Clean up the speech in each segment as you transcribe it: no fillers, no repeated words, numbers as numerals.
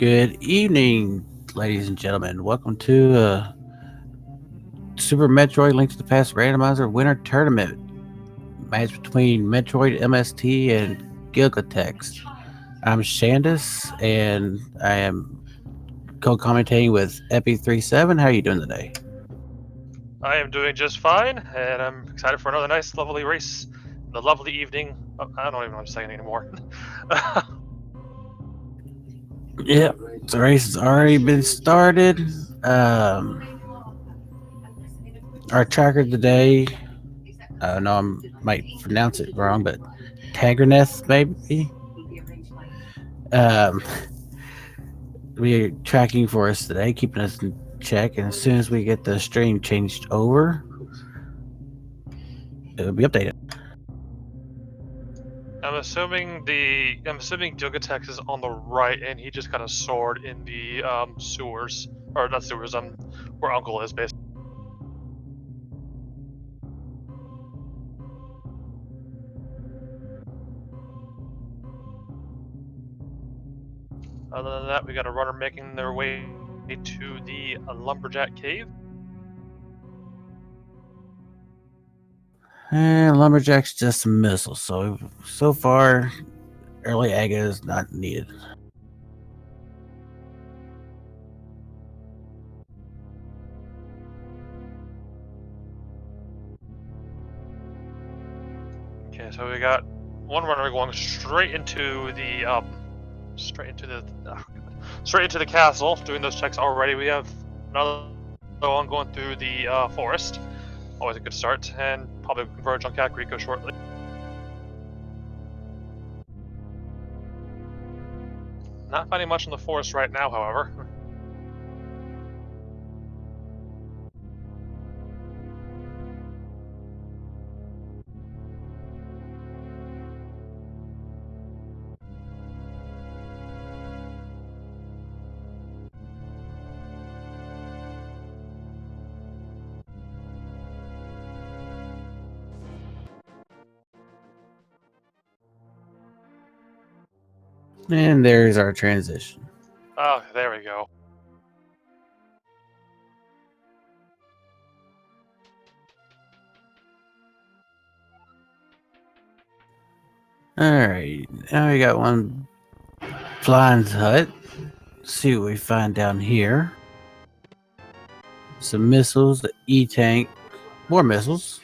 Good evening, ladies and gentlemen. Welcome to Super Metroid Link to the Past Randomizer Winter Tournament match between MetroidMst and Gilgatex. I'm Shandis, and I am co-commentating with Epi37. How are you doing today? I am doing just fine, and I'm excited for another nice, lovely race. The lovely evening. Oh, I don't even know what I'm saying anymore. Yep, the race has already been started. Um, our tracker today, I know I might pronounce it wrong, but Tagerneth, maybe? Um, we're tracking for us today, keeping us in check. And as soon as we get the stream changed over, it'll be updated. I'm assuming Gilgatex is on the right, and he just kind of soared in the sewers, or not sewers. Where Uncle is basically. Other than that, we got a runner making their way to the lumberjack cave. And Lumberjack's just a missile, so far, early aga is not needed. Okay, so we got one runner going straight into the castle, doing those checks already. We have another one going through the forest. Always a good start, and probably converge on Kakariko shortly. Not finding much in the forest right now, however. And there's our transition. Oh, there we go. Alright, now we got one flying hut. Let's see what we find down here. Some missiles, the E-tank, more missiles,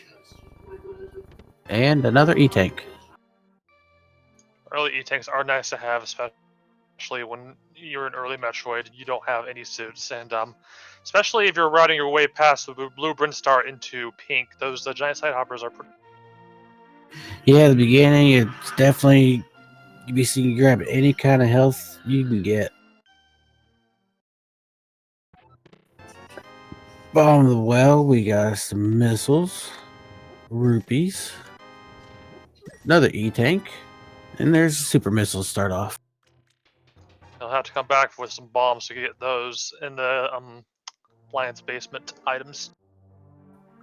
and another E-tank. Early E-tanks are nice to have, especially when you're in early Metroid. You don't have any suits, and especially if you're riding your way past the blue Brinstar into pink, those the giant side hoppers are pretty. Yeah, at the beginning, it's definitely you can grab any kind of health you can get. Bottom of the well, we got some missiles, rupees, another E-tank, and there's a super missile to start off. You'll have to come back with some bombs to get those in the lion's basement items.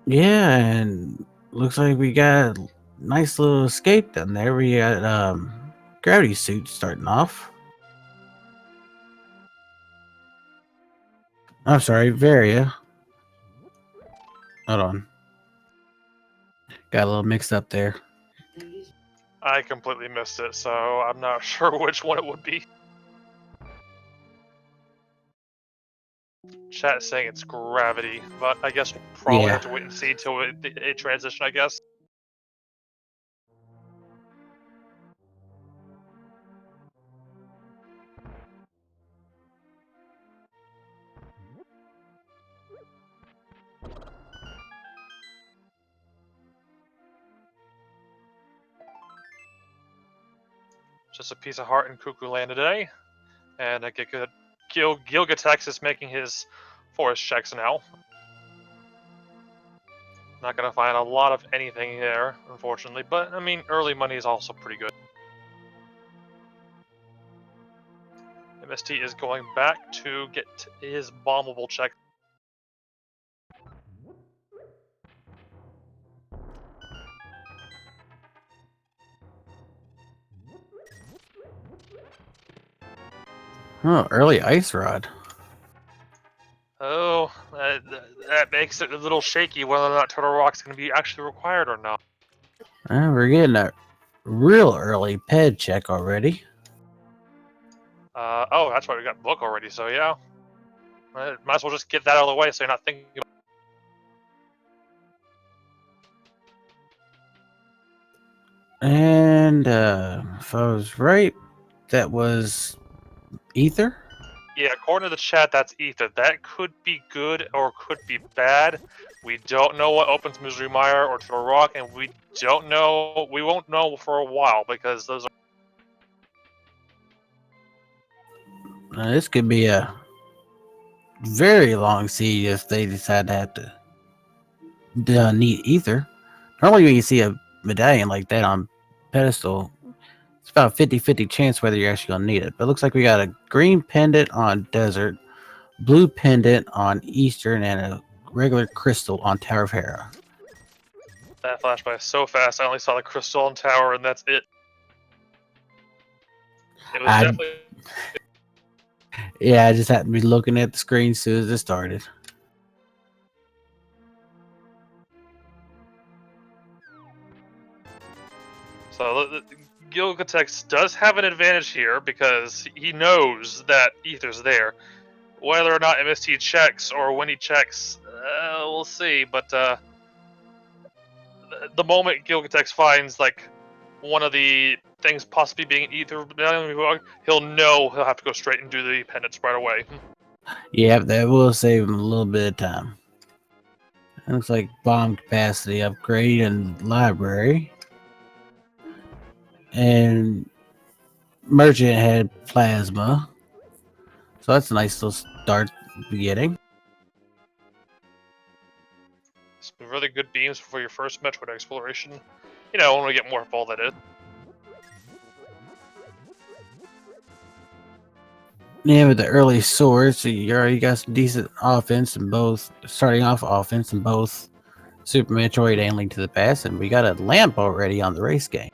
Yeah, and looks like we got a nice little escape down there. We got gravity suits starting off. I'm sorry, Varia. Hold on. Got a little mixed up there. I completely missed it, so I'm not sure which one it would be. Chat saying it's gravity, but I guess we'll probably Yeah. have to wait and see until it transition, I guess. Just a piece of heart in Cuckoo Land today. And I get good. Gilgatex is making his forest checks now. Not gonna find a lot of anything there, unfortunately, but I mean, early money is also pretty good. MST is going back to get his bombable check. Oh, early ice rod. Oh, that makes it a little shaky whether or not Turtle Rock's going to be actually required or not. We're getting a real early ped check already. Oh, that's why we got book already, so yeah. Might as well just get that out of the way so you're not thinking about And if I was right, that was Ether. Yeah, according to the chat, that's Ether. That could be good or could be bad. We don't know what opens Misery Mire or Turtle Rock, and we don't know. We won't know for a while because those are. This could be a very long siege if they decide to have to need Ether. Normally, when you see a medallion like that on pedestal, it's about a 50-50 chance whether you're actually going to need it. But it looks like we got a green pendant on Desert, blue pendant on Eastern, and a regular crystal on Tower of Hera. That flashed by so fast. I only saw the crystal and tower, and that's it. It was definitely. Yeah, I just happened to be looking at the screen as soon as it started. So Gilgatex does have an advantage here because he knows that Ether's there. Whether or not MST checks or when he checks, we'll see. But the moment Gilgatex finds like one of the things possibly being Ether, he'll know he'll have to go straight and do the pendants right away. Yeah, that will save him a little bit of time. It looks like bomb capacity upgrade and library. And merchant had plasma. So that's a nice little start getting. Some really good beams for your first Metroid exploration. You know, when we get more of all that is. Yeah, with the early swords, so you already got some decent offense in both, starting off offense in both Super Metroid and Link to the Past, and we got a lamp already on the race game.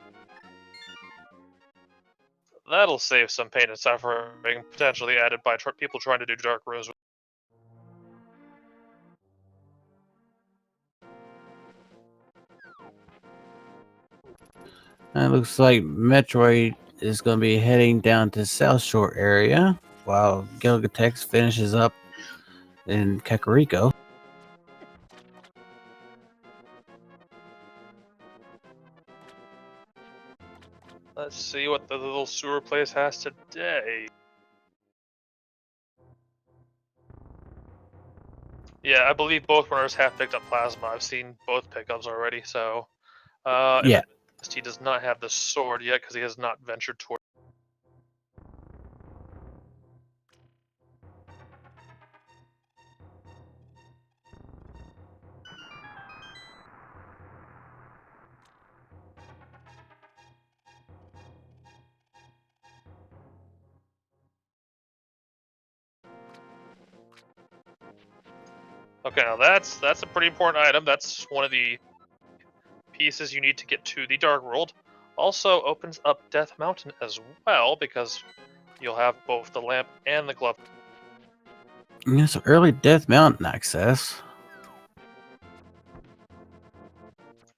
That'll save some pain and suffering, potentially added by people trying to do dark rooms. And it looks like Metroid is going to be heading down to South Shore area, while Gilgatex finishes up in Kakariko. Let's see what the little sewer place has today. Yeah, I believe both runners have picked up plasma. I've seen both pickups already, so Yeah. He does not have the sword yet because he has not ventured toward. Okay, now that's a pretty important item. That's one of the pieces you need to get to the Dark World. Also opens up Death Mountain as well because you'll have both the lamp and the glove. Yeah, so early Death Mountain access.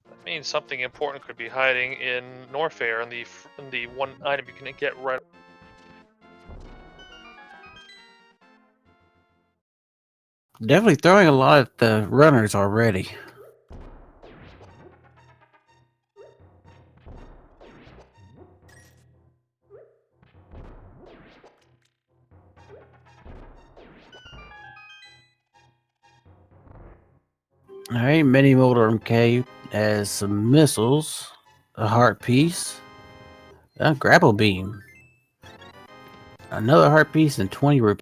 That means something important could be hiding in Norfair in the one item you can get right. Definitely throwing a lot at the runners already. Alright, Mini Molder MK has some missiles, a heart piece, a grapple beam, another heart piece, and 20 rupees.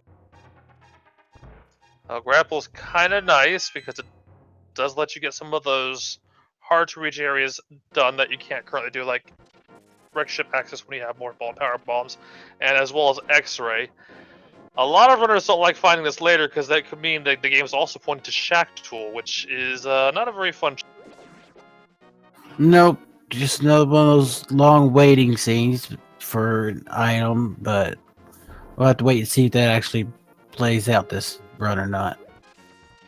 Grapple's kind of nice because it does let you get some of those hard to reach areas done that you can't currently do, like wreck ship access when you have more power bombs, and as well as X-ray. A lot of runners don't like finding this later because that could mean that the game is also pointing to Shack Tool, which is not a very fun. Nope, just another one of those long waiting scenes for an item, but We'll have to wait and see if that actually plays out this run or not.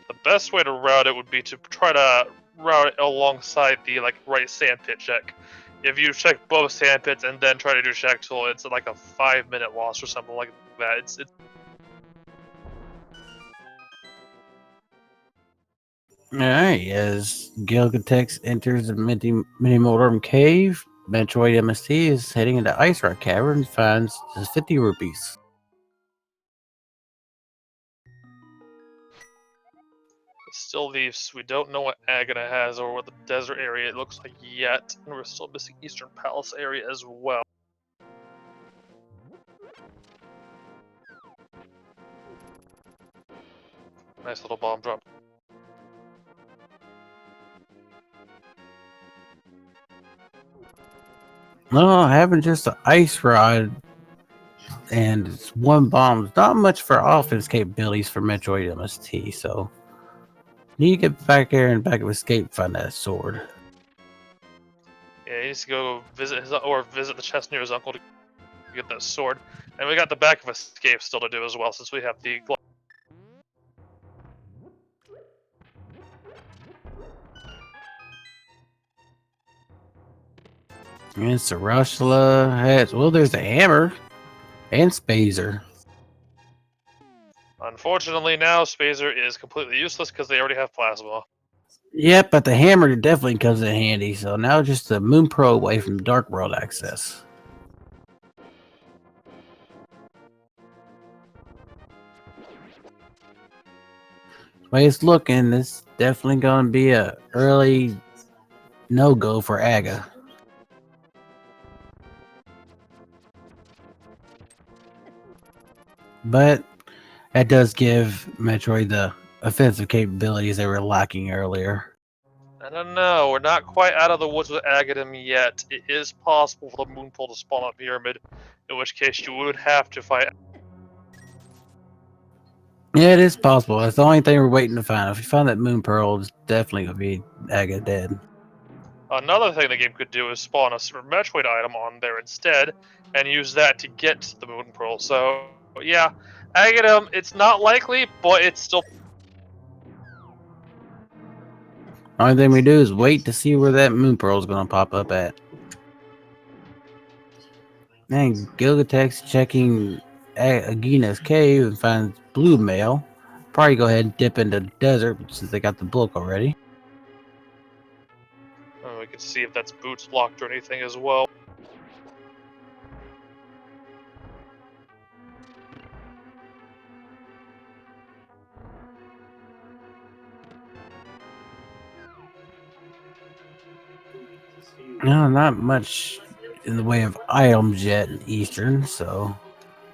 The best way to route it would be to try to route it alongside the right sandpit check. If you check both sandpits and then try to do check tool, it's like a 5-minute loss or something like that. It's Alright, as Gilgatex enters the mini-mortem cave, MetroidMst is heading into Ice Rock Cavern and finds the 50 rupees. still leaves. We don't know what Agata has or what the desert area it looks like yet, and we're still missing Eastern Palace area as well. Nice little bomb drop. No, having just an ice rod and it's one bomb is not much for offense capabilities for MetroidMst, so need to get back there and back of escape find that sword. Yeah, he needs to go visit visit the chest near his uncle to get that sword. And we got the back of escape still to do as well, since we have the And Sarashla has, well, there's a hammer and Spazer. Unfortunately, now Spazer is completely useless because they already have plasma. Yep, but the hammer definitely comes in handy, so now just the Moon Pro away from Dark World access. The way it's looking, it's definitely going to be a early no-go for Aga. But that does give Metroid the offensive capabilities they were lacking earlier. I don't know, we're not quite out of the woods with Agadim yet. It is possible for the Moonpool to spawn a pyramid, in which case you would have to fight. Yeah, it is possible. That's the only thing we're waiting to find. If we find that Moon Pearl, it's definitely going to be Aga dead. Another thing the game could do is spawn a Super Metroid item on there instead, and use that to get the Moon Pearl. So, yeah, Agadim, it's not likely, but it's still. Only thing we do is wait to see where that Moon Pearl is going to pop up at. And Gilgatex checking Agina's cave and finds blue mail. Probably go ahead and dip into the desert since they got the book already. We can see if that's boots blocked or anything as well. No, not much in the way of items yet in Eastern, so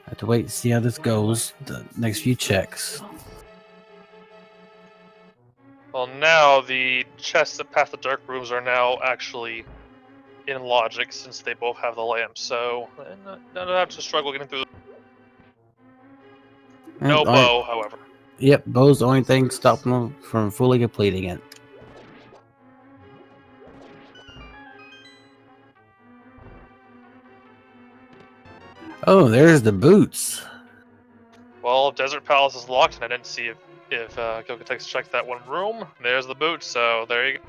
I have to wait and see how this goes the next few checks. Well, now the chests that pass the dark rooms are now actually in logic since they both have the lamp, so don't have to struggle getting through. No bow, however. Yep, bow's the only thing stopping them from fully completing it. Oh, there's the boots. Well, Desert Palace is locked, and I didn't see if Gilgatex checked that one room. There's the boot, so there you go.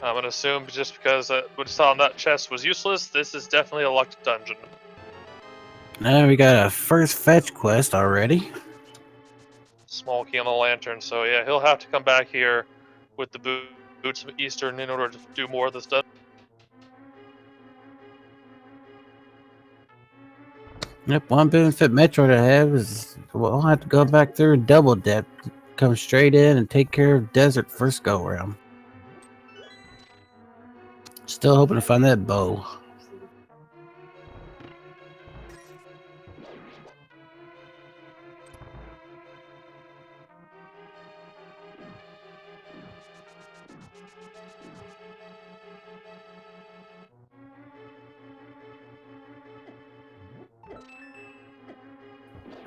I'm gonna assume just because what we saw on that chest was useless, this is definitely a locked dungeon. Now we got a first fetch quest already. Small key on the lantern, so yeah, he'll have to come back here with the boots of Eastern in order to do more of this dungeon. Yep, one benefit Metroid I have is we'll have to go back through double dip, come straight in and take care of desert first go around. Still hoping to find that bow.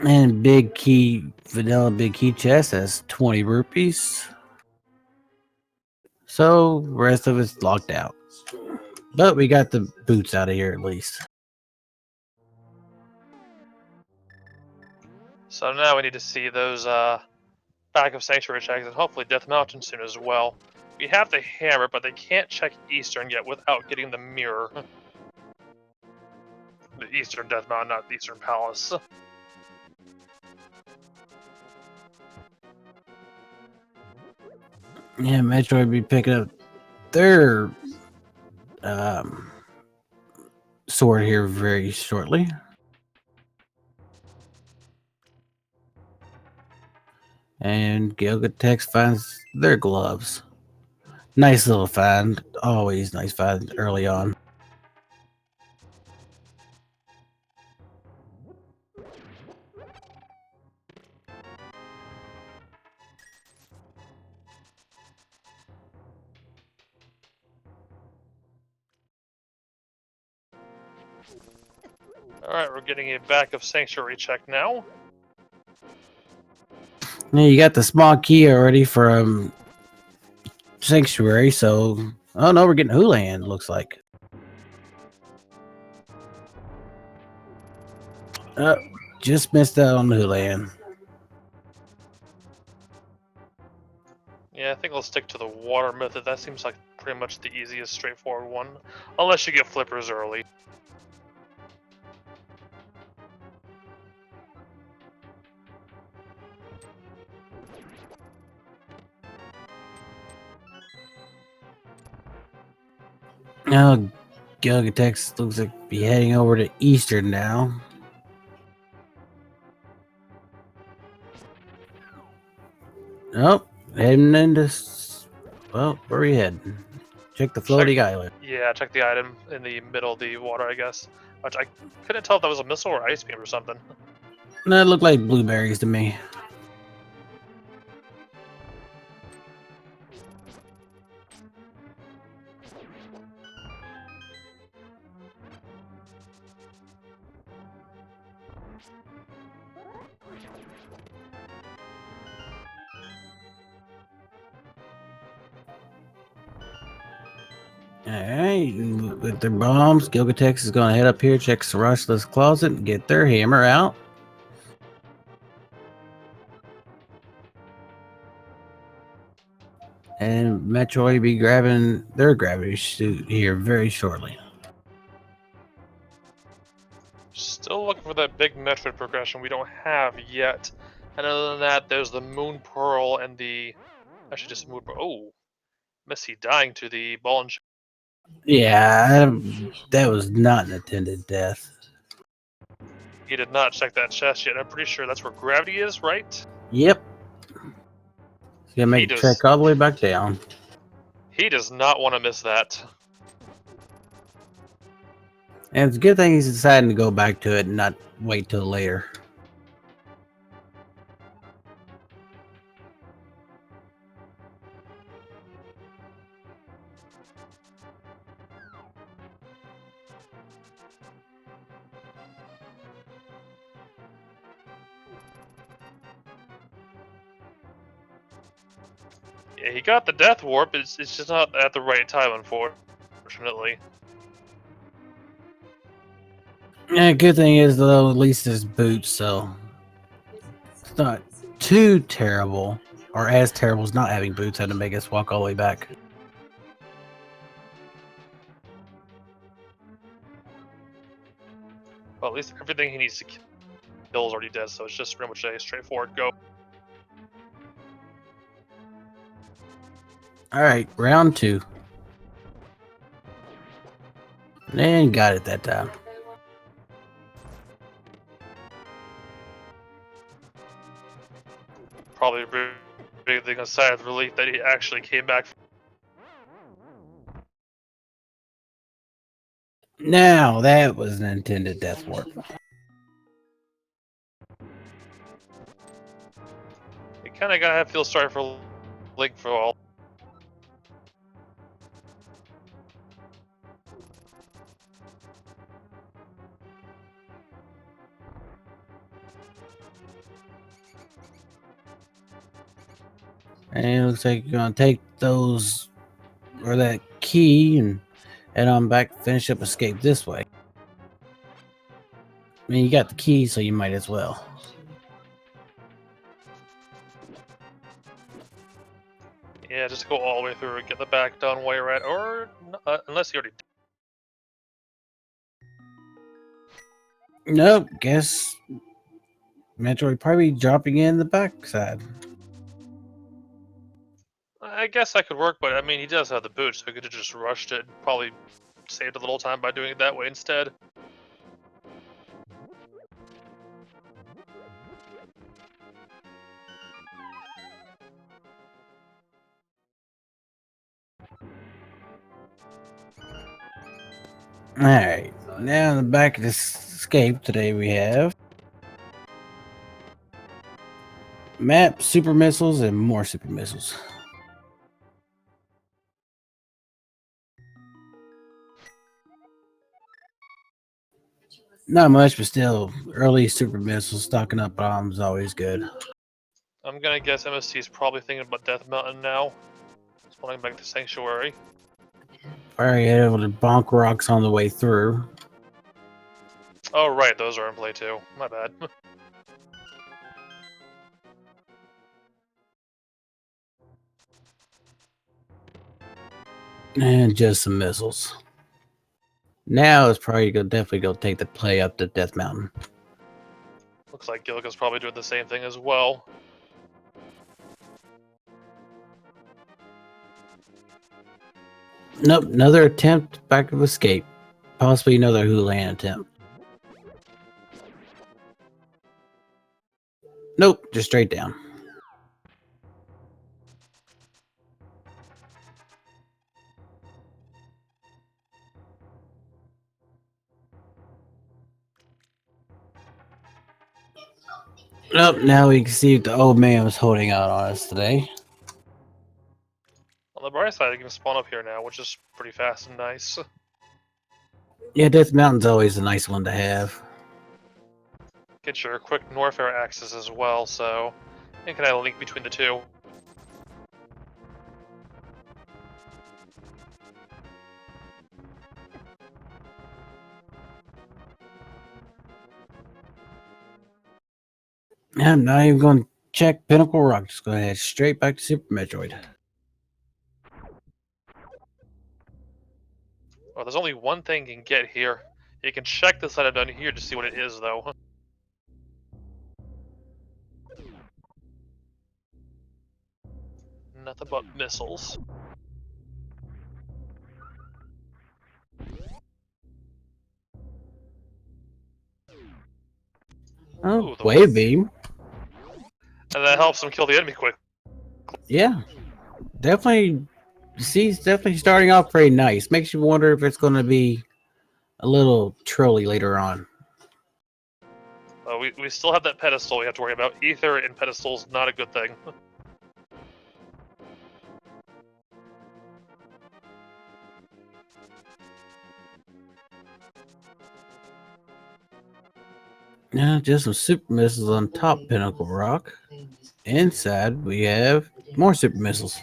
And big key, vanilla big key chest has 20 rupees. So rest of it's locked out. But we got the boots out of here at least. So now we need to see those back of Sanctuary checks and hopefully Death Mountain soon as well. We have the hammer, but they can't check Eastern yet without getting the mirror. The Eastern Death Mountain, not the Eastern Palace. Yeah, Metroid be picking up their sword here very shortly. And Gilgatex finds their gloves. Nice little find. Always nice find early on. Alright, we're getting a back of Sanctuary check now. Yeah, you got the small key already from Sanctuary, so oh no, we're getting Houlihan, looks like. Just missed out on the Houlihan. Yeah, I think I'll stick to the water method. That seems like pretty much the easiest, straightforward one. Unless you get flippers early. Now, Gilgatex looks like be heading over to Eastern now. Oh, heading into. Well, where are we heading? Check the floating island. Yeah, check the item in the middle of the water, I guess. Which I couldn't tell if that was a missile or ice beam or something. That looked like blueberries to me. Alright, with their bombs, Gilgatex is going to head up here, check Sarashta's closet, and get their hammer out. And Metroid be grabbing their gravity suit here very shortly. Still looking for that big Metroid progression we don't have yet. And other than that, there's the Moon Pearl and the... Actually, just Moon Pearl. Oh, Missy dying to the ball and... Yeah, that was not an intended death. He did not check that chest yet. I'm pretty sure that's where gravity is, right? Yep. He's gonna make a trek all the way back down. He does not want to miss that. And it's a good thing he's deciding to go back to it and not wait till later. Yeah, he got the death warp, it's just not at the right time, unfortunately. Yeah, good thing is though, at least there's boots, so it's not too terrible, or as terrible as not having boots had to make us walk all the way back. Well, at least everything he needs to kill is already dead, so it's just pretty much a straightforward go. Alright, round 2. And got it that time. Probably breathing a sigh of relief that he actually came back. Now, that was an intended death warp. You kind of gotta feel sorry for Link for all. And it looks like you're gonna take those, or that key, and head on back, finish up escape this way. I mean, you got the key, so you might as well. Yeah, just go all the way through and get the back done while you're at, or unless you already did. Nope, guess Metroid probably dropping in the backside. I guess that could work, but I mean, he does have the boot, so he could have just rushed it and probably saved a little time by doing it that way instead. Alright, now in the back of this escape today we have map, super missiles, and more super missiles. Not much, but still, early super missiles stocking up bombs is always good. I'm gonna guess MST is probably thinking about Death Mountain now. Spawning back to Sanctuary. Already able to bonk rocks on the way through. Oh right, those are in play too. My bad. And just some missiles. Now it's probably gonna definitely go take the play up to Death Mountain. Looks like Gilgatex probably doing the same thing as well. Nope, another attempt back of escape. Possibly another Houlihan attempt. Nope, just straight down. Nope, now we can see what the old man was holding out on us today. On the bright side, you can spawn up here now, which is pretty fast and nice. Yeah, Death Mountain's always a nice one to have. Get your quick Norfair access as well, so you can kind of link between the two. I'm not even going to check Pinnacle Rock. Just go ahead straight back to Super Metroid. Well, there's only one thing you can get here. You can check this item down here to see what it is, though. Nothing but missiles. Oh, Ooh, the wave beam. And that helps them kill the enemy quick. Yeah, definitely. He's definitely starting off pretty nice. Makes you wonder if it's going to be a little trolly later on. We still have that pedestal we have to worry about. Ether and pedestals, not a good thing. Now, just some super missiles on top Pinnacle Rock. Inside, we have more super missiles.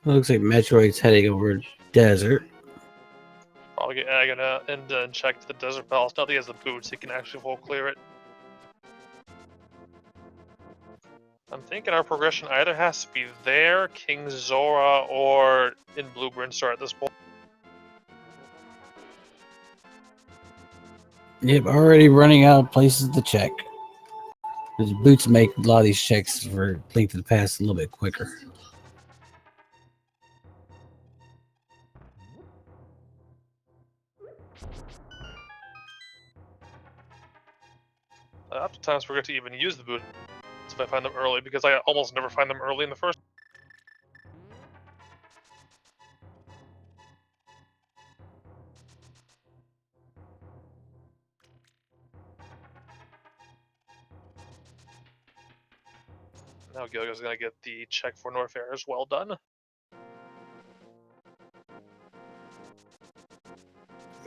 Looks like Metroid's heading over desert. Probably get Agona and check the Desert Palace. Now that he has the boots, he can actually full clear it. I'm thinking our progression either has to be there, King Zora, or in Blue Brinstar at this point. Yep, already running out of places to check. His boots make a lot of these checks for Link to the Past a little bit quicker. I oftentimes forget to even use the boots if I find them early, because I almost never find them early in the first. Now Gilga's gonna get the check for Norfair as well done.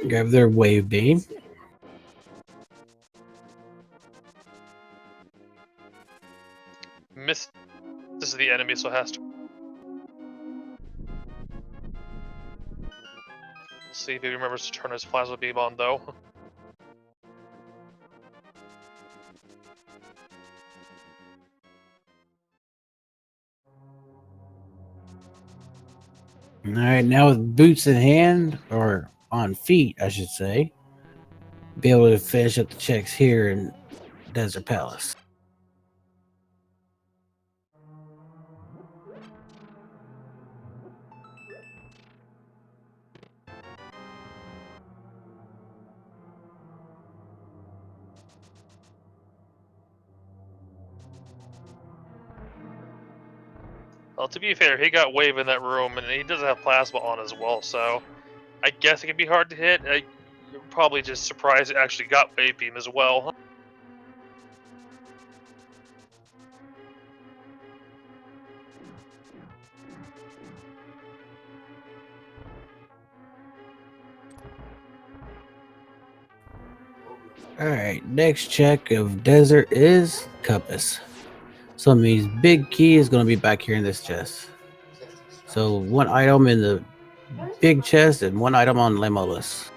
Grab their wave beam. misses the enemy, so it has to. We'll see if he remembers to turn his plasma beam on, though. All right, now with boots in hand, or on feet, I should say, be able to finish up the checks here in Desert Palace. Well, to be fair, he got wave in that room, and he doesn't have plasma on as well, so I guess it can be hard to hit. You're probably just surprised it actually got wave beam as well. Alright, next check of desert is compass. So it means big key is going to be back here in this chest. So one item in the big chest and one item on Lemolus.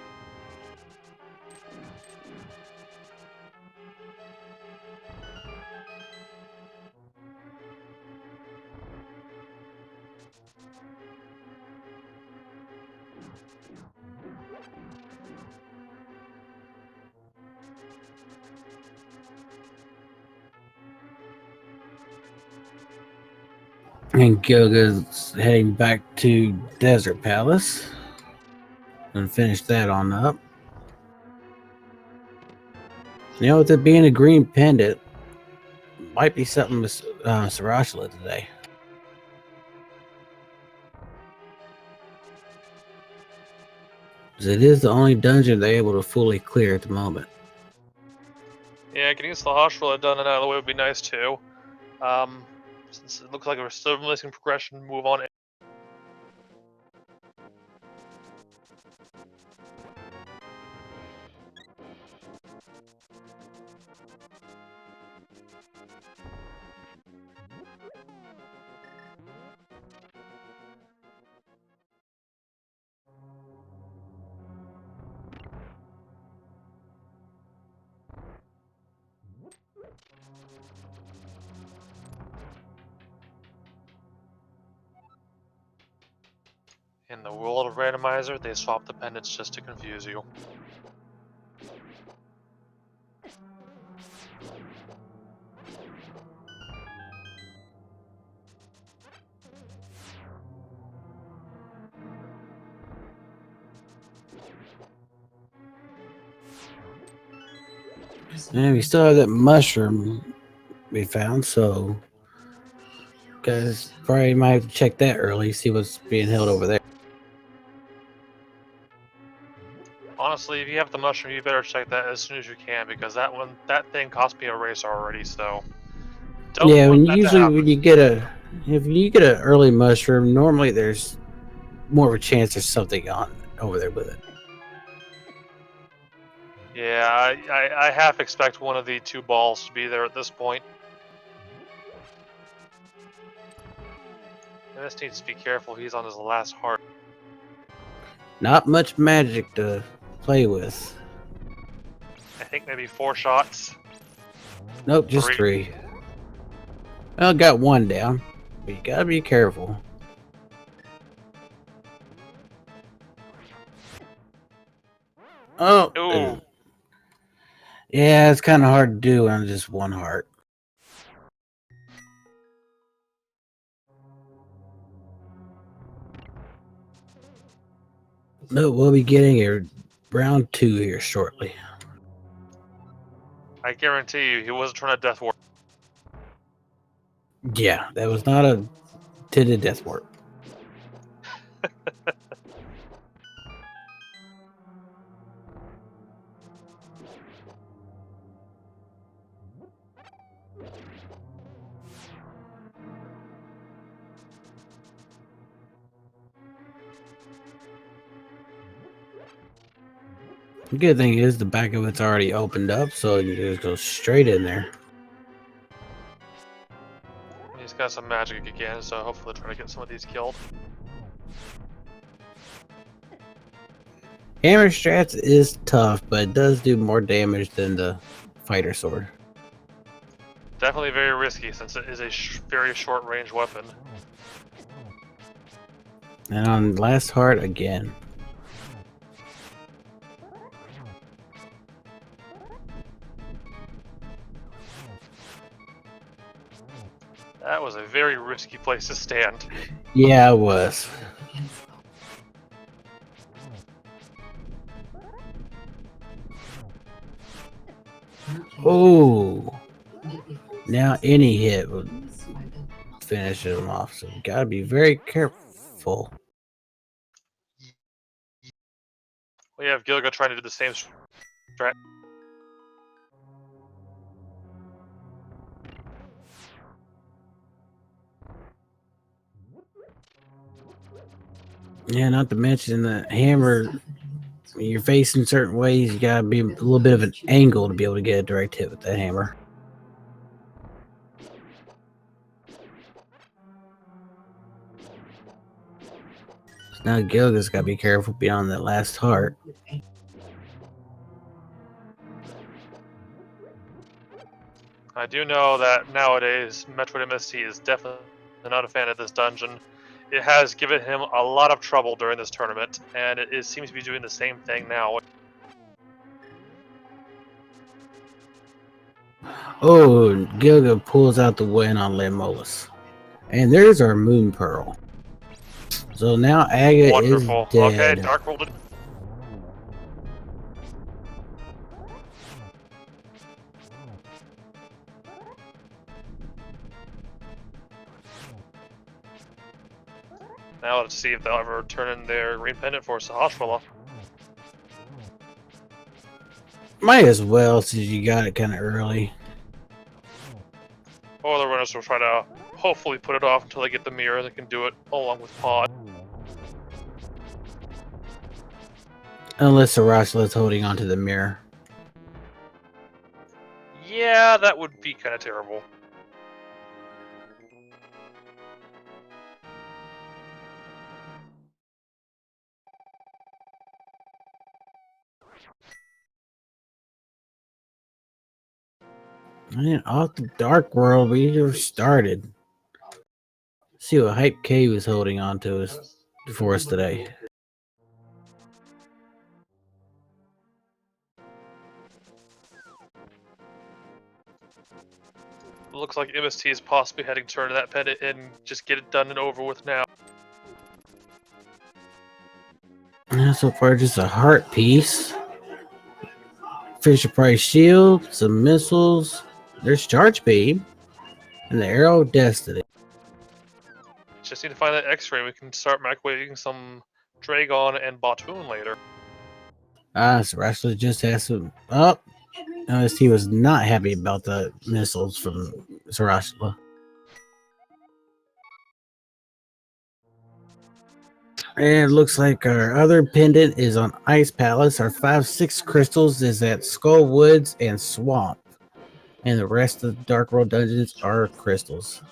And Gilga's heading back to Desert Palace and finish that on up. You know, with it being a green pendant, might be something with Sarashla today. Because it is the only dungeon they're able to fully clear at the moment. Yeah, getting the hospital done and out of the way would be nice too. Since it looks like we're still missing progression to move on. In the world of Randomizer, they swap the pendants just to confuse you. And we still have that mushroom we found, so guys probably might have to check that early, see what's being held over there. Honestly, if you have the mushroom, you better check that as soon as you can, because that thing cost me a race already. So don't Yeah, want when that to usually happen. when you get if you get an early mushroom, normally there's more of a chance there's something on over there with it. Yeah, I half expect one of the two balls to be there at this point. MS needs to be careful. He's on his last heart. Not much magic to play with. I think maybe 4 shots. Nope, just 3. Well, got 1 down, but you gotta be careful. Oh, Ooh. Yeah, it's kind of hard to do on just 1 heart. No, we'll be getting a round 2 here shortly. I guarantee you, he wasn't trying to death warp. Yeah, that was not a tinted death warp. The good thing is the back of it's already opened up, so you just go straight in there. got some magic again, so hopefully try to get some of these killed. Hammer strats is tough, but it does do more damage than the fighter sword. Definitely very risky since it is a very short range weapon. And on last heart again. That was a very risky place to stand. Yeah, it was. Oh, now any hit would finish him off, so you gotta be very careful. We have Gilga trying to do the same strat. Yeah, not to mention the hammer. When you're facing certain ways, you gotta be a little bit of an angle to be able to get a direct hit with that hammer. So now Gilga's gotta be careful beyond that last heart. I do know that nowadays MetroidMst is definitely not a fan of this dungeon. It has given him a lot of trouble during this tournament, and it seems to be doing the same thing now. Oh, Gilga pulls out the win on Lemolus. And there's our Moon Pearl. So now Aga Wonderful. is dead. Okay, Dark rolled it. Now let's see if they'll ever turn in their green pendant for Sahasrahla. Might as well, since you got it kind of early. Or the runners will try to hopefully put it off until they get the mirror. They can do it along with Pod. Unless Sarashla's holding onto the mirror. Yeah, that would be kind of terrible. Man, off the Dark World, we just started. See what Hype K was holding on to us for us today. Looks like MST is possibly heading to turn that pendant and just get it done and over with now. So far, just a heart piece. Fisher Price shield, some missiles. There's Charge Beam, and the Arrow of Destiny. Just need to find that X-ray. We can start microwaving some Dragon and Batoon later. Sarashala just has some. Oh, noticed he was not happy about the missiles from Sarashala. And it looks like our other pendant is on Ice Palace. Our 5-6 crystals is at Skull Woods and Swamp. And the rest of the Dark World dungeons are crystals.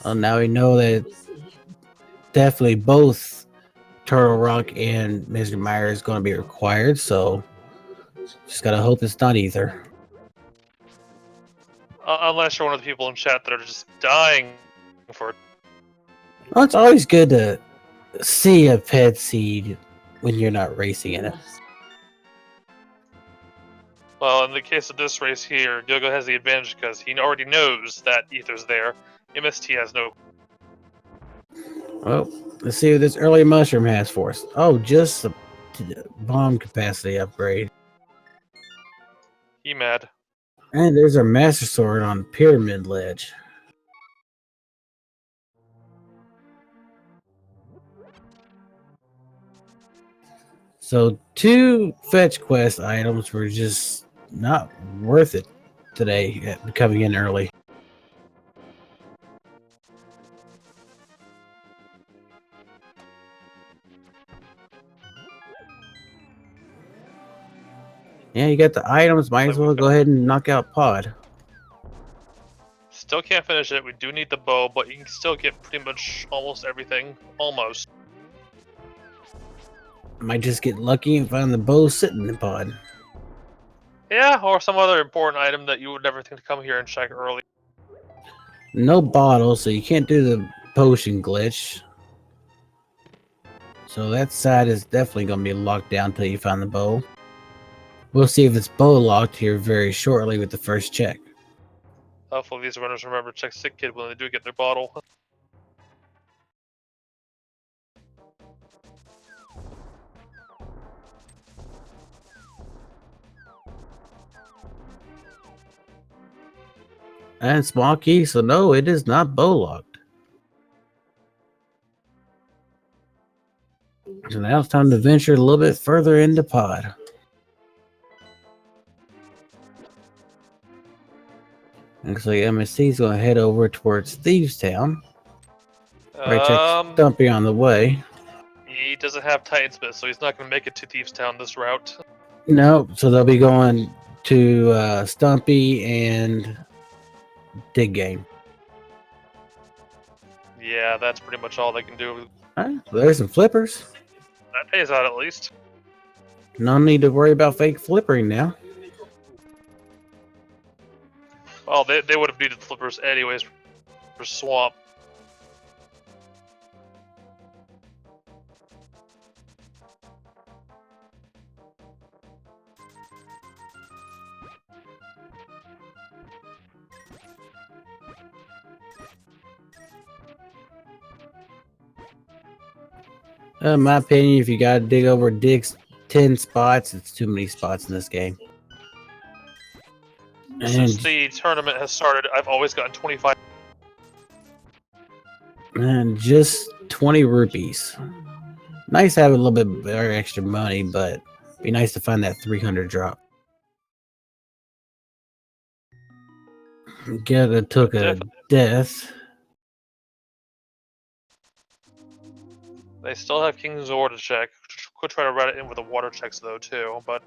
Well, now we know that definitely both Turtle Rock and Mr. Meyer is going to be required. So just got to hope it's not either. Unless you're one of the people in chat that are just dying for it. Well, it's always good to see a pet seed when you're not racing in it. Well, in the case of this race here, Gilgo has the advantage because he already knows that Ether's there. MST has no. Well, let's see what this early mushroom has for us. Oh, just a bomb capacity upgrade. He mad. And there's our Master Sword on Pyramid Ledge. So 2 fetch quest items were just not worth it today, coming in early. Yeah, you got the items. Might as well go ahead and knock out Pod. still can't finish it. We do need the bow, but you can still get pretty much almost everything. Almost. Might just get lucky and find the bow sitting in the pod. Yeah, or some other important item that you would never think to come here and check early. No bottle, so you can't do the potion glitch. So that side is definitely going to be locked down until you find the bow. We'll see if it's bow locked here very shortly with the first check. Hopefully these runners remember to check Sick Kid when they do get their bottle. And small key, so no, it is not bow locked. So now it's time to venture a little bit further into pod. Looks like MSC is going to head over towards Thieves Town. Right, check Stumpy on the way. He doesn't have Titansmith, so he's not going to make it to Thieves Town this route. No, so they'll be going to Stumpy and Dig Game. Yeah, that's pretty much all they can do. Well, there's some flippers. That pays out at least. No need to worry about fake flippering now. Well, they would have needed flippers anyways for Swamp. In my opinion, if you gotta dig over 10 spots, it's too many spots in this game. Since the tournament has started, I've always gotten 25. And just 20 rupees. Nice to have a little bit better extra money, but be nice to find that 300 drop. Gilgatex took a death. They still have King's Ore to check. Could try to run it in with the water checks though too, but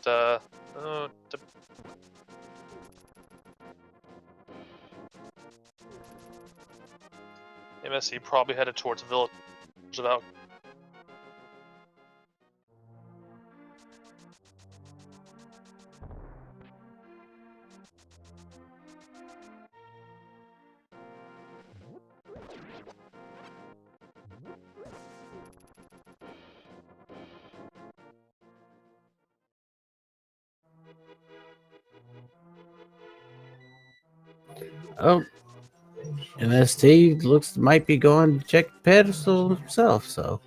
MSC probably headed towards Village about. Oh, MST might be going to check the pedestal himself, so.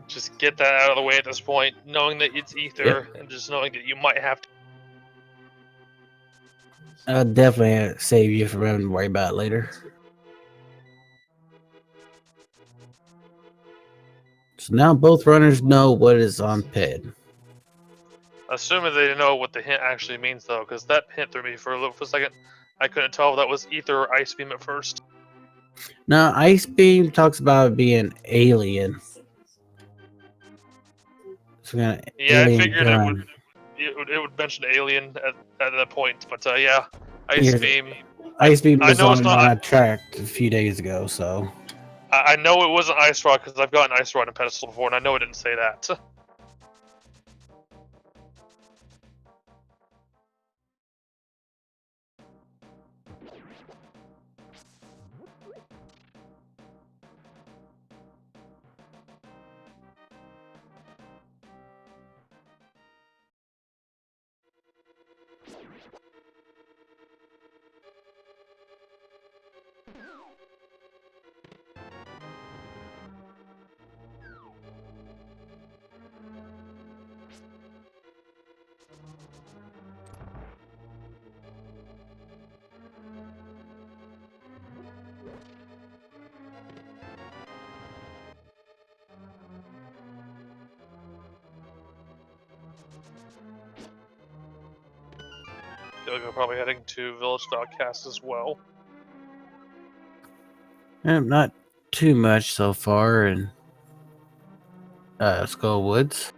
Just get that out of the way at this point, knowing that it's Ether, and just knowing that you might have to. I'll definitely save you from having to worry about it later. So now both runners know what is on PED. Assuming they know what the hint actually means though, because that hint threw me for a second. I couldn't tell if that was Ether or Ice Beam at first. Now, Ice Beam talks about it being alien. So yeah, I figured it would mention alien at that point, but yeah, Ice Beam. Ice Beam was on a track a few days ago, so. I know it wasn't Ice Rod because I've gotten Ice Rod in pedestal before, and I know it didn't say that. Gilgatex probably heading to Village Outcast as well. Not too much so far in Skull Woods.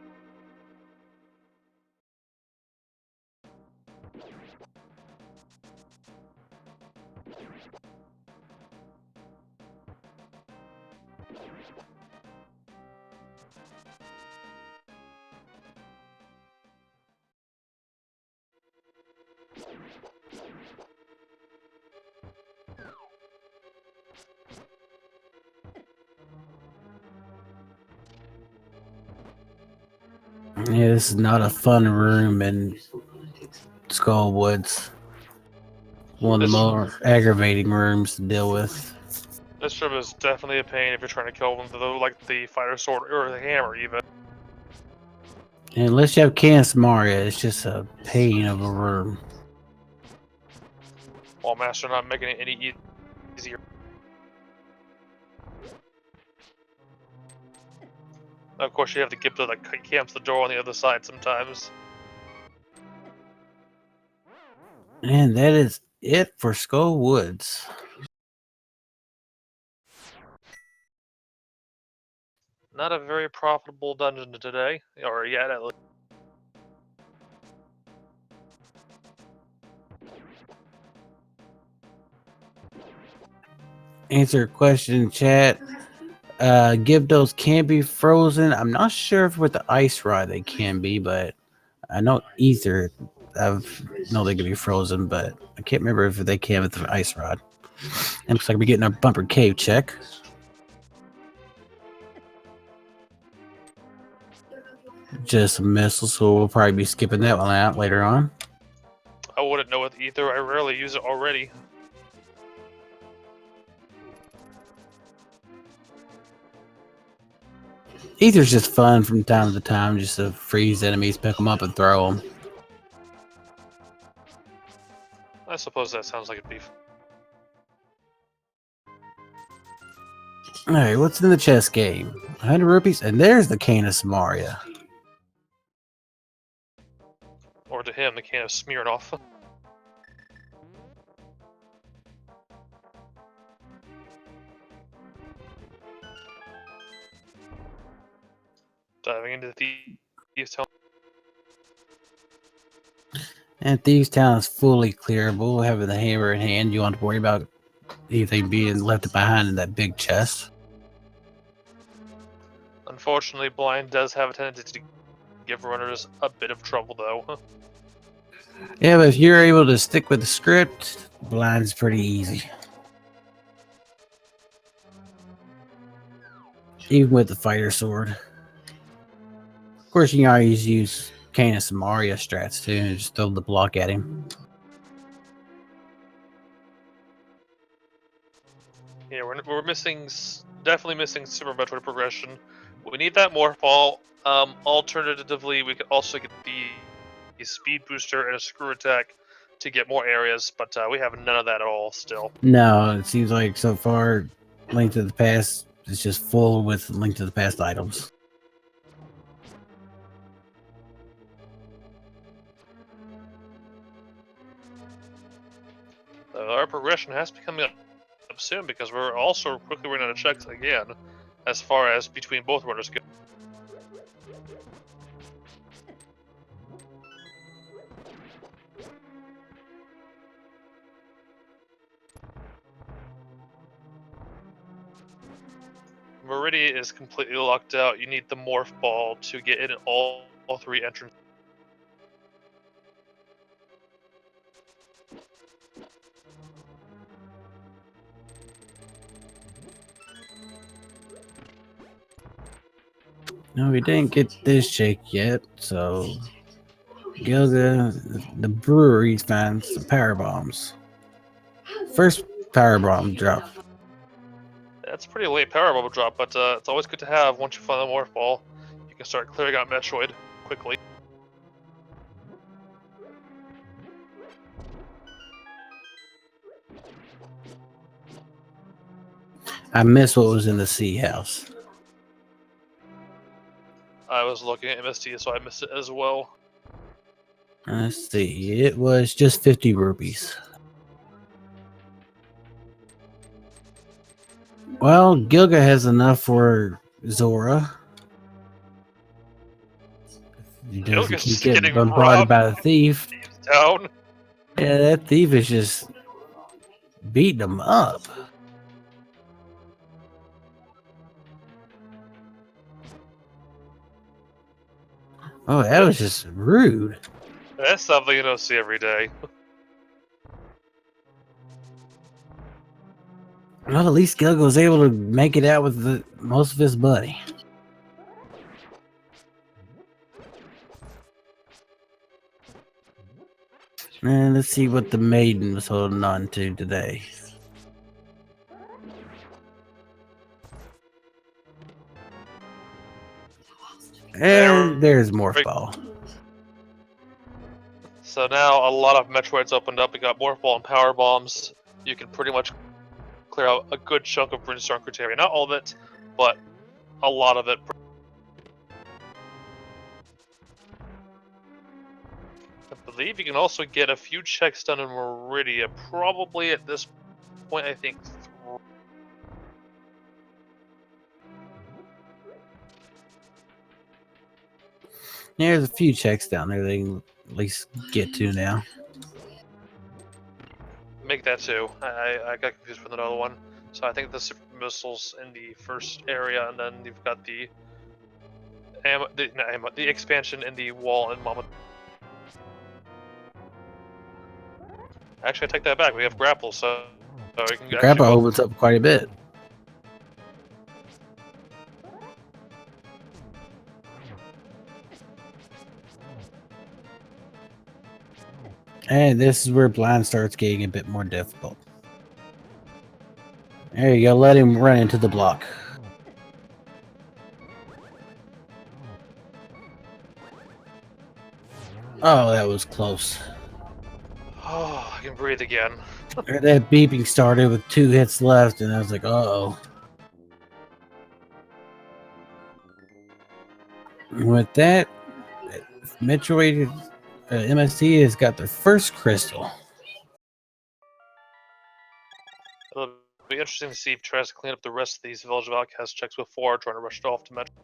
Yeah, this is not a fun room in Skullwoods. One of the This more aggravating rooms to deal with. this room is definitely a pain if you're trying to kill them, though, like the fighter sword or the hammer, even. And unless you have Canis Maria, it's just a pain of a room. While Master not making it any easier. Of course, you have the Gipto that camps the door on the other side sometimes. And that is it for Skull Woods. Not a very profitable dungeon today, or yet at least. Answer a question in chat. Gibdos can be frozen. I'm not sure if with the ice rod they can be, but I know Ether. I know they can be frozen, but I can't remember if they can with the ice rod. And looks like we're getting our bumper cave check. Just a missile, so we'll probably be skipping that one out later on. I wouldn't know with Ether, I rarely use it already. Ether's just fun from time to time, just to freeze enemies, pick them up, and throw them. I suppose that sounds like it'd be. Alright, what's in the chess game? 100 rupees, and there's the Canis Maria. Or to him, the can of Smirnoff. Diving into the Thieves' Town. And Thieves Town is fully clearable. Having the hammer in hand, you don't have to worry about anything being left behind in that big chest. Unfortunately, Blind does have a tendency to give runners a bit of trouble, though. Yeah, but if you're able to stick with the script, Blind's pretty easy. Even with the fighter sword. Of course, you can always use Canis and Maria strats too, and just throw the block at him. Yeah, we're missing, definitely missing Super Metroid progression. We need that more fall. Alternatively, we could also get the speed booster and a screw attack to get more areas, but we have none of that at all still. No, it seems like so far, Link to the Past is just full with Link to the Past items. Our progression has to be coming up soon because we're also quickly running out of checks again, as far as between both runners go. Meridia is completely locked out. You need the morph ball to get in all three entrances. No, we didn't get this shake yet, so Gilga, the brewery finds some power bombs. First power bomb drop. That's a pretty late power bubble drop, but it's always good to have once you find the morph ball. You can start clearing out Metroid quickly. I missed what was in the sea house. I was looking at MST, so I missed it as well. Let's see, it was just 50 rupees. Well, Gilga has enough for Zora. He doesn't Gilga's keep getting getting bombarded robbed by the thief. down. Yeah, that thief is just beating him up. Oh, that was just rude. That's something you don't see every day. Well, at least Gilga was able to make it out with most of his money. And let's see what the maiden was holding on to today. And there's Morph Ball. So now a lot of Metroids opened up. We got Morph Ball and Power Bombs. You can pretty much clear out a good chunk of Brinstar criteria. Not all of it, but a lot of it. I believe you can also get a few checks done in Meridia. Probably at this point, I think. There's a few checks down there they can at least get to now. Make that too. I got confused with another one. So I think the super missiles in the first area, and then you've got the the expansion in the wall in Mama. Actually, I take that back. We have grapple, so we can Grandpa actually opens up quite a bit. And this is where blind starts getting a bit more difficult. There you go, let him run into the block. Oh, that was close. Oh, I can breathe again. That beeping started with 2 hits left, and I was like, uh-oh. With that, Metroid MST has got their first crystal. It'll be interesting to see if he tries to clean up the rest of these Village of Outcast checks before trying to rush it off to Metro.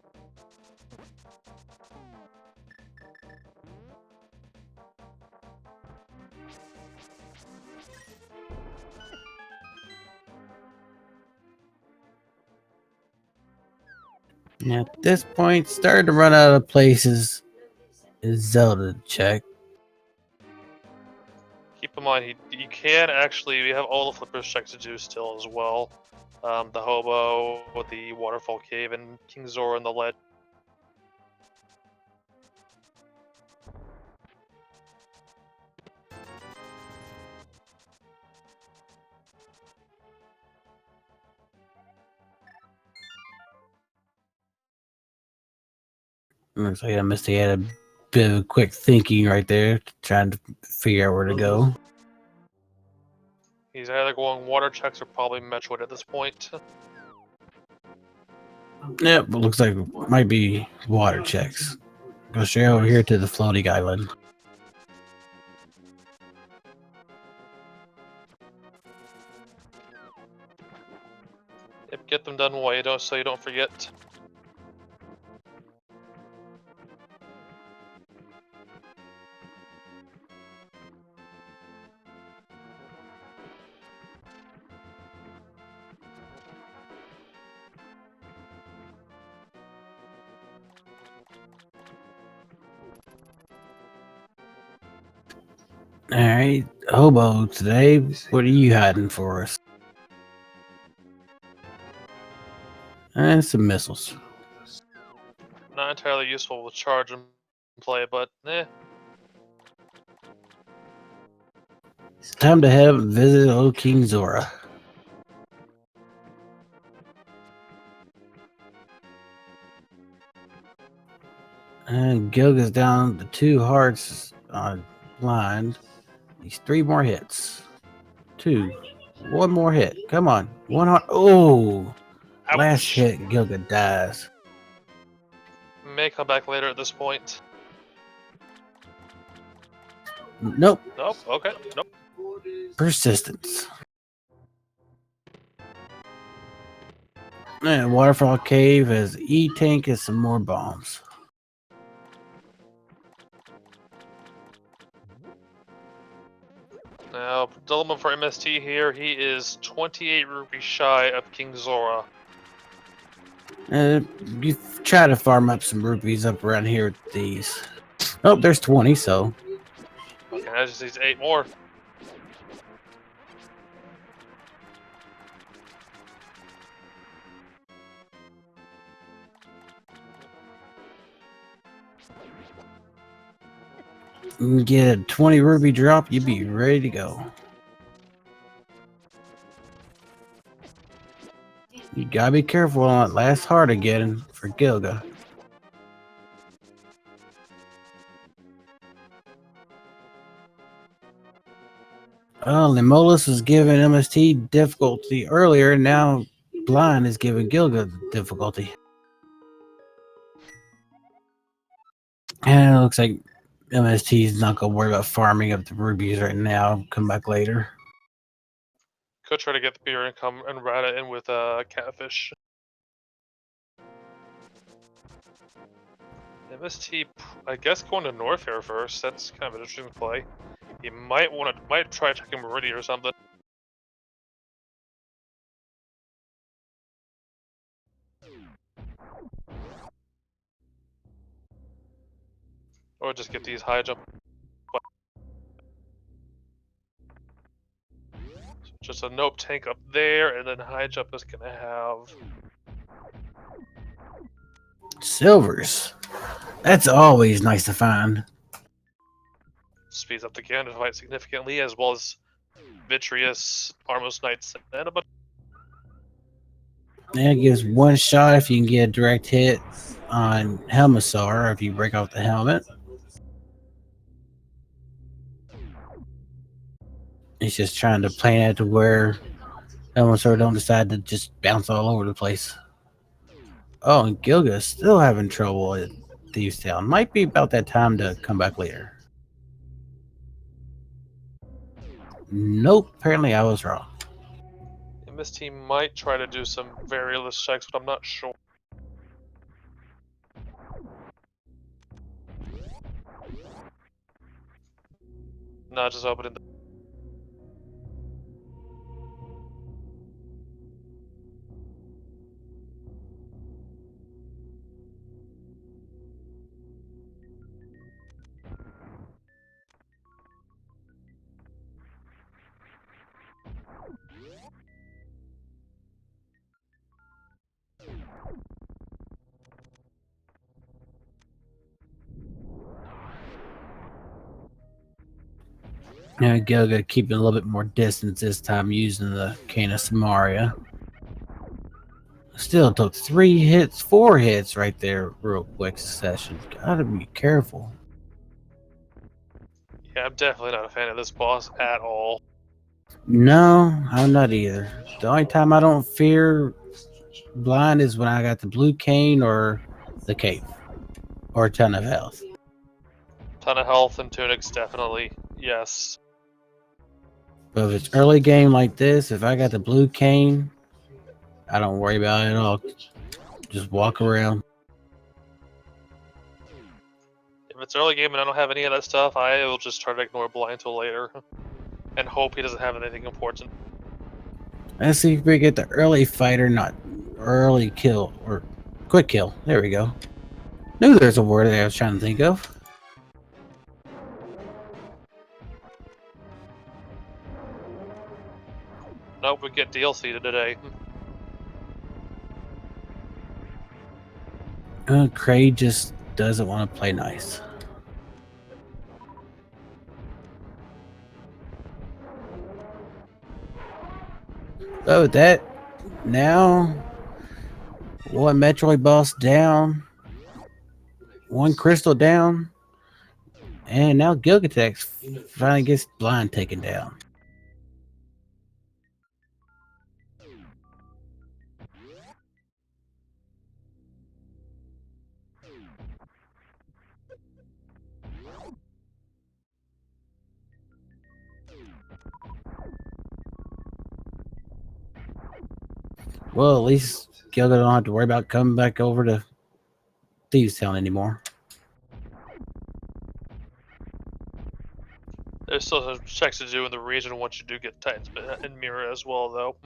Now, at this point, starting to run out of places is Zelda to check. Keep in mind, you can actually, we have all the Flippers checks to do still as well. The Hobo, the Waterfall Cave, and King Zora and the Ledge. Looks like Misty had a bit of quick thinking right there, trying to figure out where to go. He's either going water checks or probably Metroid at this point. Yep, looks like it might be water checks. Go straight over here to the floating island. Yep, get them done while you don't, so you don't forget. Alright, Hobo, today, what are you hiding for us? And some missiles. Not entirely useful with charge and play, but It's time to head up and visit old King Zora. And Gilga's down to 2 hearts on blind. He's 3 more hits. 2. 1 more hit. Come on. 1 heart. Oh! ouch. Last hit, Gilga dies. May come back later at this point. Nope. Nope, okay, nope. Persistence. And Waterfall Cave has E-Tank and some more bombs. Now, dilemma for MST here, he is 28 rupees shy of King Zora. You try to farm up some rupees up around here with these. Oh, there's 20, so. Okay, I just need 8 more. You get a 20 rupee drop, you'd be ready to go. You gotta be careful on that last heart again for Gilga. Well, Limolus was giving MST difficulty earlier, now Blind is giving Gilga difficulty. And it looks like MST is not going to worry about farming up the rubies right now. Come back later. Could try to get the beer and come and rat it in with catfish. MST, I guess going to north here first. That's kind of an interesting play. He might try checking Meridian or something. Or just get these high jump. So just a nope tank up there, and then high jump is gonna have Silvers. That's always nice to find. speeds up the cannon fight significantly, as well as Vitreous, Armos Knights, and a bunch. And it gives one shot if you can get a direct hit on Helmasaur if you break off the helmet. He's just trying to plan it to where Helmasaur don't decide to just bounce all over the place. Oh, and Gilga's still having trouble at Thieves' Town. Might be about that time to come back later. Nope, apparently I was wrong. MST might try to do some various checks, but I'm not sure. Not just opening the. Now Gilga keeping a little bit more distance this time using the Cane of Samaria. Still took 3 hits, 4 hits right there, real quick succession. Gotta be careful. Yeah, I'm definitely not a fan of this boss at all. No, I'm not either. The only time I don't fear blind is when I got the blue cane or the cape or a ton of health. Ton of health and tunics, definitely. Yes. But if it's early game like this, if I got the blue cane, I don't worry about it at all. Just walk around. If it's early game and I don't have any of that stuff, I will just try to ignore blind until later. And hope he doesn't have anything important. Let's see if we get the early fighter, not early kill or quick kill. There we go. Knew there's a word that I was trying to think of. Nope, we get DLC today. Craig just doesn't want to play nice. But with that, now one Metroid boss down, one crystal down, and now Gilgatex finally gets blind taken down. Well, at least Gilga don't have to worry about coming back over to Thieves' Town anymore. There's still some checks to do in the region once you do get Titans and Mirror as well, though.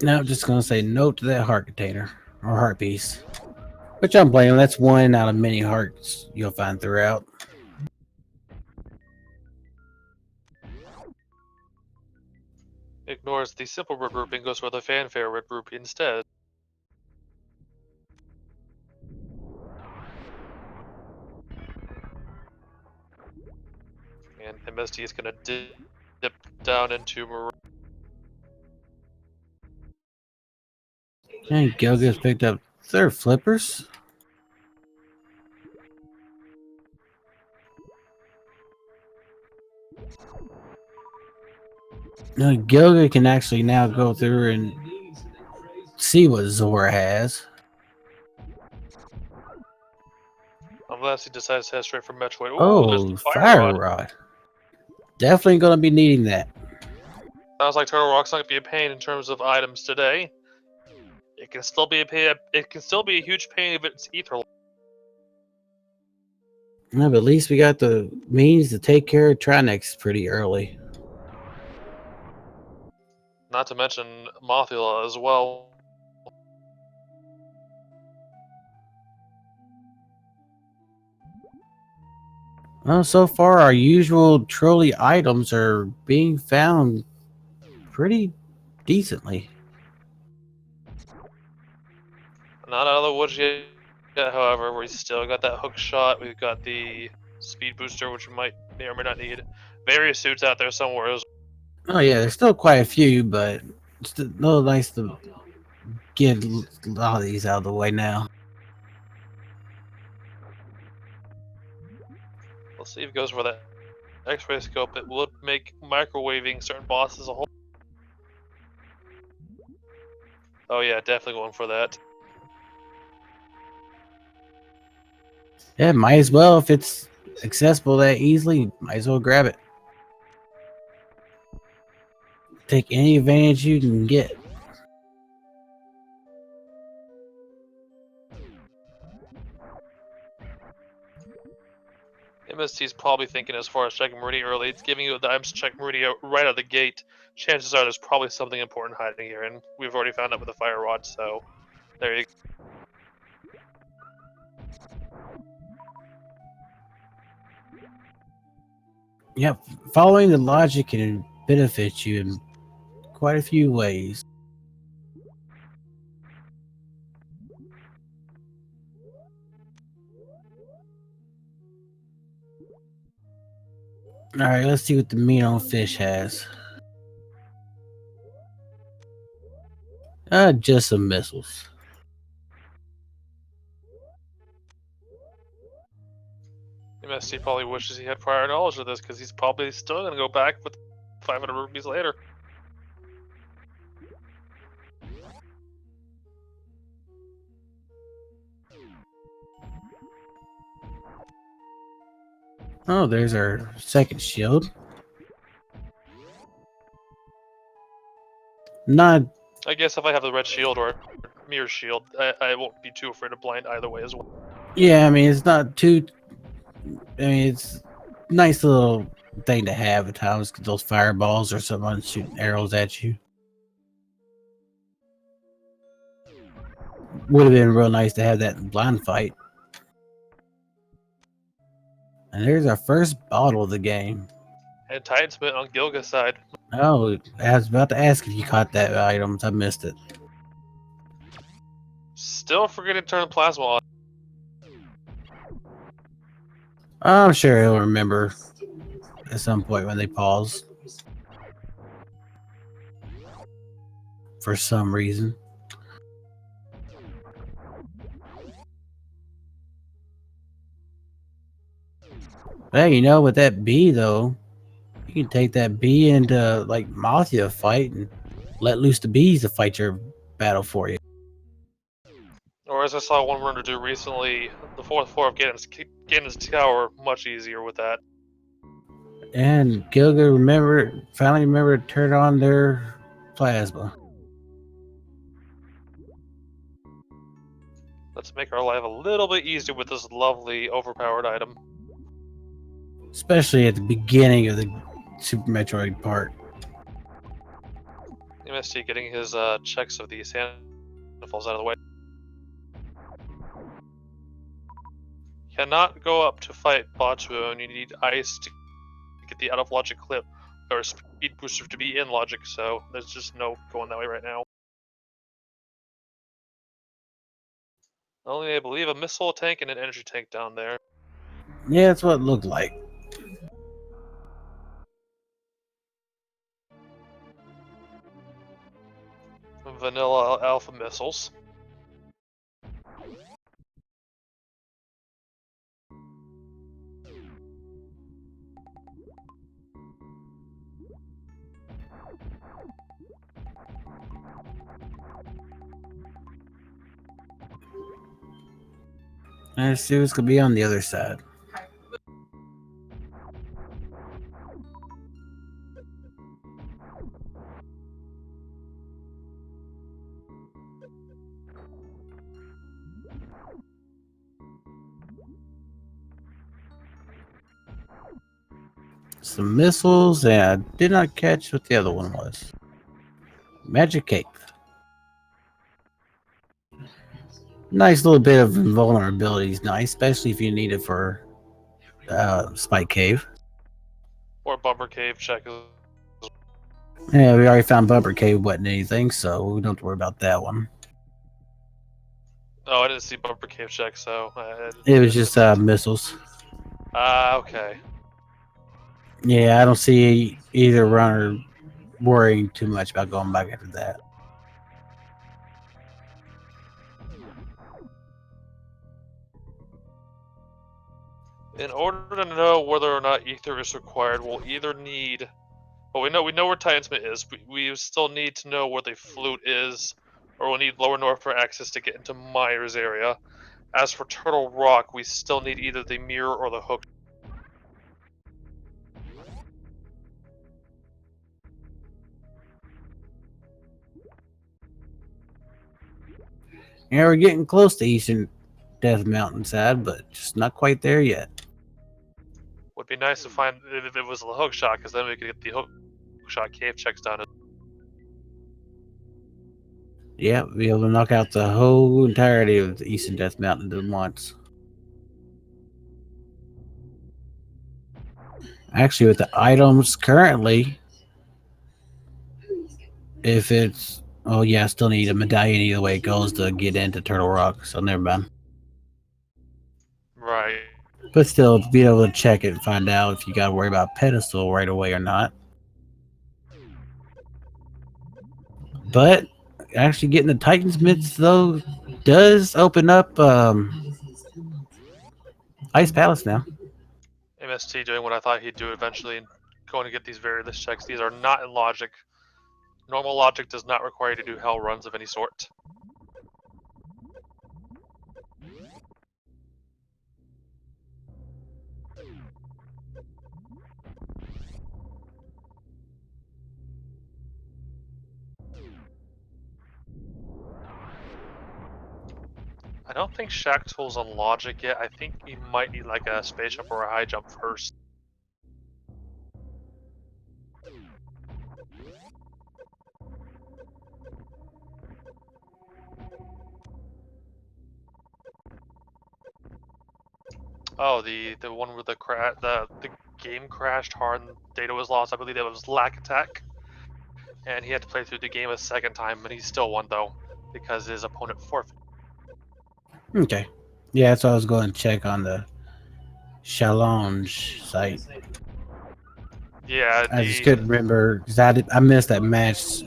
Now, I'm just gonna say no to that heart container or heart piece, which I'm blaming. That's one out of many hearts you'll find throughout. Ignores the simple regrouping, goes for the fanfare regroup instead. And MST is going to dip down into Maroon. And Gilgatex picked up their flippers. Now Gilgatex can actually now go through and see what Zora has. Unless he decides to head straight for Metroid. Ooh, there's Oh, the Fire Rod. Definitely gonna be needing that. Sounds like Turtle Rock's not gonna be a pain in terms of items today. It can still be a pain. It can still be a huge pain if it's ether. No, but at least we got the means to take care of Trinex pretty early. Not to mention Mothula as well. Well, so far our usual trolley items are being found pretty decently. Not out of the woods yet, however. We still got that hook shot. We've got the speed booster, which we may or may not need. Various suits out there somewhere. Oh yeah, there's still quite a few, but it's still nice to get a lot of these out of the way now. Let's see if it goes for that X-ray scope. It would make microwaving certain bosses a whole. Oh yeah, definitely going for that. Yeah, might as well if it's accessible that easily. Might as well grab it. Take any advantage you can get. MST is probably thinking as far as checking Meridian early. It's giving you the items to check Meridian right out of the gate. Chances are there's probably something important hiding here, and we've already found out with the Fire Rod, so there you go. Yep, following the logic can benefit you in quite a few ways. Alright, let's see what the mean on fish has. Just some missiles. MST probably wishes he had prior knowledge of this, because he's probably still going to go back with 500 rupees later. Oh, there's our second shield. Not, I guess if I have the red shield or mirror shield, I won't be too afraid of blind either way as well. yeah, I mean, it's not too, I mean, it's a nice little thing to have at times, 'cause those fireballs or someone shooting arrows at you. Would have been real nice to have that in blind fight. And there's our first bottle of the game. And Titan Smith on Gilga's side. Oh, I was about to ask if you caught that item. I missed it. Still forgetting to turn the plasma on. I'm sure he'll remember at some point when they pause. For some reason. Hey, you know, with that bee though, you can take that bee into like Mafia fight and let loose the bees to fight your battle for you. Or as I saw one runner do recently, the fourth floor of Ganon's Tower, much easier with that. And Gilga finally remembered to turn on their plasma. Let's make our life a little bit easier with this lovely overpowered item. Especially at the beginning of the Super Metroid part. MST getting his checks of the sandfalls out of the way. Cannot go up to fight Botchwoon. You need ice to get the out of logic clip. or speed booster to be in logic, so there's just no going that way right now. Only, I believe, a missile tank and an energy tank down there. Yeah, that's what it looked like. Vanilla alpha missiles. Let's see what's gonna be on the other side. Some missiles, and I did not catch what the other one was. Magic Cape. Nice little bit of invulnerability is nice, especially if you need it for Spike Cave. Or bumper cave check. Yeah, we already found Bumper Cave wasn't anything, so we don't have to worry about that one. Oh, I didn't see bumper cave check, so It was just missiles. Okay. Yeah, I don't see either runner worrying too much about going back after that. In order to know whether or not ether is required, we'll either need. Well, we know where Titansmith is. We still need to know where the flute is, or we'll need Lower North for access to get into Myers area. As for Turtle Rock, we still need either the mirror or the hook. Yeah, we're getting close to Eastern Death Mountainside, but just not quite there yet. Would be nice to find if it was the hook shot, because then we could get the hook shot cave checks done. Yeah, be able to knock out the whole entirety of the Eastern Death Mountain at once. Actually, with the items currently, if it's oh yeah, I still need a medallion either way it goes to get into Turtle Rock, so never mind. Right. But still, be able to check it and find out if you got to worry about pedestal right away or not. But actually, getting the Titans mitts though does open up Ice Palace now. MST doing what I thought he'd do eventually and going to get these various checks. These are not in logic. Normal logic does not require you to do hell runs of any sort. I don't think Shack Tool's on logic yet. I think you might need like a space jump or a high jump first. Oh, the one where the game crashed hard and data was lost. I believe that was Lack Attack, and he had to play through the game a second time, but he still won though because his opponent forfeited. Okay. Yeah, that's what I was going to check on the Challenge site. Yeah, I just couldn't remember because I missed that match.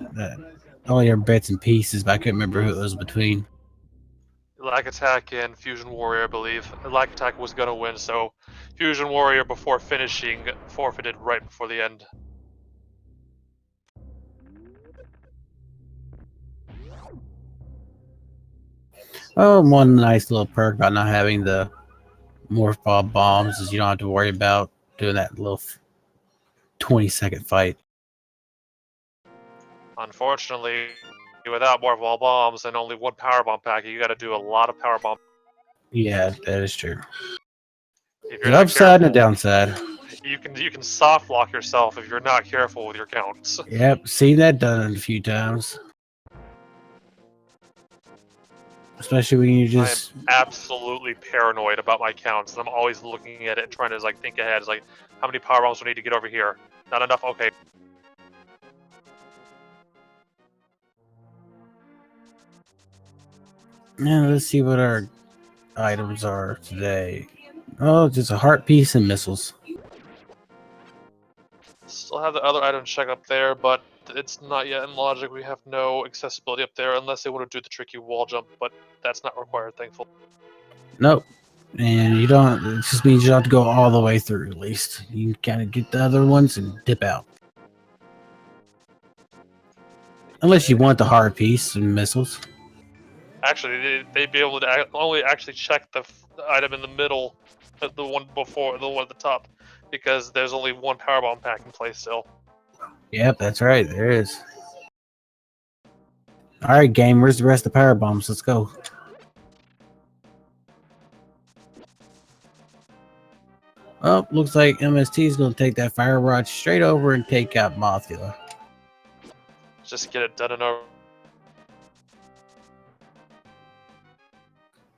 Only heard bits and pieces, but I couldn't remember who it was between. Lack Attack and Fusion Warrior, I believe. Lack Attack was gonna win, so Fusion Warrior before finishing forfeited right before the end. Oh, one nice little perk about not having the morph ball bombs is you don't have to worry about doing that little 20-second fight. Unfortunately, without more wall bombs and only one power bomb pack, you got to do a lot of power bomb. Yeah, that is true. If The you're not upside careful, and the downside. you can soft lock yourself if you're not careful with your counts. Yep, seen that done a few times. especially when you I am just absolutely paranoid about my counts, and I'm always looking at it and trying to like think ahead. It's like, how many power bombs do I need to get over here? Not enough. Okay. yeah. Let's see what our items are today. Oh, just a heart piece and missiles. Still have the other item check up there, but it's not yet in logic. We have no accessibility up there unless they want to do the tricky wall jump, but that's not required, thankfully. Nope. And you don't. It just means you don't have to go all the way through. At least you can kind of get the other ones and dip out. Unless you Okay. want the hard piece and missiles. Actually, they'd be able to only actually check the item in the middle, the one before, the one at the top, because there's only one power bomb pack in place still. Yep, that's right. There is. All right, game. Where's the rest of the power bombs? Let's go. Oh, looks like MST is going to take that fire rod straight over and take out Mothula. Just get it done and over.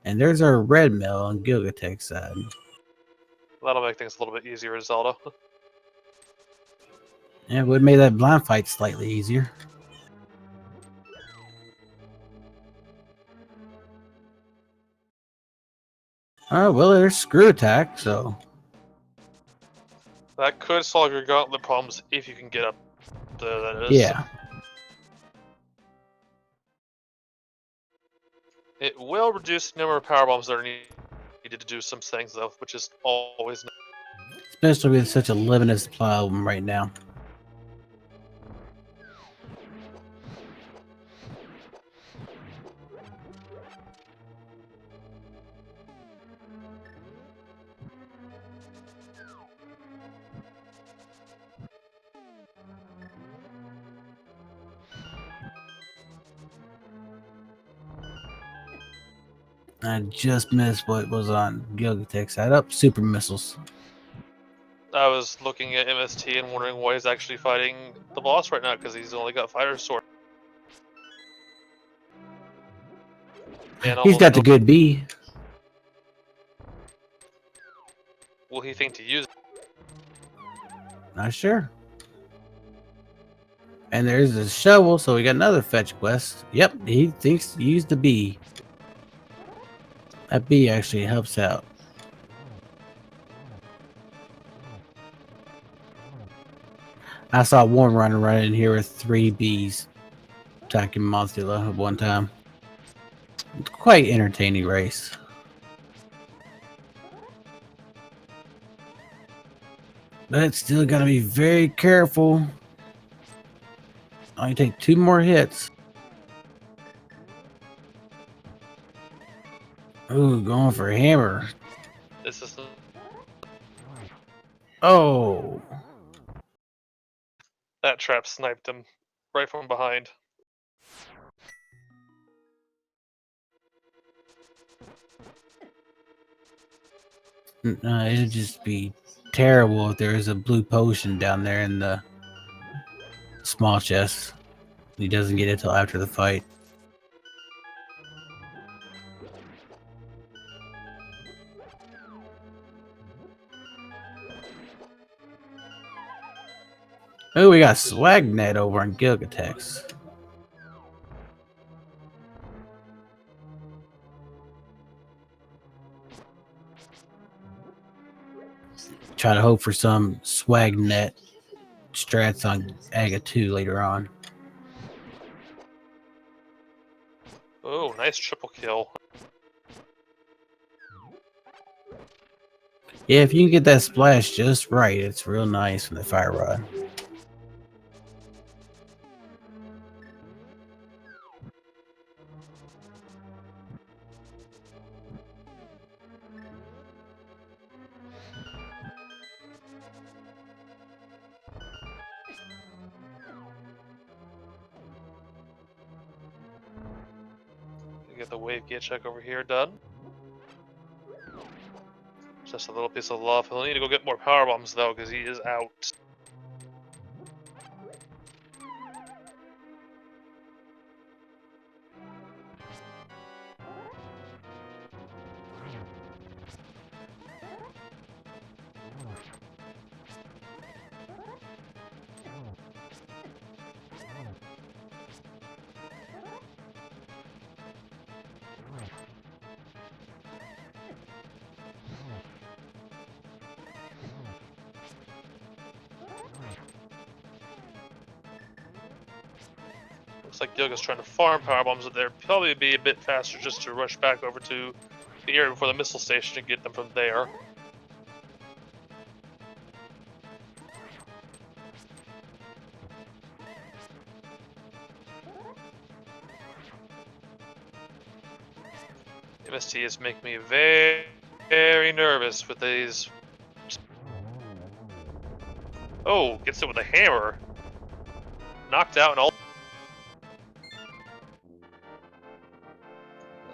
And there's our red mill on Gilgatex side. That'll make things a little bit easier in Zelda. And it would make that blind fight slightly easier. Oh, well, there's screw attack, so. That could solve your gauntlet problems if you can get up there, that is. Yeah. It will reduce the number of power bombs that are needed to do some things, though, which is always nice. Especially with such a limited supply of them right now. I just missed what was on Gilgatex side. Up, super missiles. I was looking at MST and wondering why he's actually fighting the boss right now, because he's only got fighter sword. And He's almost got the no. good B. Will he think to use it? Not sure. And there's a shovel, so we got another fetch quest. Yep, he thinks to use the B. That B actually helps out. I saw one runner running in here with 3 Bs attacking Mothula at one time. Quite entertaining race. But still gotta be very careful. Only take 2 more hits. Ooh, going for a hammer. This is Oh. that trap sniped him right from behind. It'd just be terrible if there was a blue potion down there in the small chest. He doesn't get it till after the fight. Oh, we got Swagnet over on Gilgatex. Try to hope for some Swagnet strats on Aga 2 later on. Oh, nice triple kill. Yeah, if you can get that splash just right, it's real nice from the fire rod. Get the wave gate check over here done. Just a little piece of love. He'll need to go get more power bombs though, because he is out. Looks like Gilga's trying to farm power bombs, but there'd probably be a bit faster just to rush back over to the area before the missile station and get them from there. MST is making me very, very nervous with these. Oh, gets it with a hammer. Knocked out and all.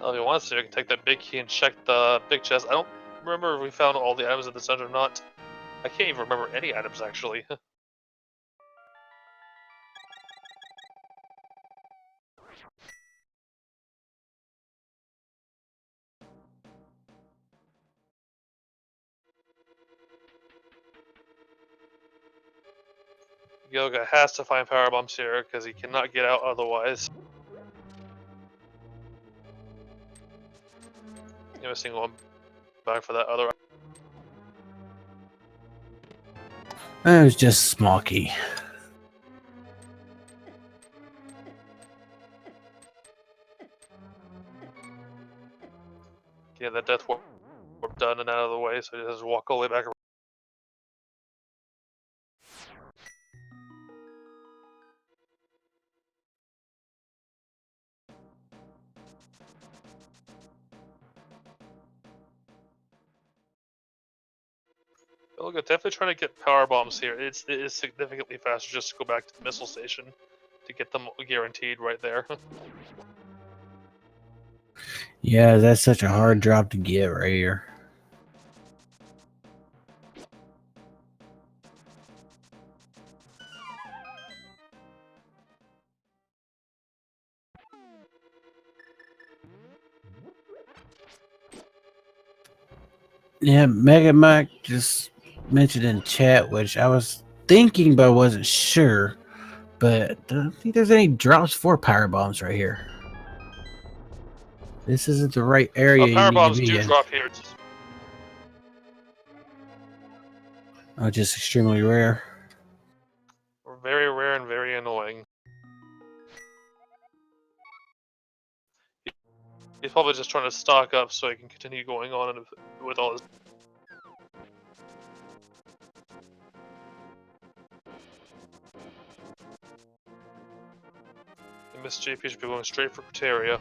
Well, if he wants to, he can take that big key and check the big chest. I don't remember if we found all the items in the center or not. I can't even remember any items, actually. Yoga has to find power bombs here because he cannot get out otherwise. I'm missing one back for that other. It was just small key. Yeah, that death warp done and out of the way, so he has to walk all the way back around. Look, definitely trying to get power bombs here. It is significantly faster just to go back to the missile station to get them guaranteed right there. Yeah, that's such a hard drop to get right here. Yeah, Mega Mike just mentioned in chat, which I was thinking but I wasn't sure. But I don't think there's any drops for power bombs right here. This isn't the right area Power you need to bombs be do in. drop here. Oh, just extremely rare. Very rare and very annoying. He's probably just trying to stock up so he can continue going on with all his. And Miss JP should be going straight for Criteria.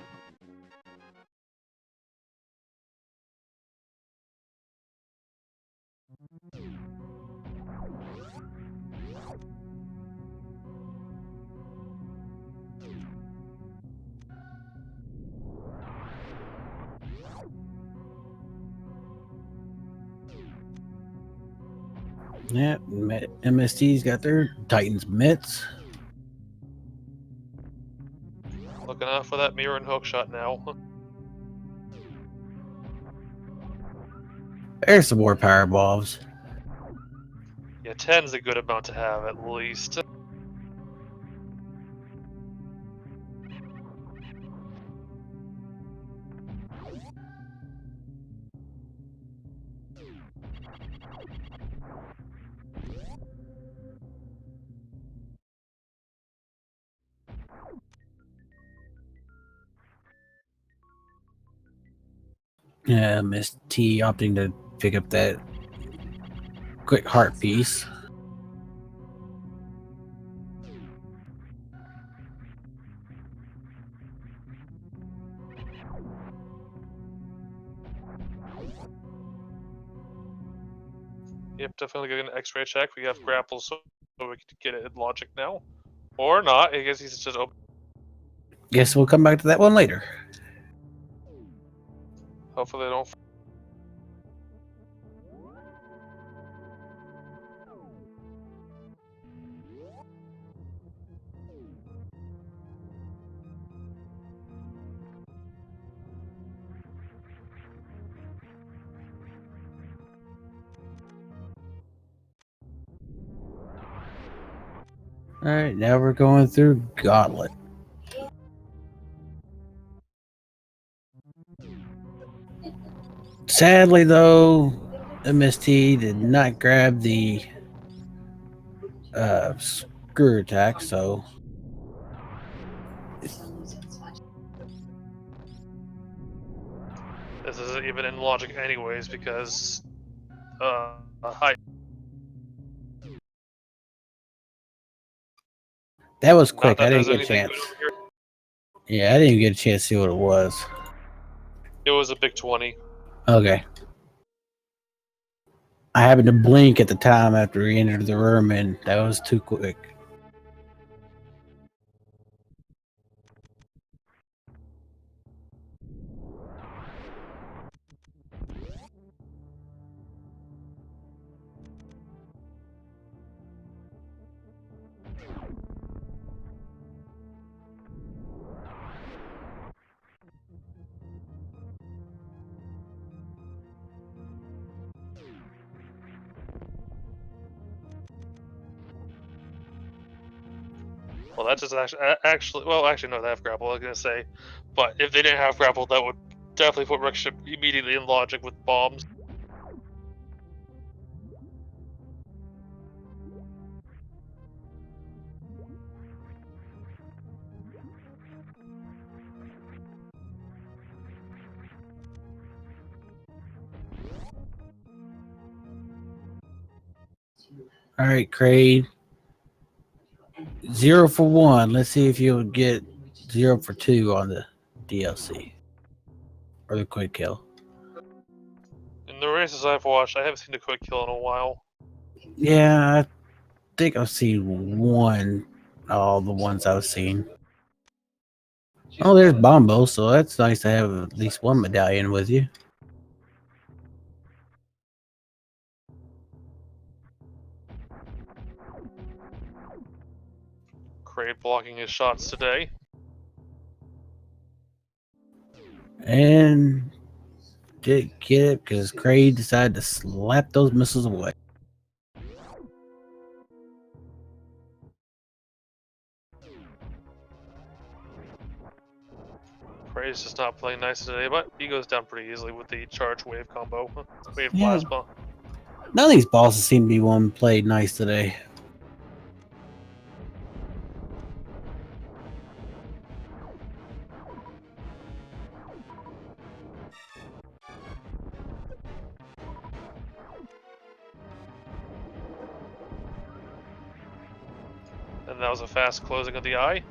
Yeah, MST's got their Titans mitts. Looking out for that mirror and hook shot now. There's some more power bombs. Yeah, 10's a good amount to have at least. Yeah, Miss T opting to pick up that quick heart piece. Yep, definitely getting an X-ray check. We have grapples, so we can get it in logic now, or not. I guess he's just open. Guess we'll come back to that one later. Hopefully they don't. Alright, now we're going through Gauntlet. Sadly, though, MST did not grab the screw attack, so even in logic anyways, because height. That was Not quick. I that didn't there's get a anything chance. good over here. Yeah, I didn't get a chance to see what it was. It was a big 20. Okay. I happened to blink at the time after we entered the room, and that was too quick. Well, that just actually no, they have grapple. I was gonna say, but if they didn't have grapple, that would definitely put Wreckship immediately in logic with bombs. All right, Crane. 0 for 1. Let's see if you'll get 0 for 2 on the DLC or the quick kill. In the races I've watched, I haven't seen a quick kill in a while. Yeah, I think I've seen one. All the ones I've seen. Oh, there's Bombo, so that's nice to have at least one medallion with you. Crate blocking his shots today. And did get it because Craig decided to slap those missiles away. Cray's just not playing nice today, but he goes down pretty easily with the charge wave combo. Wave Yeah. plasma. None of these bosses seem to be one played nice today. And that was a fast closing of the eye.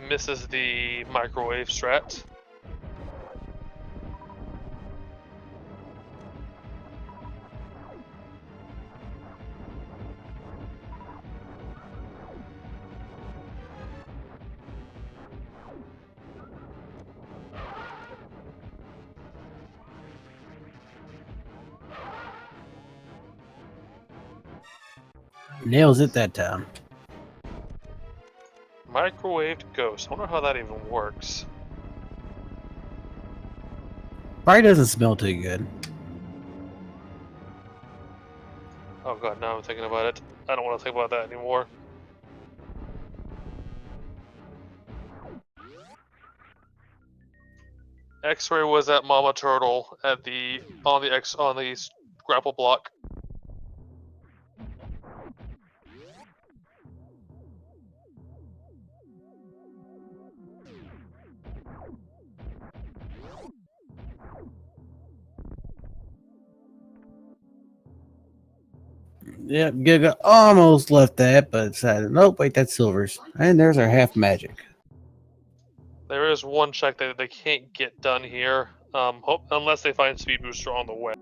Misses the microwave strat. Nails it that time. Microwaved ghost. I wonder how that even works. Probably doesn't smell too good. Oh god, now I'm thinking about it. I don't want to think about that anymore. X-ray was at Mama Turtle at the on the grapple block. Yep, Giga almost left that, but decided, nope, wait, that's Silver's. And there's our half magic. There is one check that they can't get done here, unless they find Speed Booster on the way.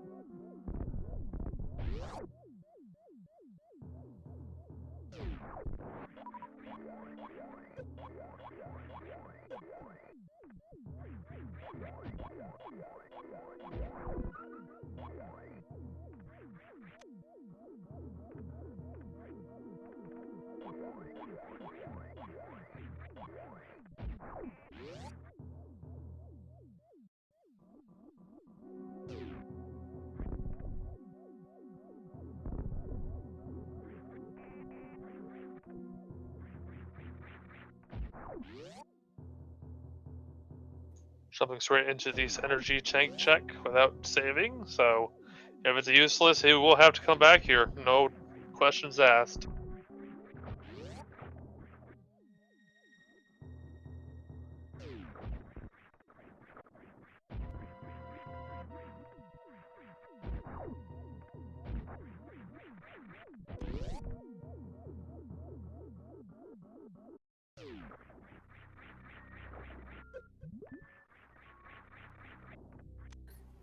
Jumping straight into this energy tank check without saving, so if it's useless, he will have to come back here. No questions asked.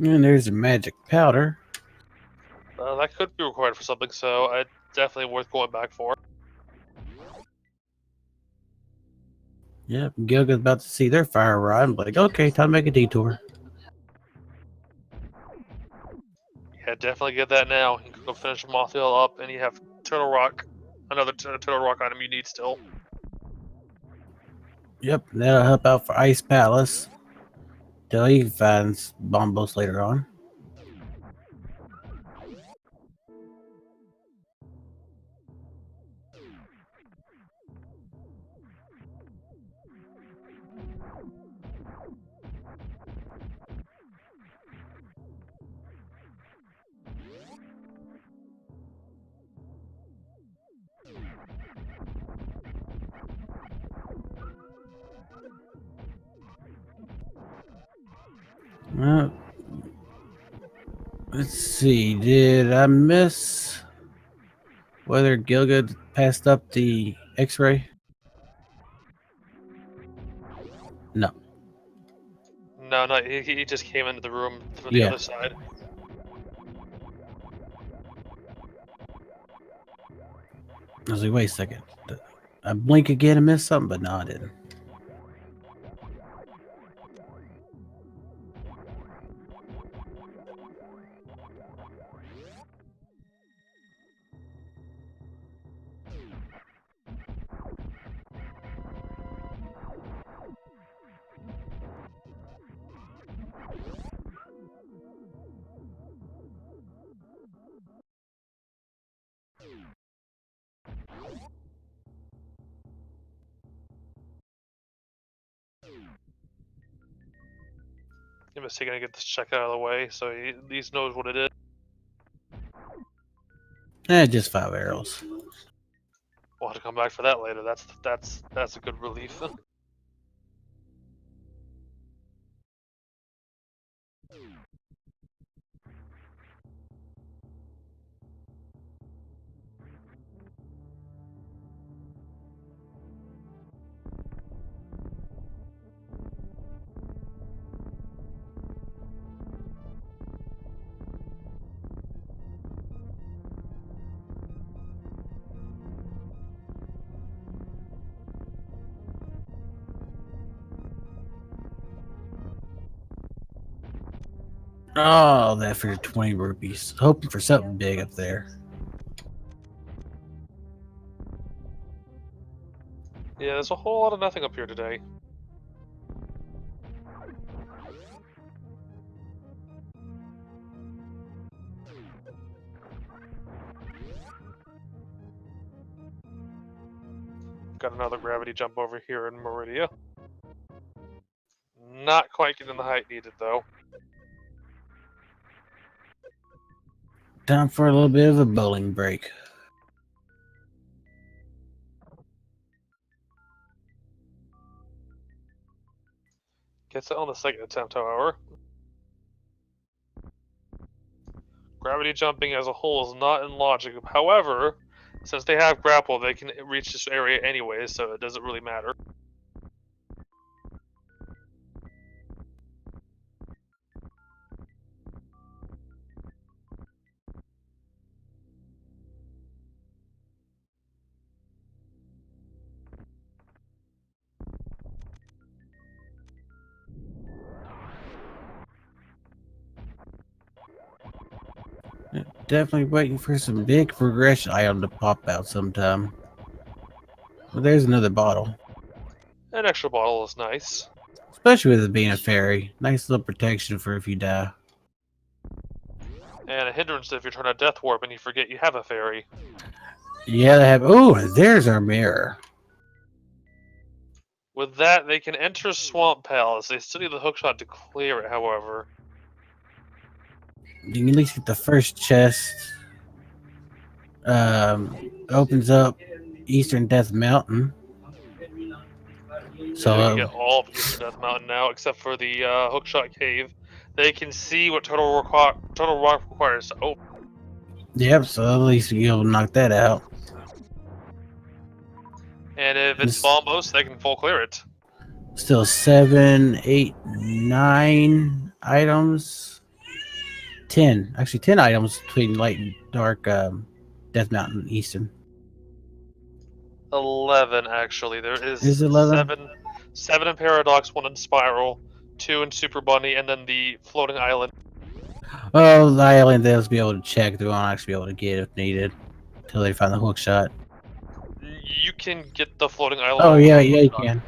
And there's a magic powder. That could be required for something, so it's definitely worth going back for. Yep, Gilga's about to see their fire rod. I'm like, okay, time to make a detour. Yeah, definitely get that now. You can go finish Mothhill up, and you have Turtle Rock, another Turtle Rock item you need still. Yep, that'll help out for Ice Palace. Till he finds Bombos later on. Uh, let's see, did I miss whether Gilgad passed up the X-ray? No. No, he just came into the room from the Yeah. other side. I was like, wait a second. Did I blink again and miss something, but no, I didn't. I'm just gonna get this check out of the way, so he at least knows what it is. Just 5 arrows. We'll have to come back for that later. That's a good relief. Oh, that for 20 rupees. Hoping for something big up there. Yeah, there's a whole lot of nothing up here today. Got another gravity jump over here in Meridia. Not quite getting the height needed, though. Time for a little bit of a bowling break. Gets it on the second attempt, however. Gravity jumping as a whole is not in logic. However, since they have grapple, they can reach this area anyway, so it doesn't really matter. Definitely waiting for some big progression item to pop out sometime. Well, there's another bottle. An extra bottle is nice. Especially with it being a fairy. Nice little protection for if you die. And a hindrance if you're trying to death warp and you forget you have a fairy. Yeah, they have. Oh, there's our mirror. With that, they can enter Swamp Palace. They still need the hookshot to clear it, however. You can at least get the first chest. Opens up Eastern Death Mountain. So they can So get all of Eastern Death Mountain now, except for the hookshot cave. They can see what Total Rock requires to open. yep. So at least you'll knock that out. And if it's Bombos, they can full clear it. Still 7, 8, 9 items. 10. Actually, 10 items between Light and Dark Death Mountain and Eastern. 11, actually. There Is it 11? Seven in Paradox, 1 in Spiral, 2 in Super Bunny, and then the floating island. Oh, the island they'll be able to check. They won't actually be able to get if needed until they find the hook shot. You can get the floating island. Oh, yeah, you can.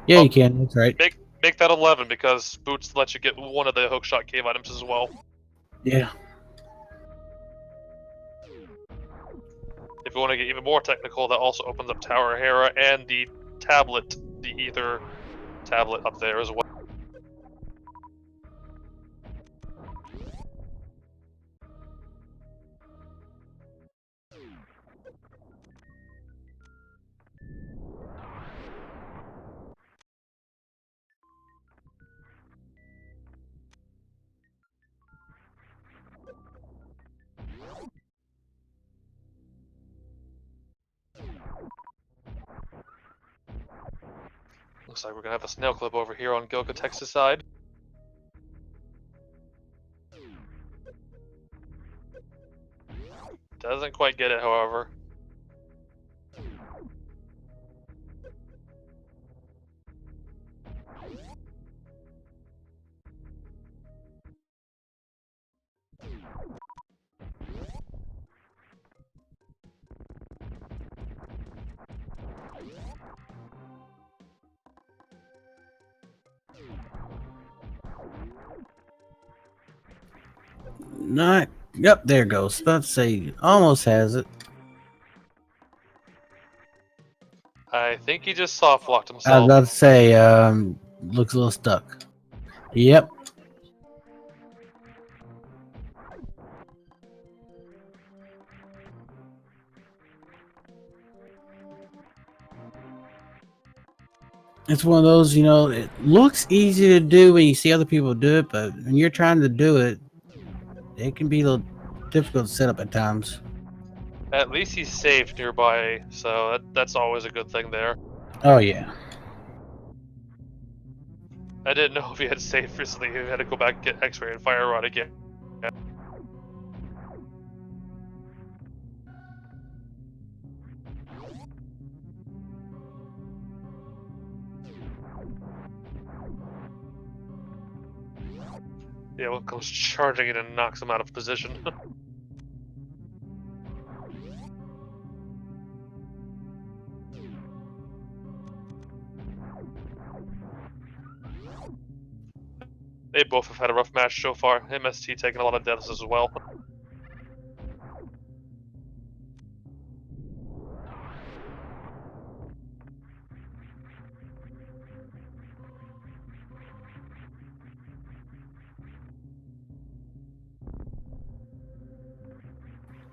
Yeah, you can. That's right. Make that 11 because Boots lets you get one of the hookshot cave items as well. Yeah. If you want to get even more technical, that also opens up Tower Hera and the tablet, the Ether tablet up there as well. Looks like we're gonna have a snail clip over here on Gilgatex's side. Doesn't quite get it, however. Not. Yep, there it goes. About to say, almost has it. I think he just soft locked I was himself. about to say, looks a little stuck. Yep. It's one of those, it looks easy to do when you see other people do it, but when you're trying to do it, it can be a little difficult to set up at times. At least he's safe nearby, so that's always a good thing there. Oh, yeah. I didn't know if he had saved recently. He had to go back and get X-ray and fire rod again. Yeah, one goes charging in and knocks him out of position. They both have had a rough match so far. MST taking a lot of deaths as well.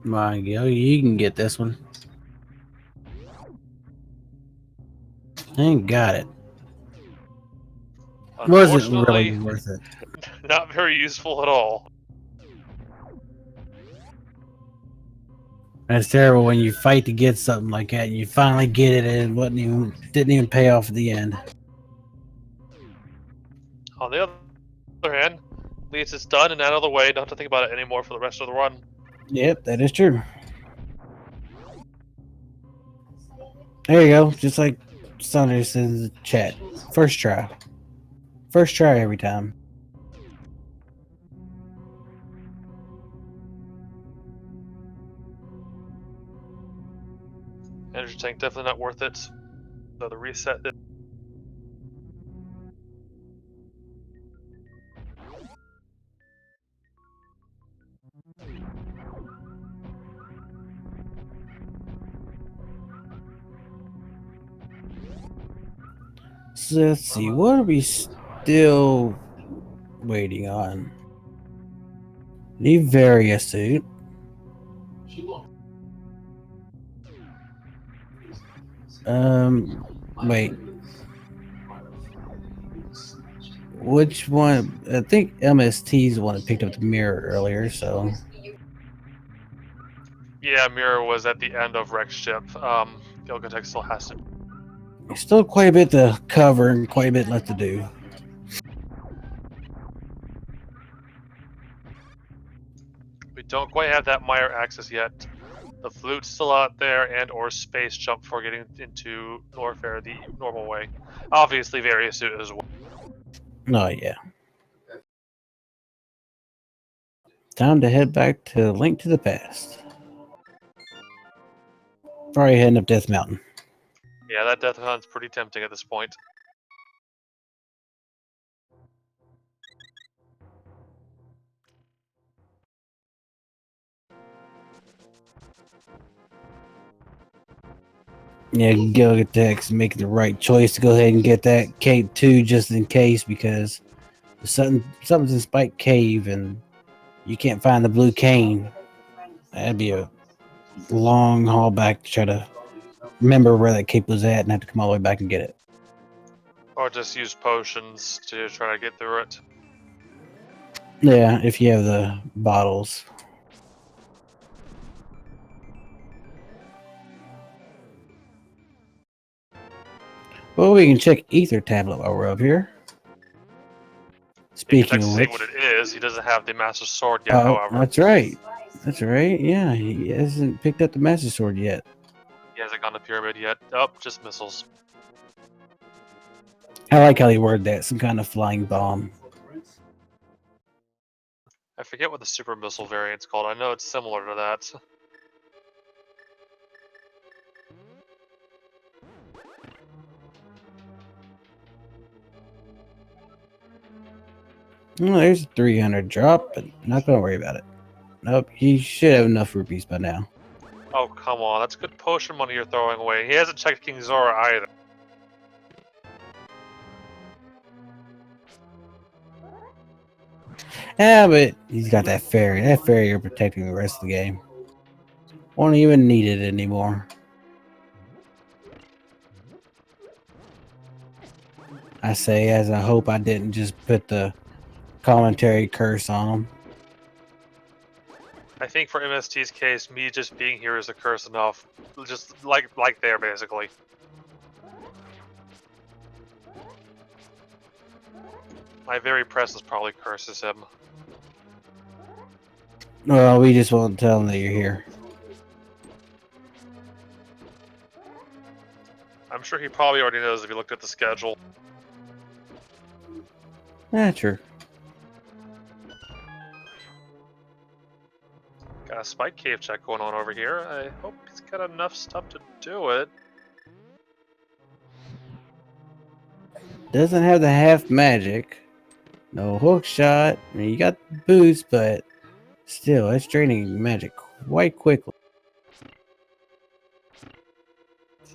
My God, you can get this one. And got it. Wasn't really worth it. Not very useful at all. That's terrible when you fight to get something like that and you finally get it and it didn't even pay off at the end. On the other hand, at least it's done and out of the way. Don't have to think about it anymore for the rest of the run. Yep, that is true. There you go. Just like Saunders in the chat. First try. First try every time. Energy tank definitely not worth it. So the reset. So let's see, what are we still waiting on? Need Varia suit. Wait. Which one? I think MST's the one that picked up the mirror earlier, so. Yeah, Mirror was at the end of Rex ship. Gilgatex still has to. Still quite a bit to cover and quite a bit left to do. We don't quite have that Meyer access yet. The flute's still out there, and or space jump for getting into Norfair the normal way. Obviously, various suit as well. Oh, yeah. Time to head back to Link to the Past. Probably heading up Death Mountain. Yeah, that Death Hunt's pretty tempting at this point. Yeah, Gilgatex making the right choice to go ahead and get that Cape 2 just in case, because something's in Spike Cave and you can't find the blue cane. That'd be a long haul back to try to remember where that cape was at and have to come all the way back and get it. Or just use potions to try to get through it. Yeah, if you have the bottles. Well, we can check Ether Tablet while we're up here. Speaking Gilgatex of is seeing what which. it is. He doesn't have the Master Sword yet, Oh, however. that's right. That's right. Yeah, he hasn't picked up the Master Sword yet. He hasn't gone to Pyramid yet. Oh, just missiles. I like how he worded that. Some kind of flying bomb. I forget what the super missile variant's called. I know it's similar to that. Well, there's a 300 drop, but not going to worry about it. Nope, he should have enough rupees by now. Oh, come on. That's good potion money you're throwing away. He hasn't checked King Zora either. Yeah, but he's got that fairy. That fairy are protecting the rest of the game. Won't even need it anymore. I say as I hope I didn't just put the commentary curse on him. I think for MST's case, me just being here is a curse enough. Just like there, basically. My very presence probably curses him. Well, we just won't tell him that you're here. I'm sure he probably already knows if he looked at the schedule. True. Got a Spike Cave check going on over here. I hope he's got enough stuff to do it. Doesn't have the half magic. No hook shot. I mean, you got the boost, but still, it's draining magic quite quickly.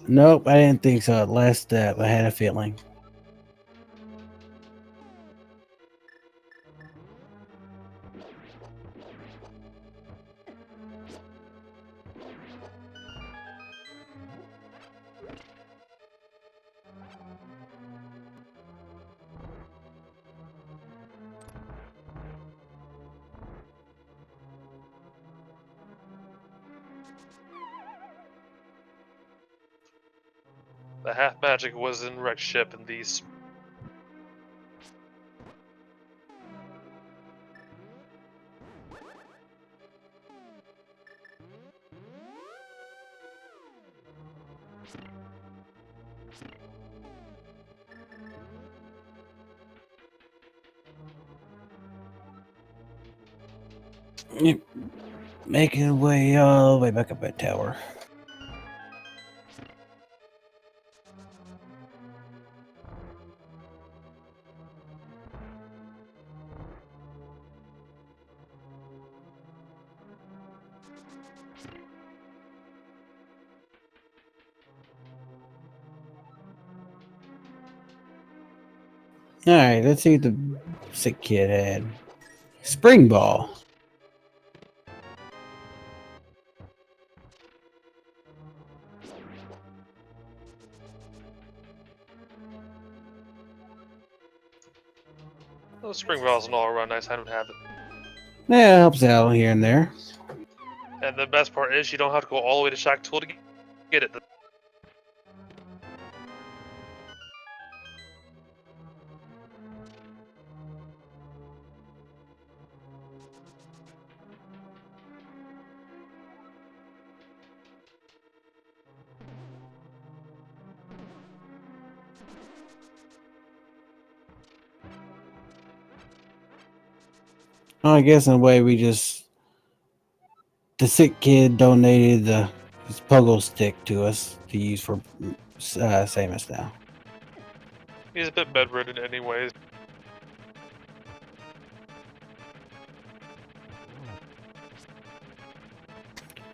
Nope, I didn't think so. Last step, I had a feeling. The half magic was in Rex ship and these. Yep. Making way all the way back up that tower. Alright, let's see what the sick kid had. Spring ball. The spring ball is an all-around nice item to have. Yeah, helps out here and there. And the best part is you don't have to go all the way to Shack Tool to get it. Well, I guess in a way the sick kid donated his pogo stick to us to use for Samus now. He's a bit bedridden anyways.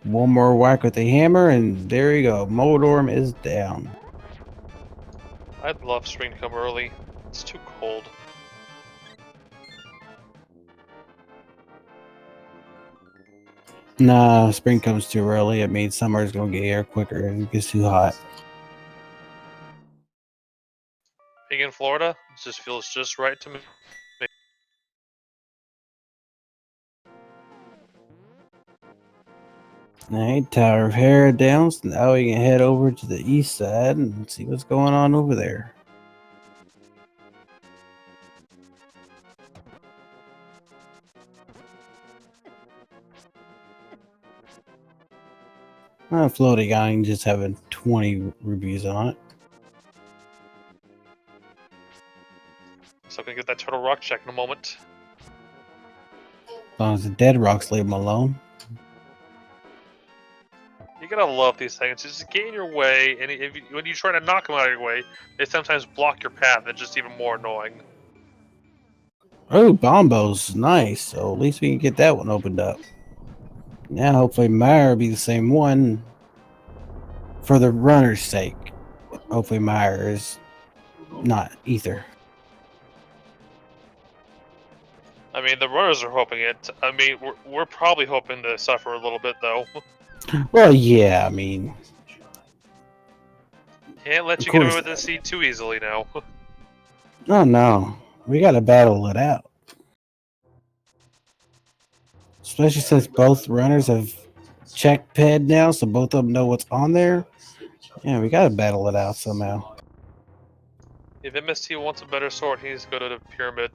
One more whack with the hammer, and there you go. Moldorm is down. I'd love spring to come early. It's too cold. Nah, spring comes too early. It means summer's gonna get here quicker and it gets too hot. Being in Florida, it just feels just right to me. Alright, Tower of Hera down, so now we can head over to the east side and see what's going on over there. Floating Island just having 20 rubies on it. So I'm gonna get that Turtle Rock check in a moment. As long as the dead rocks leave them alone. You gotta love these things. They just get in your way, and when you try to knock them out of your way, they sometimes block your path. It's just even more annoying. Oh, Bombo's nice. So at least we can get that one opened up. Now hopefully Meyer will be the same one for the runner's sake. Hopefully Meyer is not either. I mean, the runners are hoping it. I mean, we're probably hoping to suffer a little bit though. Well, yeah, I mean, Can't let of you get away course. with this seed too easily now. Oh no, we gotta battle it out. Especially since both runners have checked ped now, so both of them know what's on there. Yeah, we gotta battle it out somehow. If MST wants a better sword, he needs to go to the pyramid.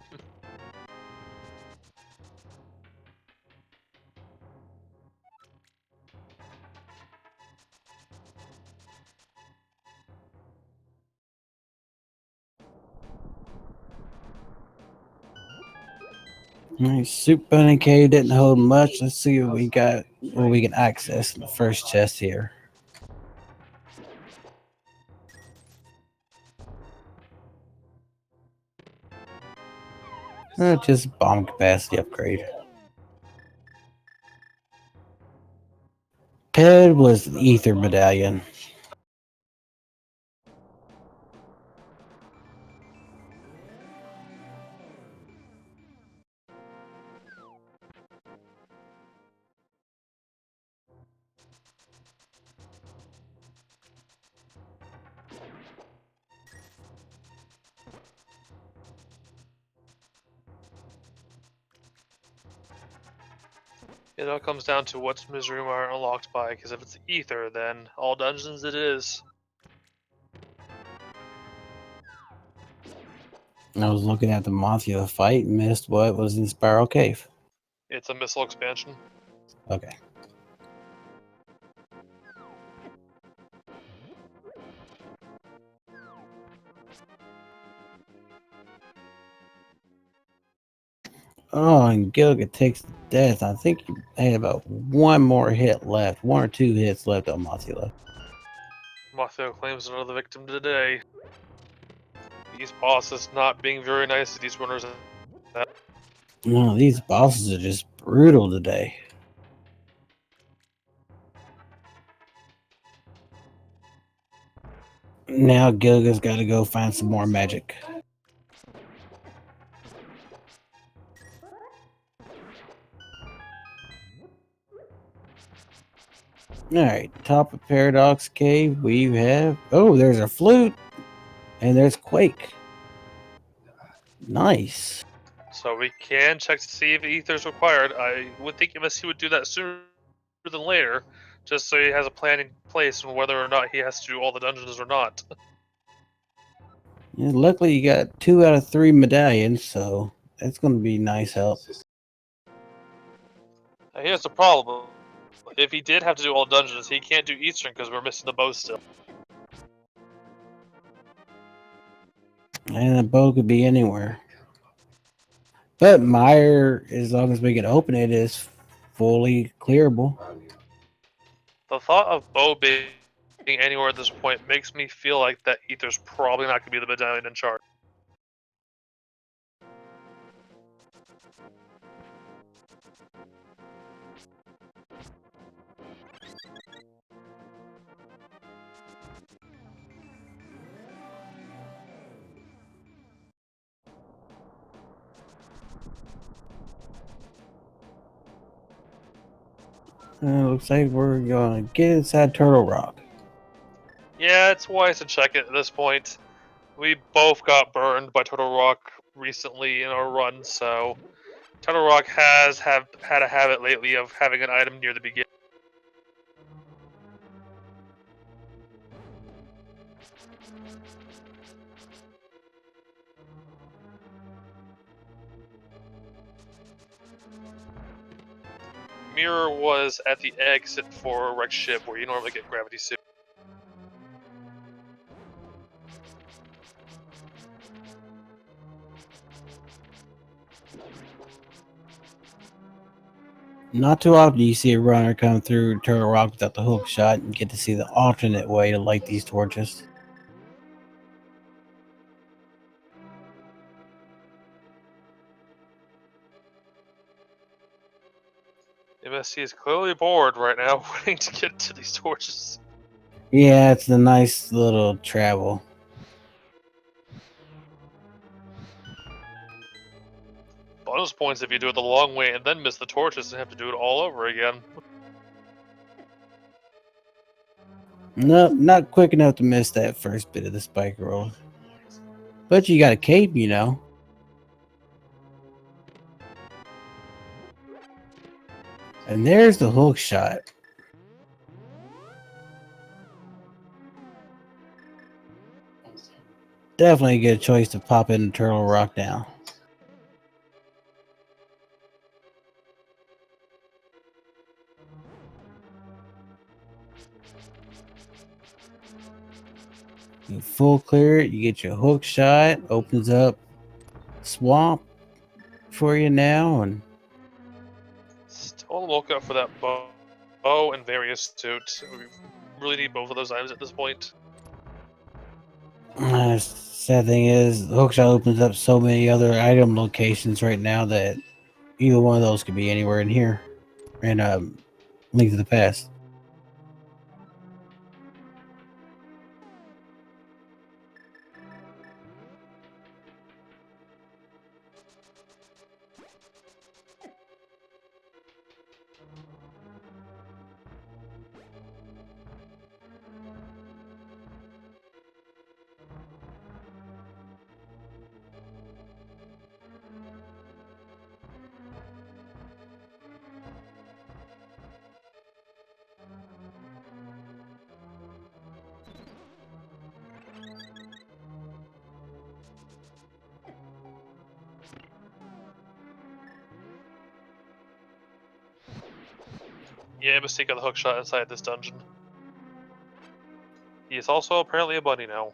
Alright, Soup Bunny Cave didn't hold much. Let's see what we got, what we can access in the first chest here. Just bomb capacity upgrade. Ted was the Ether Medallion. It all comes down to what's Misery Mire unlocked by, because if it's Ether, then all dungeons it is. I was looking at the Mafia fight and missed what was in Spiral Cave. It's a missile expansion. Okay. Oh, and Gilgatex death. I think he had about one more hit left. One or two hits left on Mothula. Mafia claims another victim today. These bosses not being very nice to these runners. No, these bosses are just brutal today. Now Gilga's got to go find some more magic. Alright, top of Paradox Cave, we have. Oh, there's a flute! And there's Quake. Nice. So we can check to see if ether's required. I would think MSC would do that sooner than later, just so he has a plan in place on whether or not he has to do all the dungeons or not. Yeah, luckily, you got 2 out of 3 medallions, so that's going to be nice help. Now, here's the problem. If he did have to do all dungeons, he can't do Eastern because we're missing the bow still. And the bow could be anywhere. But Meyer, as long as we can open it, is fully clearable. The thought of bow being anywhere at this point makes me feel like that ether's probably not going to be the medallion in charge. Looks like we're going to get inside Turtle Rock. Yeah, it's wise to check it at this point. We both got burned by Turtle Rock recently in our run, so Turtle Rock has had a habit lately of having an item near the beginning. Mirror was at the exit for a wrecked ship where you normally get gravity suit. Not too often you see a runner come through Turtle Rock without the hook shot and get to see the alternate way to light these torches. MSC is clearly bored right now, waiting to get to these torches. Yeah, it's a nice little travel. Bonus points if you do it the long way and then miss the torches and have to do it all over again. Nope, not quick enough to miss that first bit of the spike roll. But you got a cape, you know. And there's the hook shot. Definitely a good choice to pop into Turtle Rock now. You full clear it, you get your hook shot, opens up swamp for you now, and Still on the lookout for that bow and various suit. We really need both of those items at this point. sad thing is, the hook shot opens up so many other item locations right now that either one of those could be anywhere in here. And Link to the Past. Yeah, mistake of the hookshot inside this dungeon. He is also apparently a bunny now.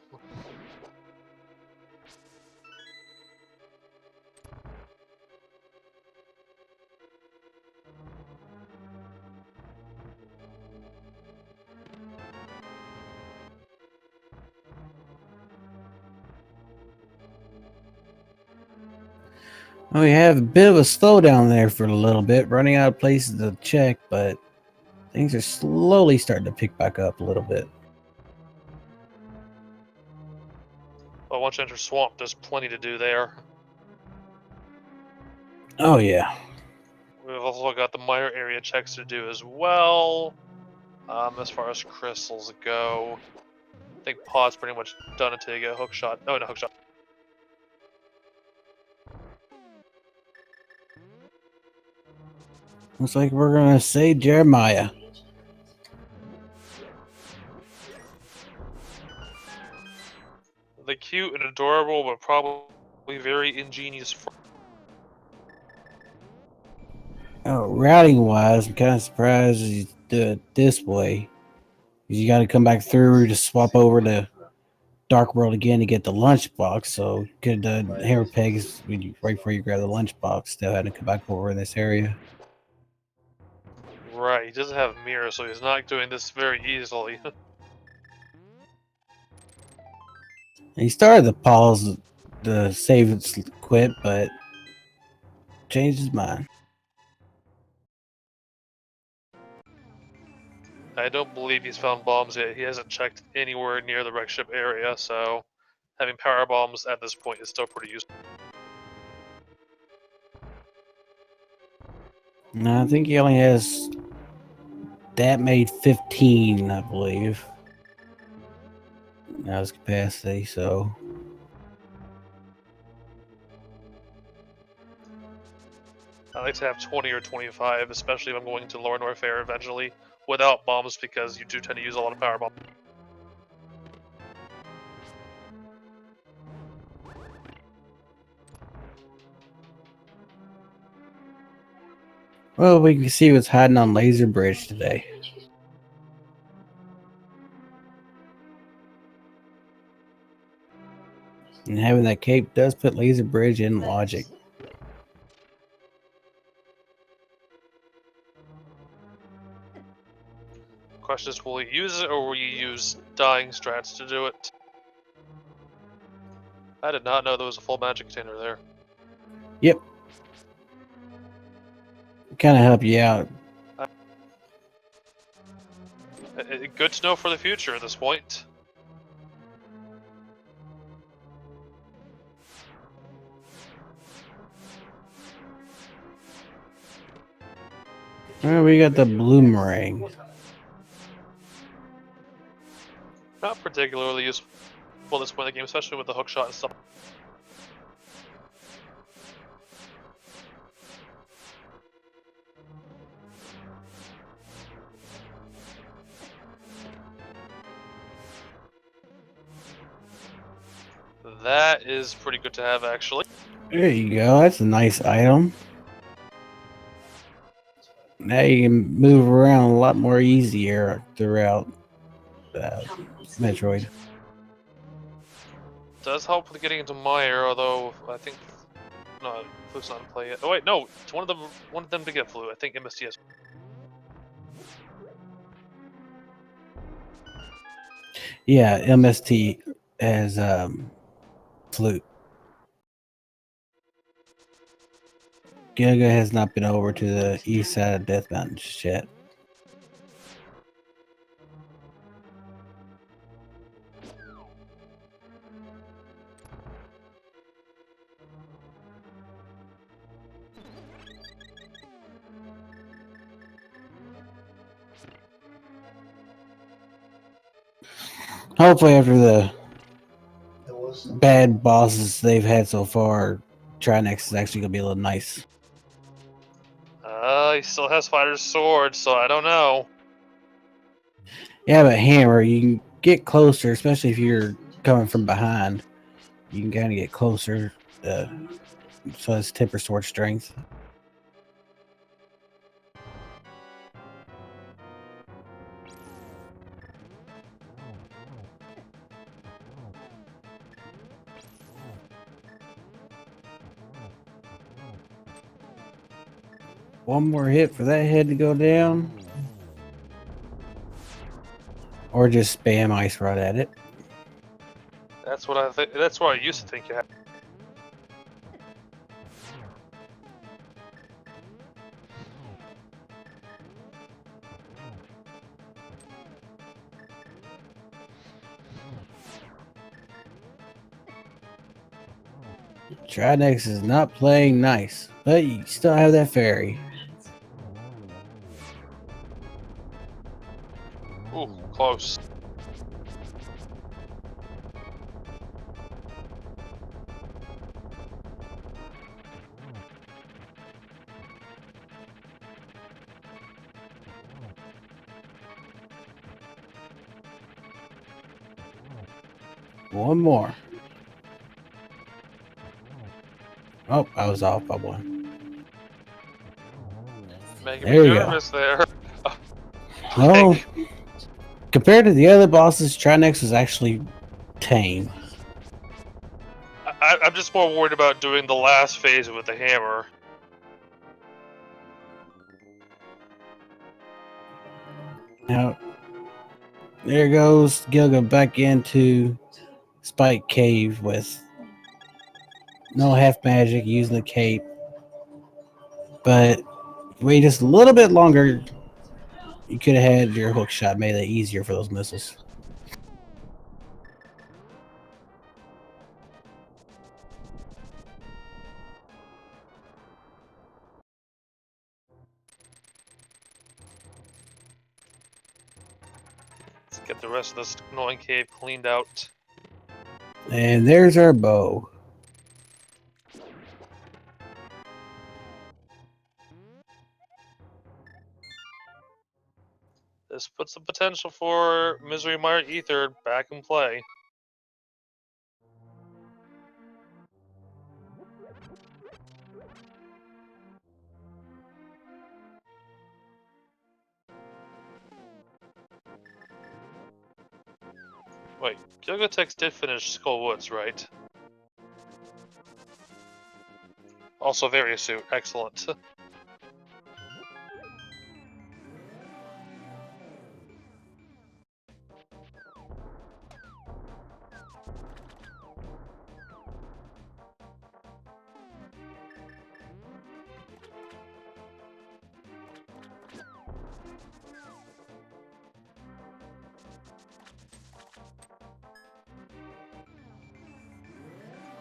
We have a bit of a slowdown there for a little bit, running out of places to check, but things are slowly starting to pick back up a little bit. But once you enter swamp, there's plenty to do there. Oh yeah. We've also got the minor area checks to do as well. As far as crystals go, I think pod's pretty much done until you get a hook shot. Oh, no, hook shot. Looks like we're gonna save Jeremiah. The cute and adorable, but probably very ingenious. Oh, routing wise, I'm kind of surprised you do it this way. You got to come back through to swap over to Dark World again to get the lunchbox. So could hammer pegs when you right before you grab the lunchbox. Still had to come back over in this area. Right, he doesn't have a mirror, so he's not doing this very easily. He started to pause the save and quit, but changed his mind. I don't believe he's found bombs yet. He hasn't checked anywhere near the wreck ship area, so having power bombs at this point is still pretty useful. No, I think he only has that made 15, I believe. Now his capacity, so I like to have 20 or 25, especially if I'm going to Lower Norfair eventually, without bombs, because you do tend to use a lot of power bombs. well, we can see what's hiding on Laser Bridge today. And having that cape does put Laser Bridge in logic. Question is, will you use it, or will you use dying strats to do it? I did not know there was a full magic container there. Yep. Kind of help you out. Good to know for the future at this point. Well, we got the Bloomerang. Not particularly useful at this point in the game, especially with the hook shot and stuff. That is pretty good to have, actually. There you go. That's a nice item. Now you can move around a lot more easier throughout Metroid. Does help with getting into Mire, although I think no, Flute's not in play yet. Oh wait, no, it's one of them to get Flute. I think MST has. Yeah, MST has flute. Gilga has not been over to the east side of Death Mountain just yet. Hopefully, after the bad bosses they've had so far, Trinex is actually gonna be a little nice. He still has Fighter's Sword, so I don't know. Yeah, but Hammer, you can get closer, especially if you're coming from behind. You can kind of get closer, so it's temper sword strength. One more hit for that head to go down. Or just spam ice rod at it. That's what I think. That's what I used to think you had. Trinex is not playing nice, but you still have that fairy. close. One more. Oh, I was off by one. Making There me you go. nervous there. Well, Like, compared to the other bosses, Trinex is actually tame. I'm just more worried about doing the last phase with the hammer. Now, there goes Gilga back into Spike Cave with no half magic using the cape. But wait just a little bit longer, you could have had your hook shot made it easier for those missiles. Let's get the rest of this annoying cave cleaned out. And there's our bow. This puts the potential for Misery Mire Ether back in play. Wait, Gilgatex did finish Skull Woods, right? Also very astute, excellent.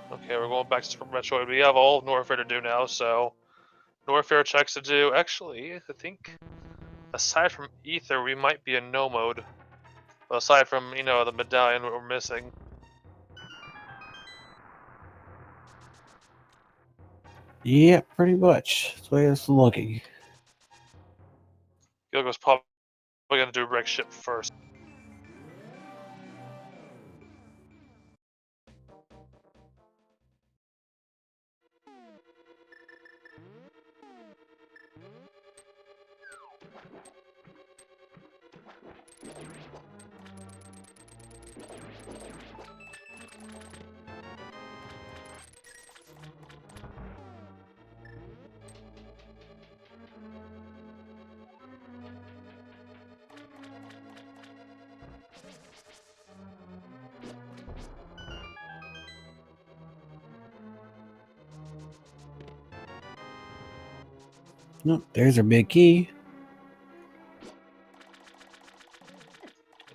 Okay, we're going back to Super Metroid. We have all of Norfair to do now, so Norfair checks to do. Actually, I think aside from Ether, we might be in no mode. Well, aside from, you know, the medallion we're missing. Yeah, pretty much. That's the way it's looking. Gilga's probably gonna do wreck ship first. Nope, there's our big key.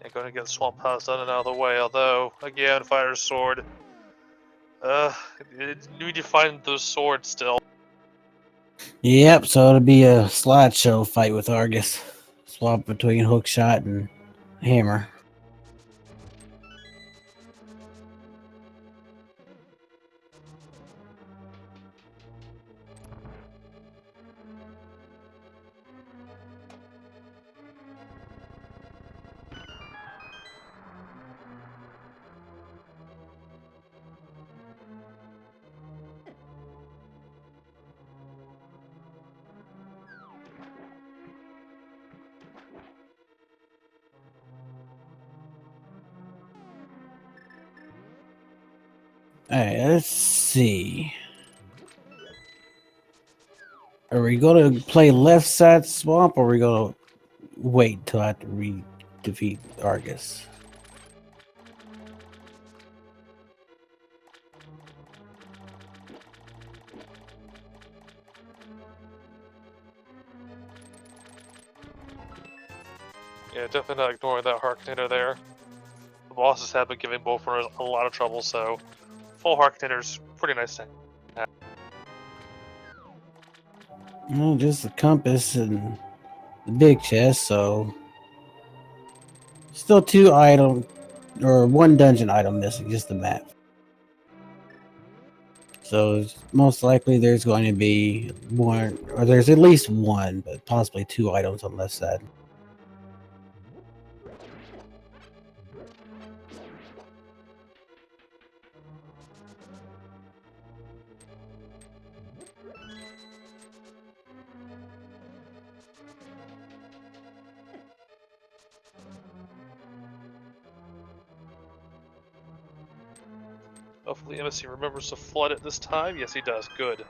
Yeah, gonna get Swamp House done and out of the way, although, again, Fighter's Sword. You need to find those swords still. Yep, so it'll be a slideshow fight with Argus. Swap between hookshot and hammer. Alright, let's see. Are we going to play left side swamp or are we going to wait till I have to defeat Argus? Yeah, definitely not ignoring that heart container there. The bosses have been giving both runners a lot of trouble, so full heart container's pretty nice to have. Well, just the compass and the big chest, so Still 2 item or 1 dungeon item missing, just the map. So most likely there's going to be 1, or there's at least 1, but possibly 2 items on this side. Hopefully MSC remembers to flood it this time. Yes, he does. Good.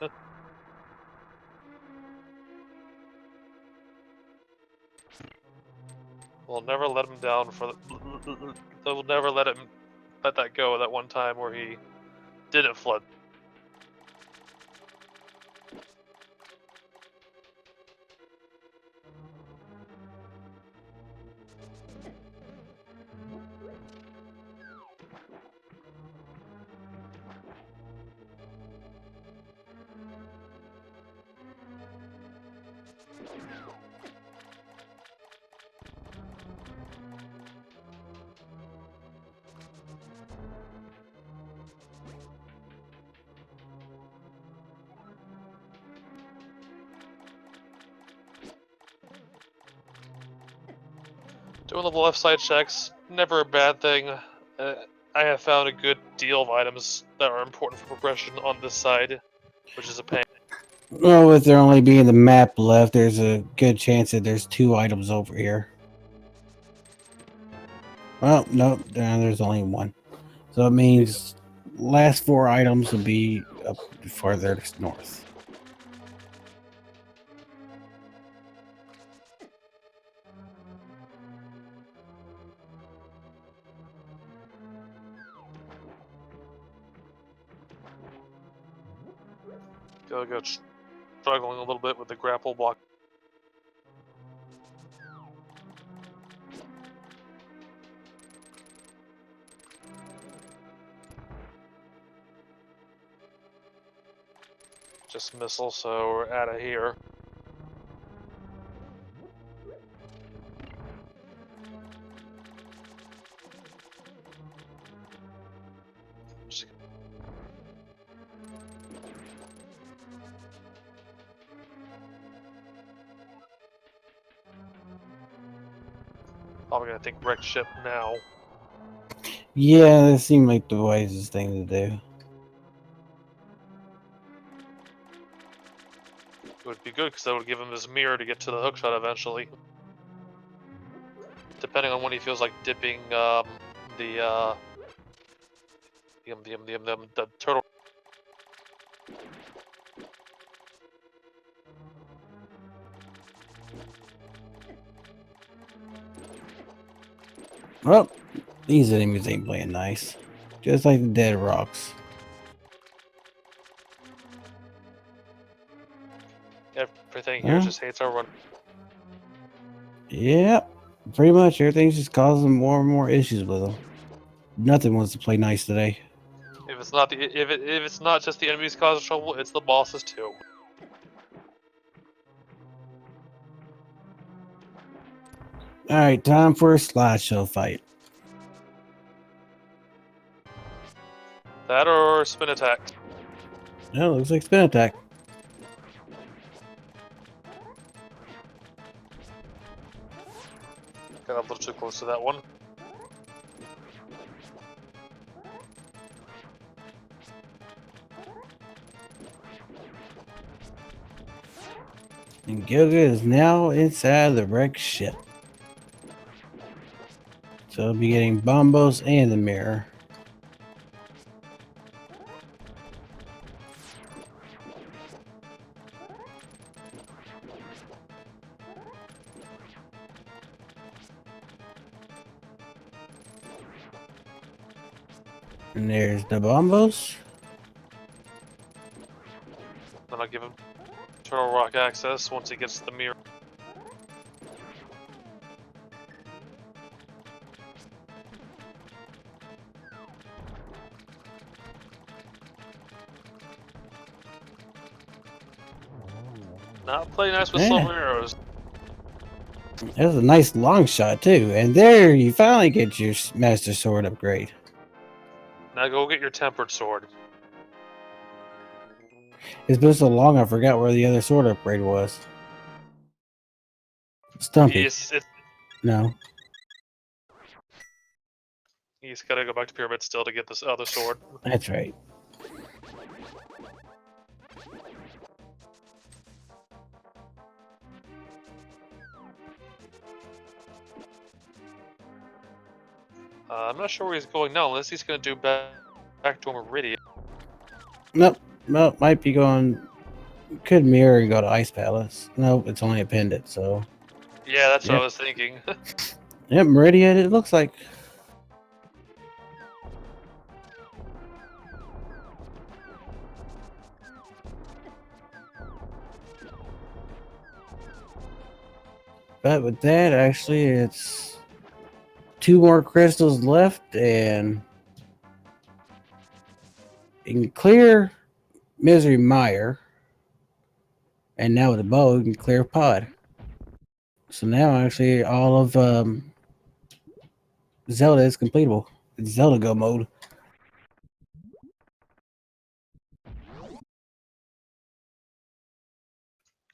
We'll never let him down for the... They'll never let that go that one time where he didn't flood. Doing the left side checks, never a bad thing. I have found a good deal of items that are important for progression on this side, which is a pain. Well, with there only being the map left, there's a good chance that there's 2 items over here. Well, no, there's only 1. So it means last 4 items will be up farther north. Gilgatex struggling a little bit with the grapple block. Just missile, so we're out of here. Probably gonna think wreck ship now. Yeah, that seemed like the wisest thing to do. It would be good because that would give him his mirror to get to the hookshot eventually. Depending on when he feels like dipping the turtle. Well, these enemies ain't playing nice. Just like the dead rocks. Everything here just hates our run. Yep, pretty much everything's just causing more and more issues with them. Nothing wants to play nice today. If it's not if it's not just the enemies causing trouble, it's the bosses too. Alright, time for a slideshow fight. That or spin attack. No, looks like spin attack. Got a little too close to that one. And Gilgatex is now inside the wrecked ship. So he'll be getting Bombos and the mirror. And there's the Bombos. Then I'll give him Turtle Rock access once he gets the mirror. Not play nice with silver arrows. That was a nice long shot too. And there you finally get your Master Sword upgrade. Now go get your tempered sword. It's been so long I forgot where the other sword upgrade was. Stumpy. No. He's gotta go back to Pyramid still to get this other sword. That's right. I'm not sure where he's going now, unless he's gonna do back to Meridian. Nope. Well, might be going. Could mirror and go to Ice Palace. Nope, it's only a pendant, so. Yeah, that's what Yep. I was thinking. Yep, Meridian, it looks like. But with that, actually, it's 2 more crystals left, and you can clear Misery Mire. And now with the bow, you can clear Pod. So now, actually, all of Zelda is completable. It's Zelda Go mode.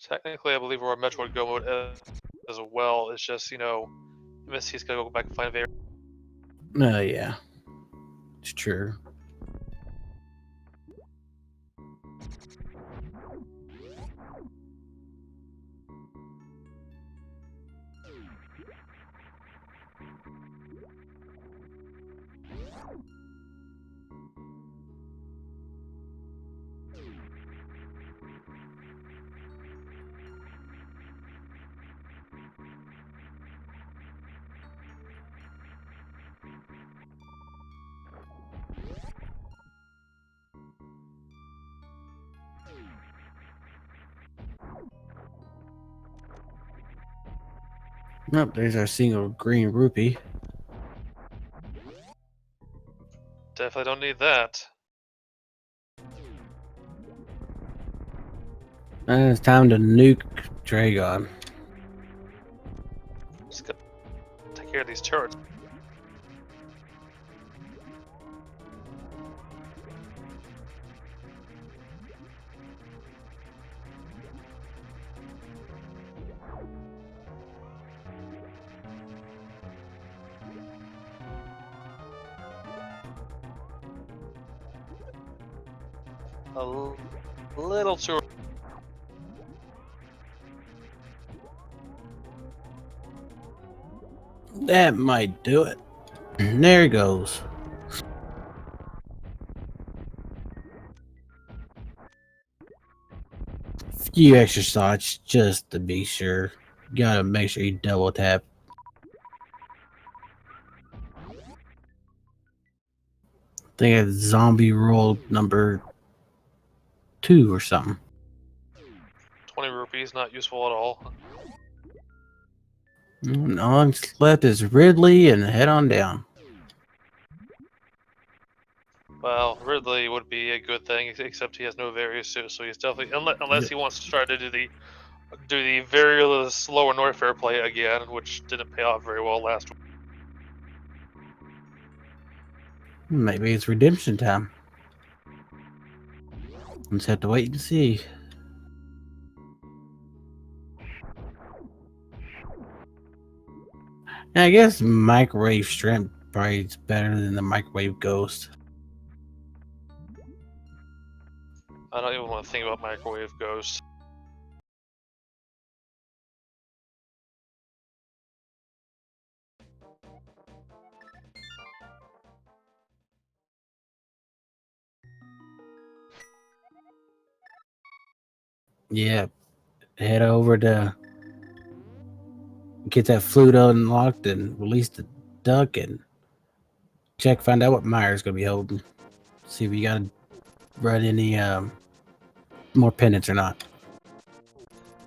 Technically, I believe we're on Metroid Go mode as well. It's just, MST's gotta go back and find Vader. Yeah. It's true. Nope, there's our single green rupee. Definitely don't need that. And it's time to nuke Dragon. Just gotta take care of these turrets. A little too. That might do it. There it goes. Few extra shots just to be sure. Gotta make sure you double tap. I think it's zombie roll number 2 or something. 20 rupees, not useful at all. All that's left is Ridley and head on down. Well, Ridley would be a good thing, except he has no various suit, so he's definitely unless he wants to try to do the very slower Norfair play again, which didn't pay off very well last week. Maybe it's redemption time. Let's have to wait and see. And I guess microwave shrimp probably is better than the microwave ghost. I don't even want to think about microwave ghosts. Yeah, head over to get that flute unlocked and release the duck and find out what Myers gonna be holding. See if you gotta run any more pendants or not.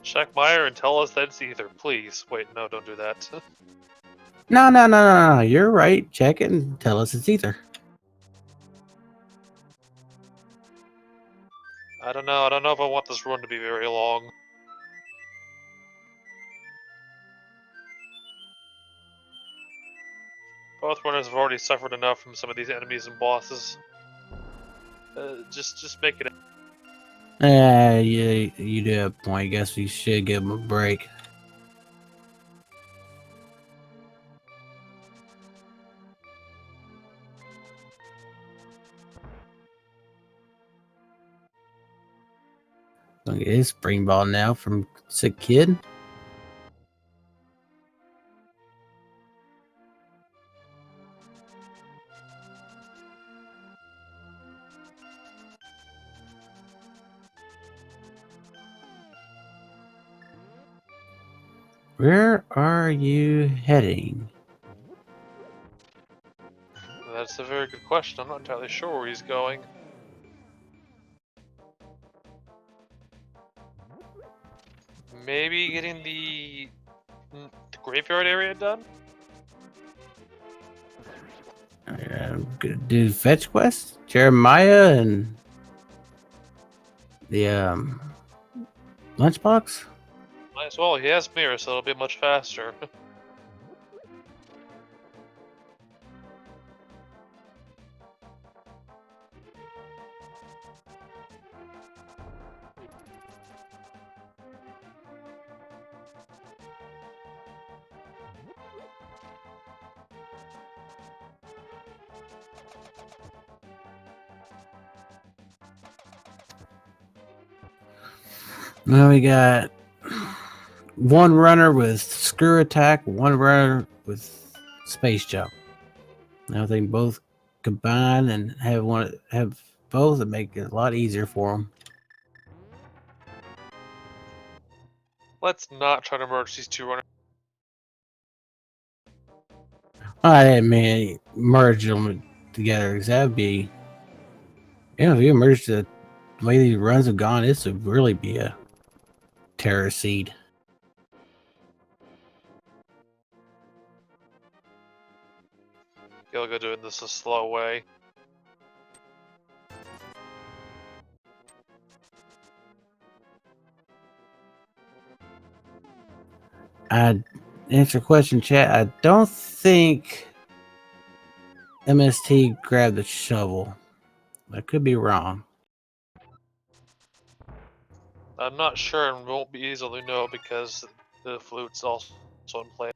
Check Meyer and tell us that it's ether, please. Wait, no, don't do that. No. You're right. Check it and tell us it's ether. I don't know. I don't know if I want this run to be very long. Both runners have already suffered enough from some of these enemies and bosses. Just make it. Yeah, you do have a point. I guess we should give him a break. Look at his spring ball now from Sick Kid. Where are you heading? That's a very good question. I'm not entirely sure where he's going. Maybe getting the graveyard area done? Gonna do fetch quest, Jeremiah, and the lunchbox. Might as well. He has mirror, so it'll be much faster. Now we got one runner with screw attack, one runner with space jump. Now they both combine and have both and make it a lot easier for them. Let's not try to merge these two runners. I didn't mean merge them together because that'd be, if you merge the way these runs have gone, this would really be a terror seed. Gilga doing this a slow way. I answer question, chat. I don't think MST grabbed the shovel. I could be wrong. I'm not sure and won't be easily know because the flute's also in play.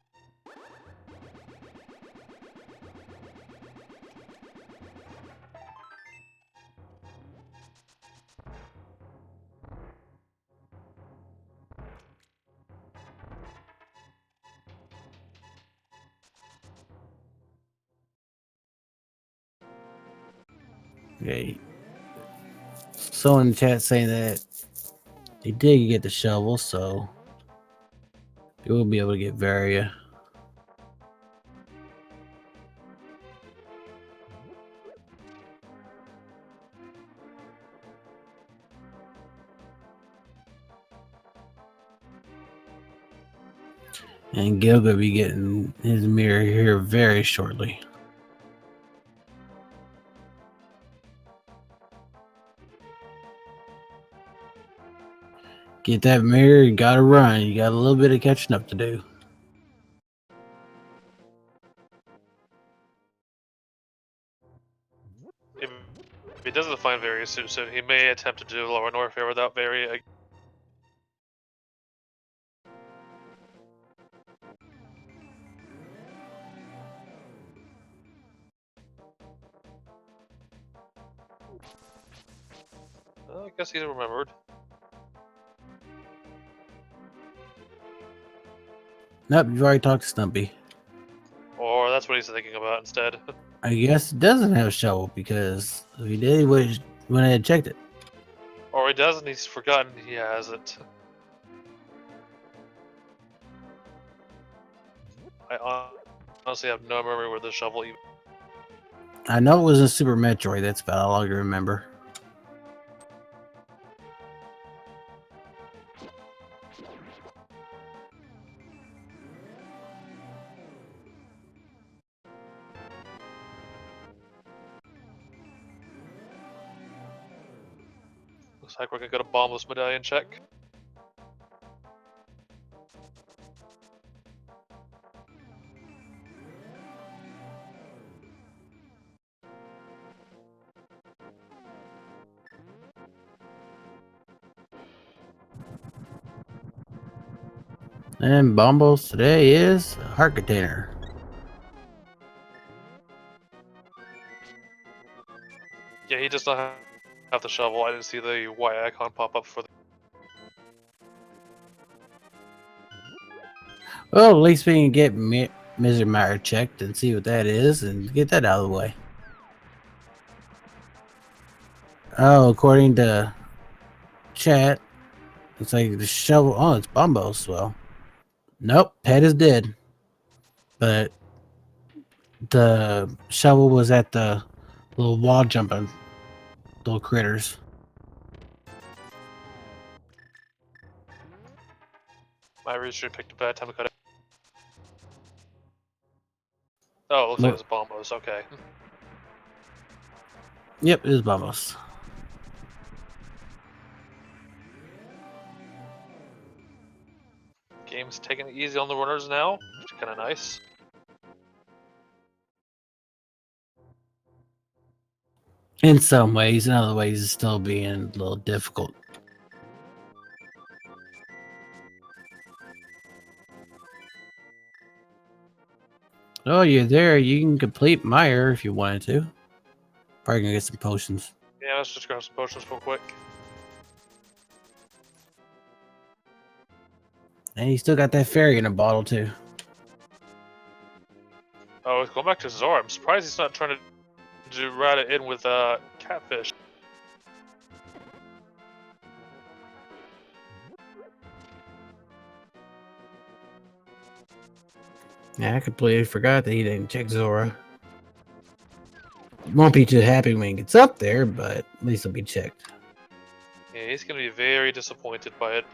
Okay. Someone in the chat saying that he did get the shovel, so he will be able to get Varia. And Gil will be getting his mirror here very shortly. Get that mirror, you gotta run. You got a little bit of catching up to do. If he doesn't find Varia soon, he may attempt to do Lower Norfair without Varia. I guess he remembered. Nope, you've already talked to Stumpy. Or that's what he's thinking about instead. I guess it doesn't have a shovel because if he did, he would have went ahead and checked it. Or he does and he's forgotten he has it. I honestly have no memory where the shovel even. I know it was in Super Metroid. That's about all I can remember. Looks like we're gonna get a bombless medallion check. And Bombos today is a heart container. Yeah, he does not have the shovel. I didn't see the Y icon pop up for the. Well, at least we can get Mr. Meyer checked and see what that is and get that out of the way. Oh, according to chat, looks like the shovel. Oh, it's Bombos. Well, nope, Pet is dead. But the shovel was at the little wall jumping little critters. My research picked a bad time to cut it. Oh, it looks like Look, it's Bombos. Okay. yep, it is Bombos. Game's taking it easy on the runners now, which is kind of nice. In some ways, in other ways, it's still being a little difficult. Oh, you're there. You can complete Meyer if you wanted to. Probably gonna get some potions. Yeah, let's just grab some potions real quick. And you still got that fairy in a bottle too. Oh, it's going back to Zora. I'm surprised he's not trying to rat it in with catfish. Yeah, I completely forgot that he didn't check Zora. Won't be too happy when he gets up there, but at least he'll be checked. Yeah, he's gonna be very disappointed by it.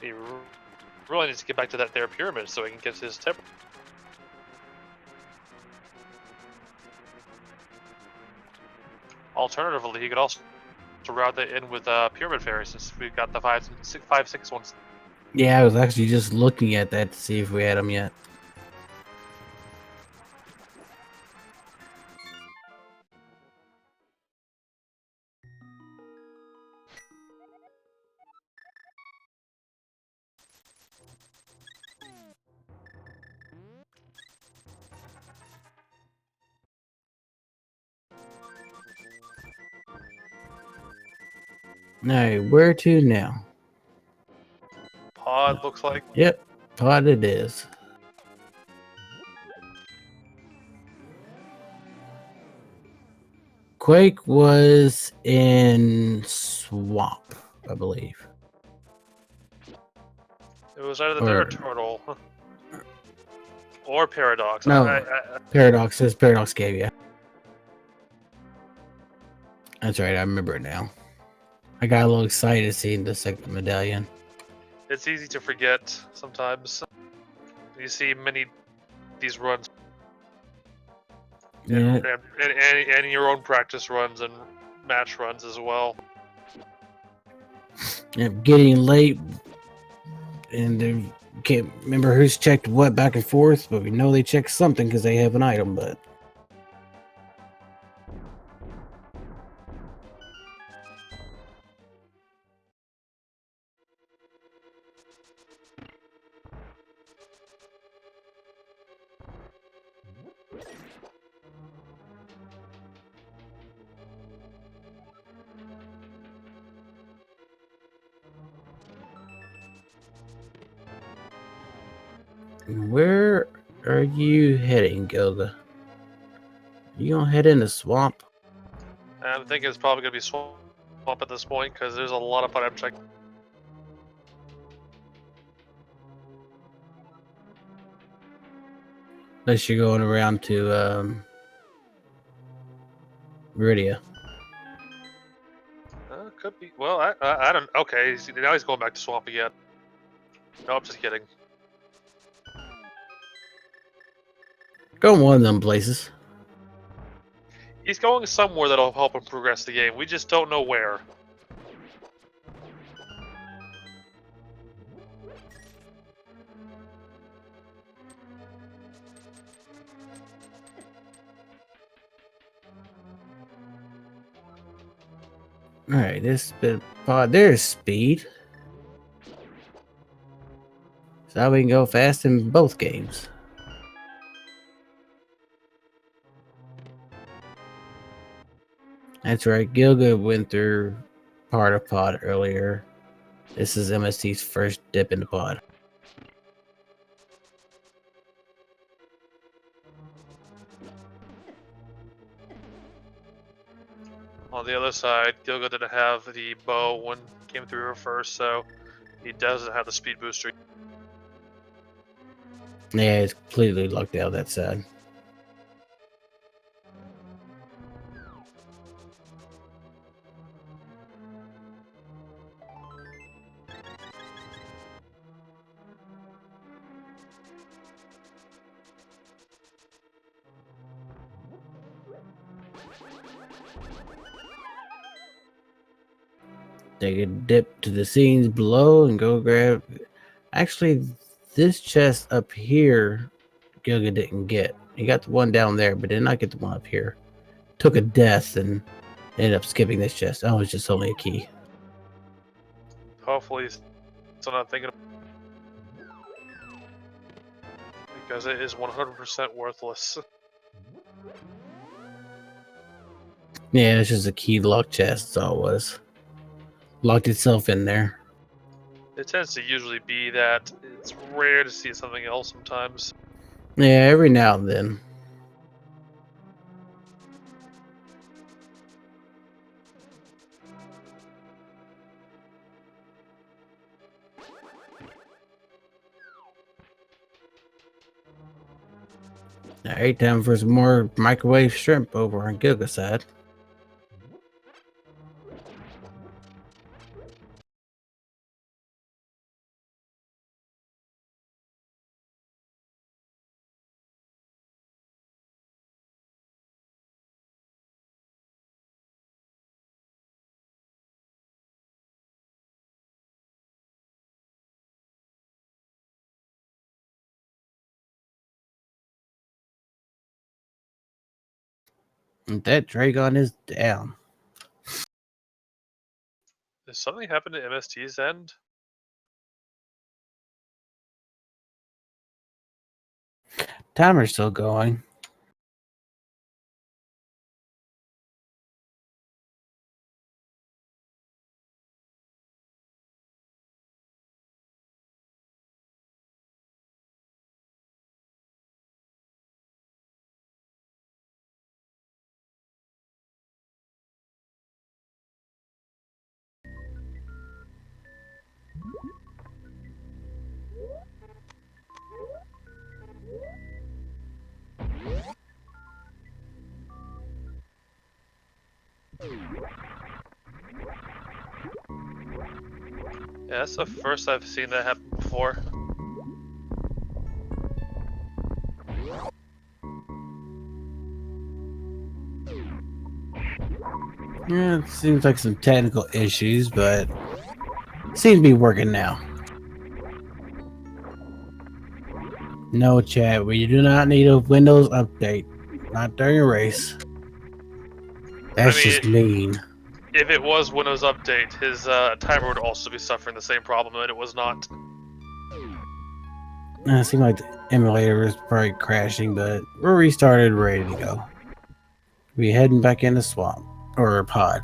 He really needs to get back to that there pyramid so he can get his temper. Alternatively, he could also route that in with pyramid fairy since we've got the 5, 6 ones. Yeah, I was actually just looking at that to see if we had them yet. Alright, where to now? Pod looks like. Yep, pod it is. Quake was in Swamp, I believe. It was either there or Or Turtle. Or Paradox. no, Paradox is Paradox Cave, yeah. That's right, I remember it now. I got a little excited seeing the second medallion. It's easy to forget sometimes. You see many of these runs. Yeah, And your own practice runs and match runs as well. getting late, and they can't remember who's checked what back and forth, but we know they checked something because they have an item. But where are you heading, Gilga? You gonna head in the swamp? I'm thinking it's probably going to be Swamp at this point because there's a lot of fun I'm checking. Unless you're going around to Meridia. Could be. Well, I don't. Okay, now he's going back to Swamp again. No, I'm just kidding. Go one of them places. He's going somewhere that'll help him progress the game. We just don't know where. Alright, this bit pod, there's speed. So we can go fast in both games. That's right, Gilga went through part of pod earlier. This is MST's first dip in the pod. On the other side, Gilga didn't have the bow when came through her first, so he doesn't have the speed booster. Yeah, it's completely locked out that side. Take a dip to the scenes below and go grab. Actually, this chest up here, Gilga didn't get. He got the one down there, but did not get the one up here. Took a death and ended up skipping this chest. Oh, it's just only a key. Hopefully, he's still not thinking because it is 100% worthless. Yeah, it's just a key locked chest. That's all it was. Locked itself in there. It tends to usually be that it's rare to see something else sometimes. Yeah, every now and then. Alright, time for some more microwave shrimp over on Gilga's side. And that Dragon is down. Did something happen to MST's end? Timer's still going. Yeah, that's the first I've seen that happen before. Yeah, it seems like some technical issues, but seems to be working now. No, chat, we do not need a Windows update. Not during a race. That's just mean. If it was Windows Update, his timer would also be suffering the same problem, and it was not. It seemed like the emulator was probably crashing, but we're restarted, ready to go. We heading back in the swamp or pod.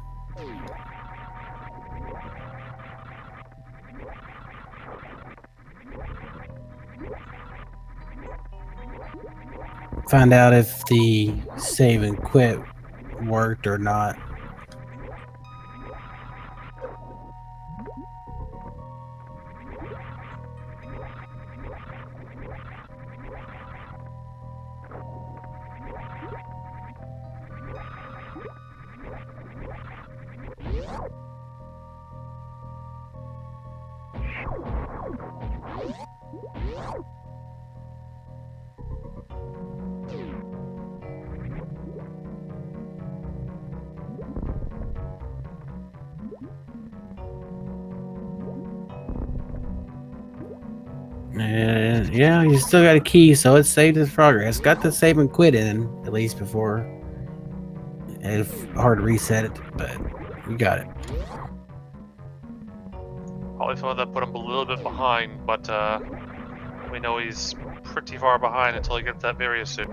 Find out if the save and quit worked or not. And yeah, you still got a key, so it saved its progress. Got the save and quit in, at least before. It's hard to reset it, but We got it. Probably thought that put him a little bit behind, but we know he's pretty far behind until he gets that various suit.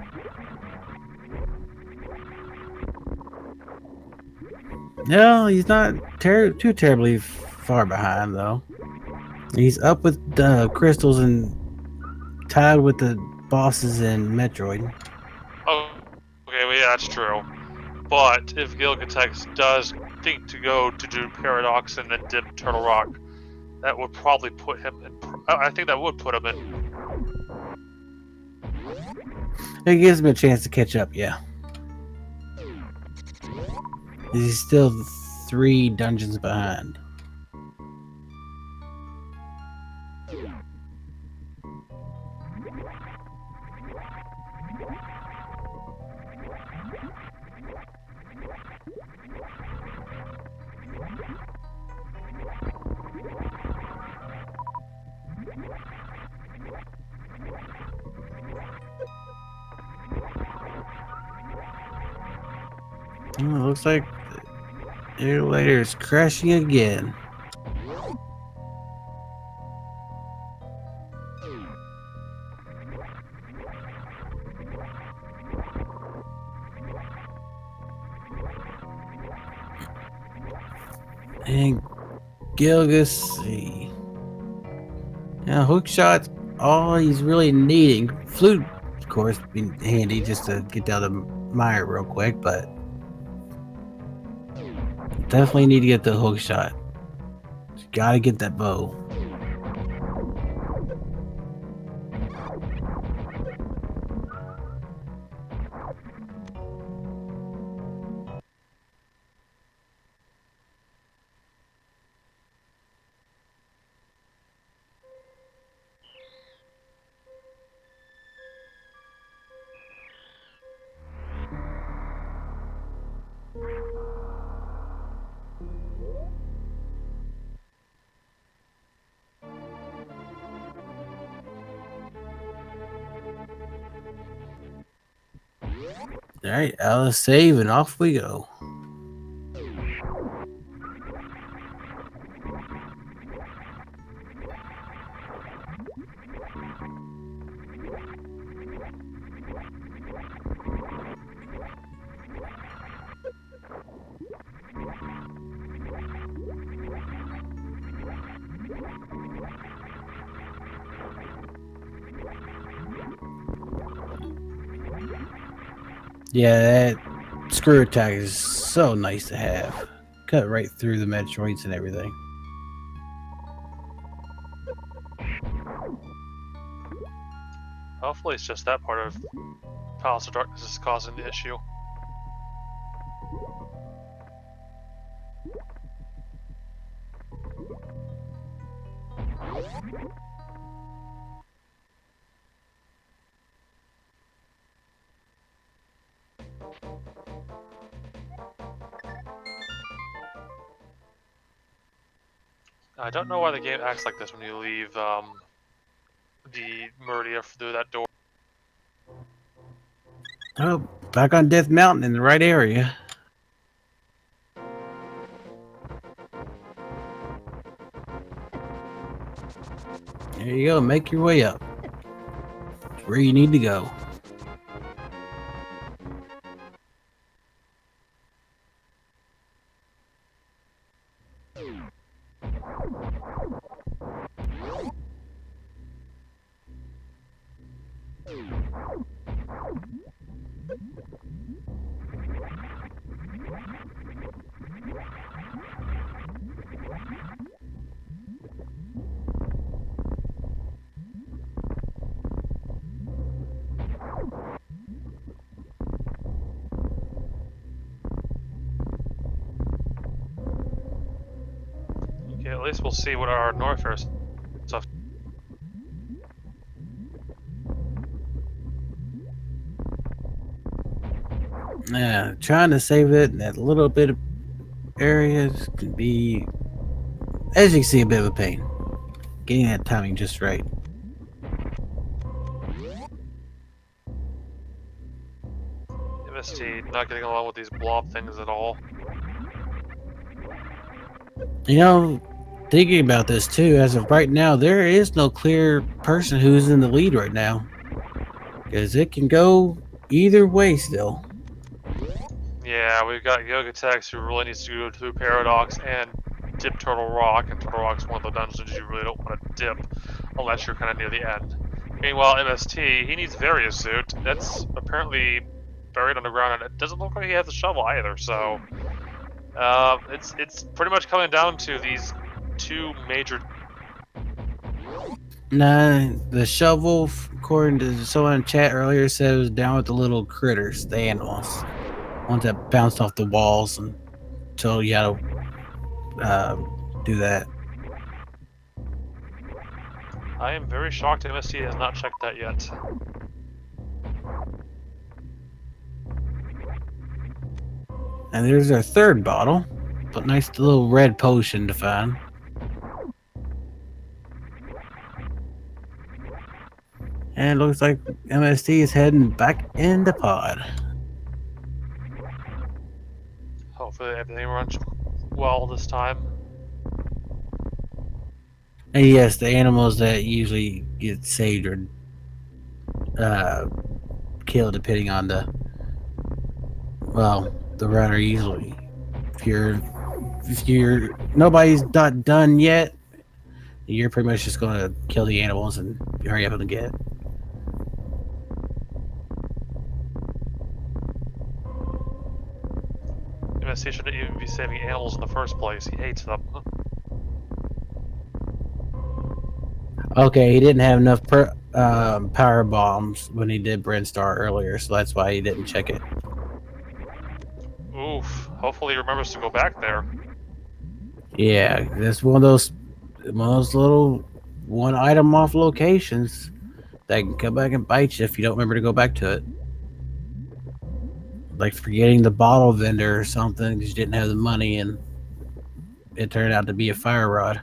No, he's not too terribly far behind though. He's up with the crystals and tied with the bosses in Metroid. Oh, okay, well, yeah, that's true. But if Gilgatex does think to go to do Paradox and then dip Turtle Rock, that would probably put him in. I think that would put him in. It gives him a chance to catch up, yeah. He's still 3 dungeons behind. It looks like the elevator is crashing again. And Gilgas, hook shot's all he's really needing. Flute, of course, be handy just to get down the mire real quick, but definitely need to get the hook shot. Gotta get that bow. Alright, out of save and off we go. Yeah, that screw attack is so nice to have. Cut right through the Metroids and everything. Hopefully, it's just that part of Palace of Darkness is causing the issue. I don't know why the game acts like this when you leave the Meridia through that door. Oh, back on Death Mountain in the right area. There you go, make your way up. It's where you need to go. Okay, at least we'll see what our Norfair stuff. Yeah, trying to save it in that little bit of areas can be, as you can see, a bit of a pain. Getting that timing just right. MST not getting along with these blob things at all. You know, thinking about this too, as of right now, there is no clear person who's in the lead right now. Because it can go either way still. Yeah, we've got Gilgatex who really needs to go through Paradox and dip Turtle Rock, and Turtle Rock's one of the dungeons you really don't want to dip unless you're kind of near the end. Meanwhile, MST, he needs Various Suit. That's apparently buried underground, and it doesn't look like he has a shovel either. So it's pretty much coming down to these two major. Nah, the shovel, according to someone in chat earlier, said it was down with the little critters, the animals, ones that bounced off the walls and told you how to do that. I am very shocked MST has not checked that yet. And there's our third bottle, but nice little red potion to find. And it looks like MST is heading back in the pod. Hopefully everything runs well this time. And yes, the animals that usually get saved or killed depending on the runner usually. If you're nobody's not done yet, you're pretty much just gonna kill the animals and hurry up and get. MST shouldn't even be saving animals in the first place. He hates them. Okay, he didn't have enough power bombs when he did Brinstar earlier, so that's why he didn't check it. Oof. Hopefully he remembers to go back there. Yeah, that's one of those little one item off locations that can come back and bite you if you don't remember to go back to it. Like forgetting the bottle vendor or something because you didn't have the money and it turned out to be a fire rod.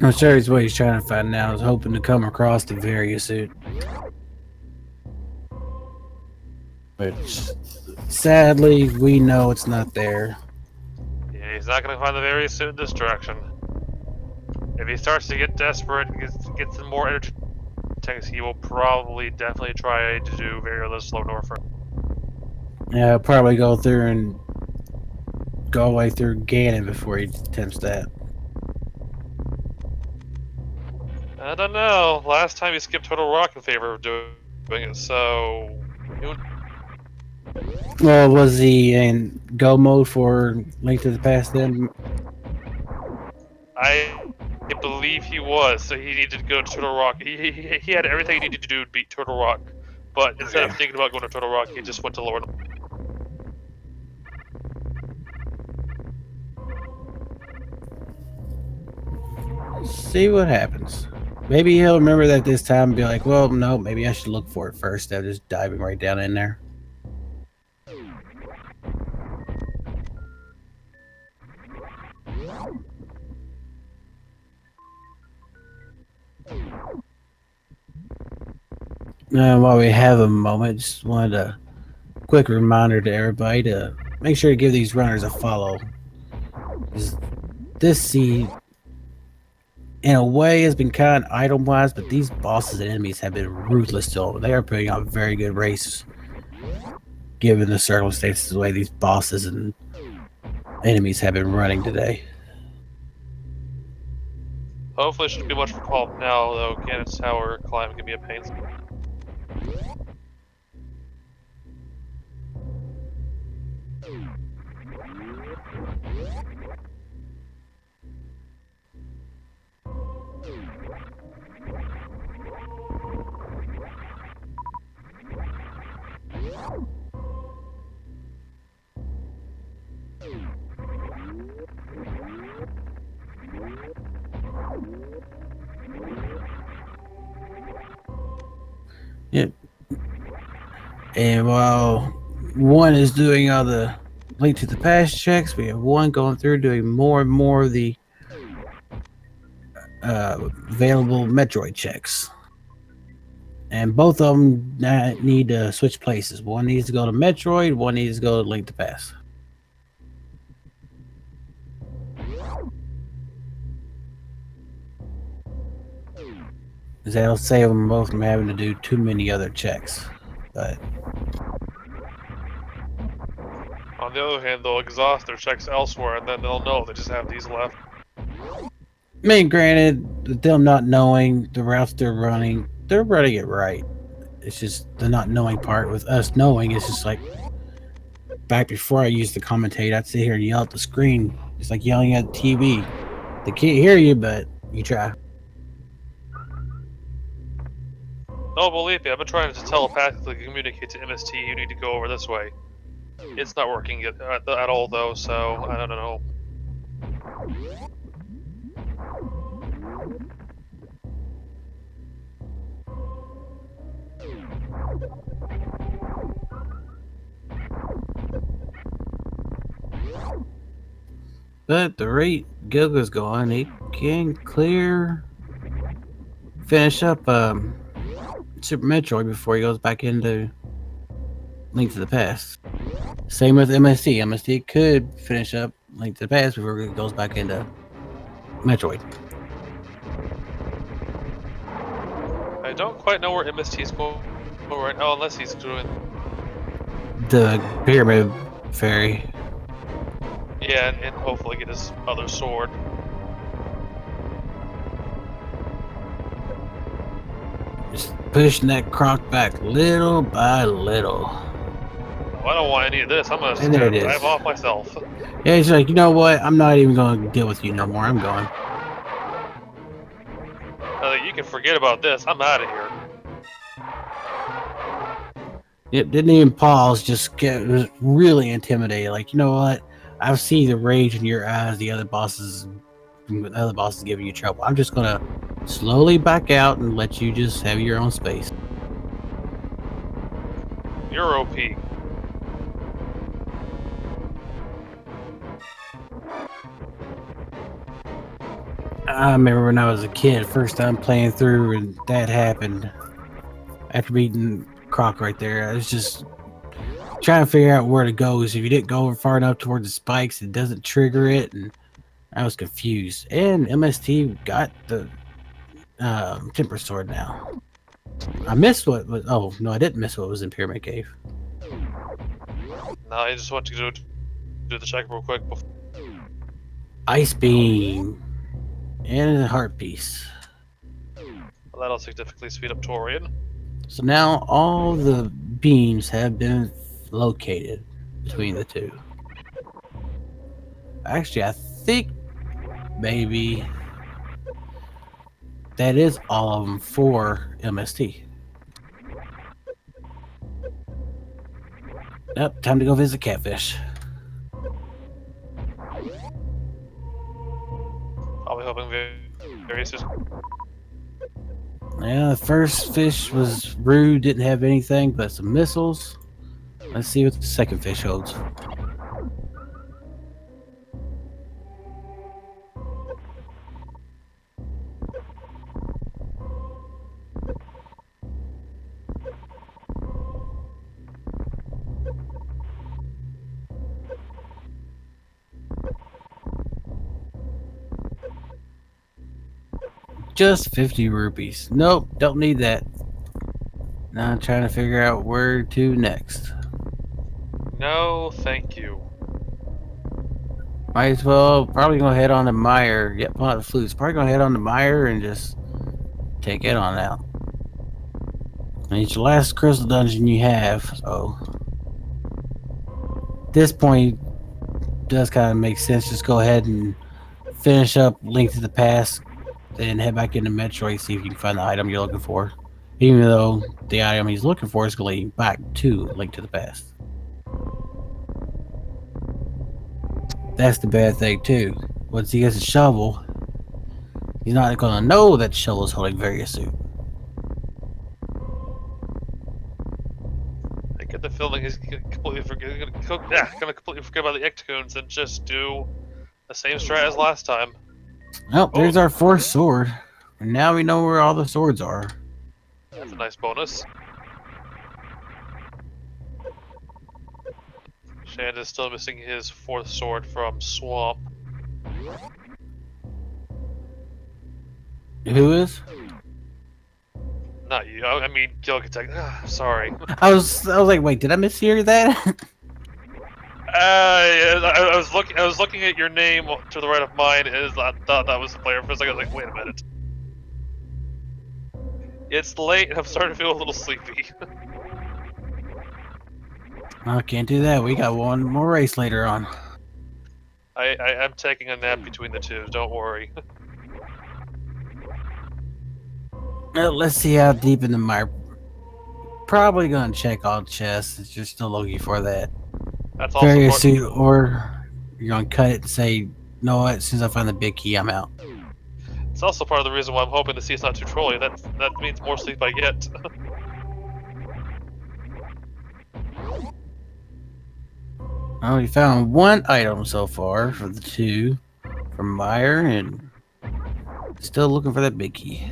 I'm sure it's what he's trying to find now. Is hoping to come across the various suit. Which, sadly, we know it's not there. Yeah, he's not going to find the Various Suit in this direction. If he starts to get desperate and gets some more energy tanks, he will probably definitely try to do very slow north. Yeah, I'll probably go through and go all the way through Ganon before he attempts that. I don't know. Last time he skipped Total Rock in favor of doing it, so... Well, was he in go mode for Link to the Past then? I believe he was, so he needed to go to Turtle Rock. He had everything he needed to do to beat Turtle Rock, but instead of thinking about going to Turtle Rock, he just went to Lower. See what happens. Maybe he'll remember that this time and be like, well, no, maybe I should look for it first instead of just diving right down in there. While we have a moment, just wanted a quick reminder to everybody to make sure to give these runners a follow. This seed, in a way, has been kind of item-wise, but these bosses and enemies have been ruthless still. They are putting on a very good race, given the circumstances, the way these bosses and enemies have been running today. Hopefully it shouldn't be much of a problem now, though Ganon's Tower climb can be a pain. Yep. And while one is doing all the Link to the Past checks, we have one going through doing more and more of the available Metroid checks. And both of them need to switch places. One needs to go to Metroid, one needs to go to Link to Past. That'll save them both from having to do too many other checks. But On the other hand, they'll exhaust their checks elsewhere, and then they'll know they just have these left. I mean, granted, them not knowing the routes they're running it right. It's just the not knowing part. With us knowing, it's just like back before I used to commentate, I'd sit here and yell at the screen. It's like yelling at the TV. They can't hear you, but you try. No, believe me, I've been trying to telepathically communicate to MST. You need to go over this way. It's not working at all, though. So I don't know. But the rate Gilga's going, he can finish up Super Metroid before he goes back into Link to the Past. Same with MST. MST could finish up Link to the Past before it goes back into Metroid. I don't quite know where MST's going right now, unless he's doing the Pyramid Fairy. Yeah, and hopefully get his other sword. Just pushing that croc back little by little. Oh, I don't want any of this. I'm gonna drive off myself. Yeah, he's like, you know what? I'm not even going to deal with you no more. I'm going. You can forget about this. I'm out of here. Yep, didn't even pause. Was really intimidated. Like, you know what? I see the rage in your eyes. The other bosses giving you trouble. I'm just gonna slowly back out and let you just have your own space. You're OP. I remember when I was a kid, first time playing through, and that happened. After beating Croc right there, I was just trying to figure out where to go. Because if you didn't go far enough towards the spikes, it doesn't trigger it, and I was confused. And MST got the Temper Sword now. I missed what was. Oh no, I didn't miss what was in Pyramid Cave. No, I just want to do the check real quick. Ice Beam and a Heart Piece. Well, that'll significantly speed up Torian. So now all the beams have been located between the two. Actually, I think maybe that is all of them for MST. Yep, time to go visit Catfish. I'll be hoping very soon. Yeah, the first fish was rude, didn't have anything but some missiles. Let's see what the second fish holds. Just 50 rupees. Nope, don't need that. Now I'm trying to figure out where to next. No, thank you. Might as well probably gonna head on to Meyer. Yep, not the flutes. Probably gonna head on to Meyer and just take it on out. And it's your last crystal dungeon you have, so at this point it does kind of make sense. Just go ahead and finish up Link to the Past, then head back into Metroid, see if you can find the item you're looking for. Even though the item he's looking for is going to lead back to Link to the Past. That's the bad thing too. Once he gets a shovel, he's not going to know that the shovel is holding various suit. feeling he's gonna completely forget about the Ictoons and just do the same strat as last time. Oh, there's our fourth sword. And now we know where all the swords are. That's a nice bonus. Shand is still missing his fourth sword from Swamp. Who is? Not you. I mean, Gilgatex. Sorry. I was like, wait, did I mishear that? I was looking at your name to the right of mine. As I thought that was the player for a second. I was like, wait a minute. It's late, and I'm starting to feel a little sleepy. I can't do that. We got one more race later on. I'm taking a nap between the two. Don't worry. Let's see how deep in the mire. Probably gonna check all chests if you're still looking for that That's also various part. suit, or you're gonna cut it and say, no, what? As soon as I find the big key, I'm out. It's also part of the reason why I'm hoping to see it's not too trolly. That means more sleep I get. Well, we found one item so far for the two from Meyer, and still looking for that big key.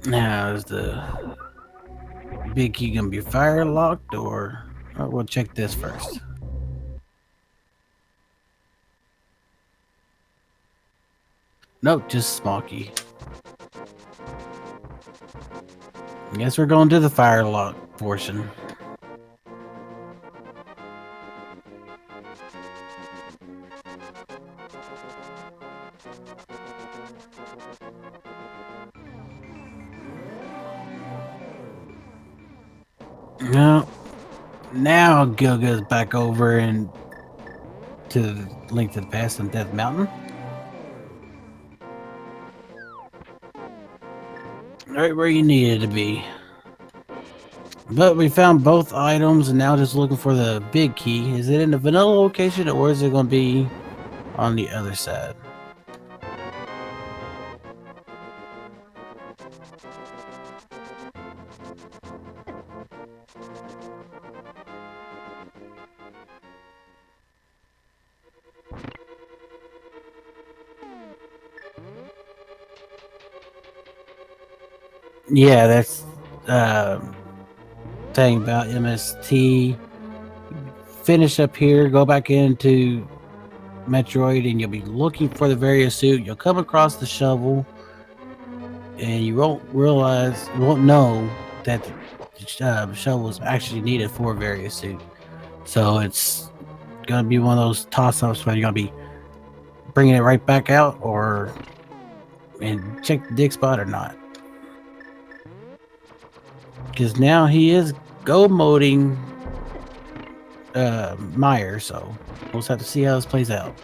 Now, is the big key gonna be fire locked, or we'll check this first. Nope, just small key. I guess we're going to the fire lock portion. No. Now Gilga's back over and to the Link to the Past on Death Mountain. Right where you needed to be. But we found both items and now just looking for the big key. Is it in the vanilla location, or is it going to be on the other side? Yeah, that's thing about MST. Finish up here, go back into Metroid, and you'll be looking for the various suit. You'll come across the shovel, and you won't know that the shovel is actually needed for various suit. So it's gonna be one of those toss-ups where you're gonna be bringing it right back out, or and check the dig spot or not. Because now he is go moding Meyer, so we'll just have to see how this plays out.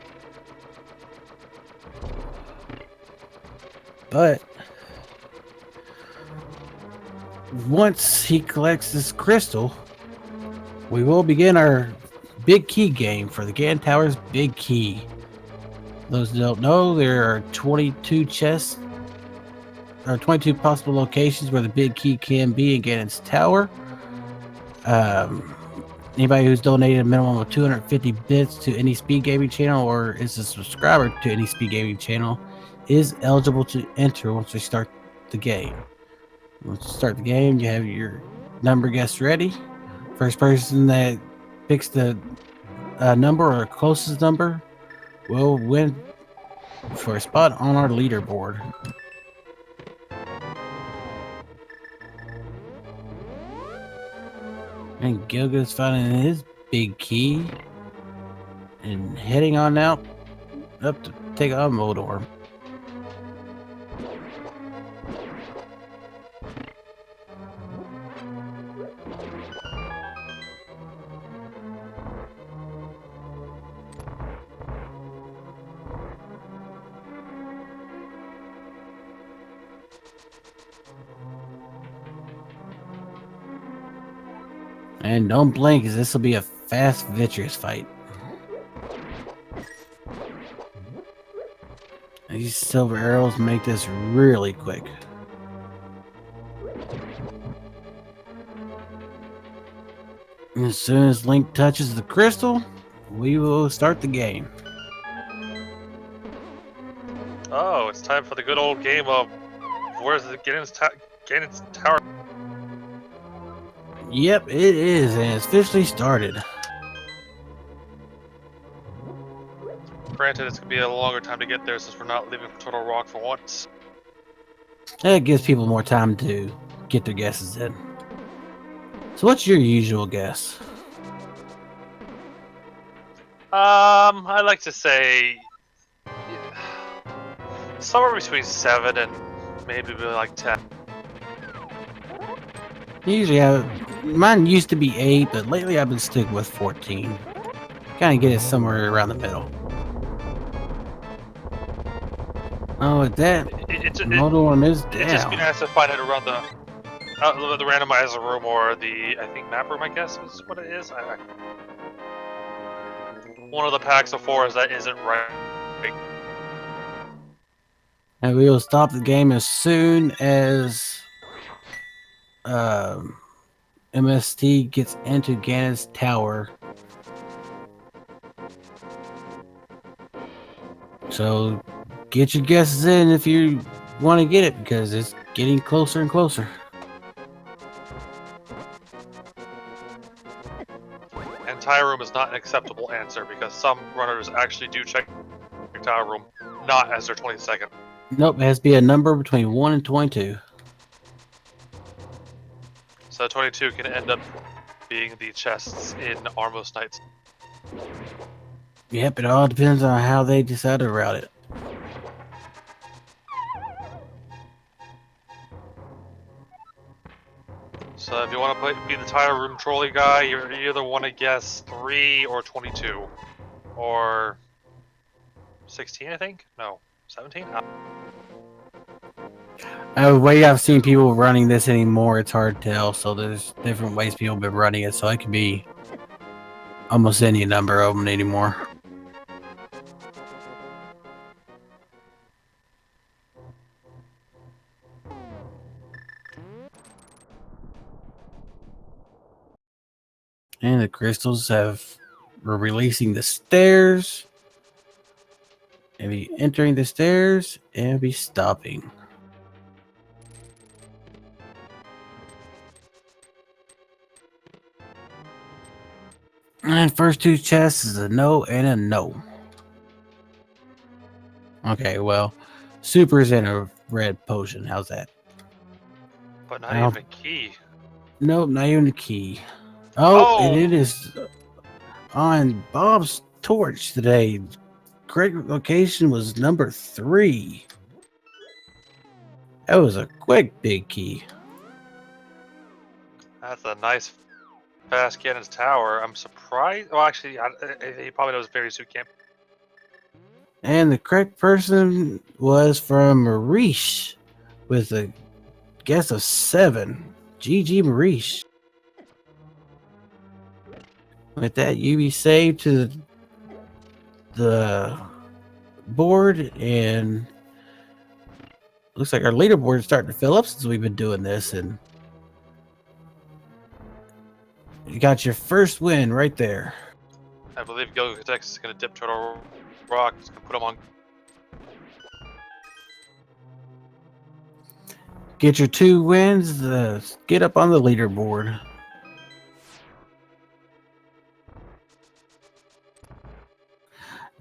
But once he collects this crystal, we will begin our big key game for the Gan Tower's big key. Those who don't know, there are 22 chests, or 22 possible locations where the big key can be in Ganon's Tower. Anybody who's donated a minimum of 250 bits to any speed gaming channel or is a subscriber to any speed gaming channel is eligible to enter once we start the game. Once you start the game, you have your number guess ready. First person that picks the number or closest number will win for a spot on our leaderboard. And Gilga's finding his big key and heading on out up to take on Modor. And don't blink, as this will be a fast, vitreous fight. These silver arrows make this really quick. And as soon as Link touches the crystal, we will start the game. Oh, it's time for the good old game of where's the Ganon's tower? Yep, it is, and it's officially started. Granted, it's gonna be a longer time to get there since we're not leaving Turtle Rock for once. That gives people more time to get their guesses in. So what's your usual guess? I like to say somewhere between 7 and maybe like 10. Usually, mine used to be 8, but lately I've been sticking with 14. Kind of get it somewhere around the middle. Oh, with that, Model 1 is down. It'd just be nice to find it around the randomizer room or the, I think, map room, I guess is what it is. One of the packs of 4s that isn't right. And we will stop the game as soon as MST gets into Ganon's tower. So get your guesses in if you want to get it, because it's getting closer and closer. Entire room is not an acceptable answer because some runners actually do check the tower room not as their 22nd. Nope, it has to be a number between 1 and 22. So 22 can end up being the chests in Armos Knights. Yep, it all depends on how they decide to route it. So if you want to be the tire room trolley guy, you either want to guess 3 or 22. Or 16, I think? No, 17? The way I've seen people running this anymore, it's hard to tell. So there's different ways people have been running it. So it could be almost any number of them anymore. And the crystals are releasing the stairs. And be entering the stairs and be stopping. And first 2 chests is a no and a no. Okay, well, Super's in a red potion. How's that? But not even a key. Nope, not even a key. Oh, and it is on Bob's torch today. Correct location was number 3. That was a quick big key. That's a nice fast Ganon's tower. I'm surprised. Well, actually, he probably knows Fairy Suit Camp. And the correct person was from Marish with a guess of 7. GG Marish. With that, you be saved to the board, and looks like our leaderboard is starting to fill up since we've been doing this, and you got your first win right there. I believe Gilgatex is going to dip Turtle Rock. He's going to put him on. Get your 2 wins. Get up on the leaderboard.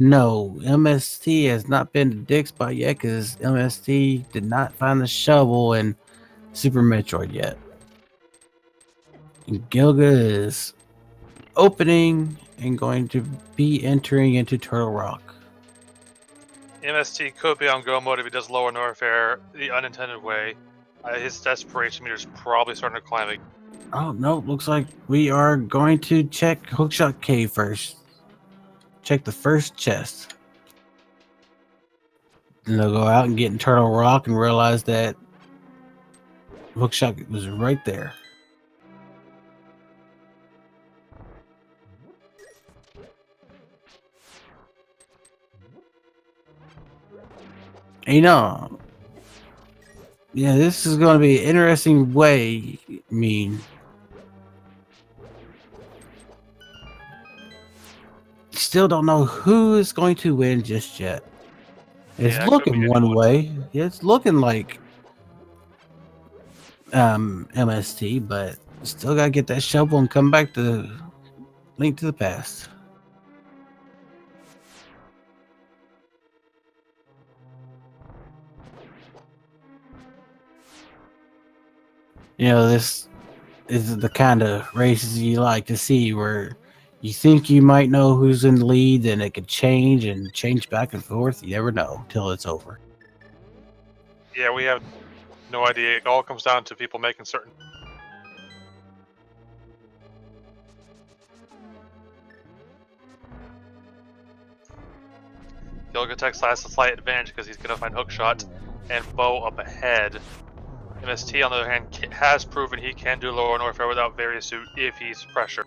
No, MST has not been to Dick Spot yet because MST did not find the shovel in Super Metroid yet. And Gilga is opening and going to be entering into Turtle Rock. MST could be on go mode if he does lower North Air the unintended way. His desperation meter is probably starting to climb again. Oh, no, looks like we are going to check Hookshot Cave first. Check the first chest. Then they'll go out and get in Turtle Rock and realize that Hookshot was right there. You know, yeah, this is going to be an interesting way. I mean, still don't know who is going to win just yet. It's Yeah, it could be looking one anyone. way. It's looking like MST, but still gotta get that shovel and come back to Link to the Past. You know, this is the kind of races you like to see where you think you might know who's in the lead, then it could change and change back and forth. You never know till it's over. Yeah, we have no idea. It all comes down to people making certain. Gilgatex has a slight advantage because he's going to find hookshot and bow up ahead. MST, on the other hand, has proven he can do lower north air without Variosuit if he's pressured.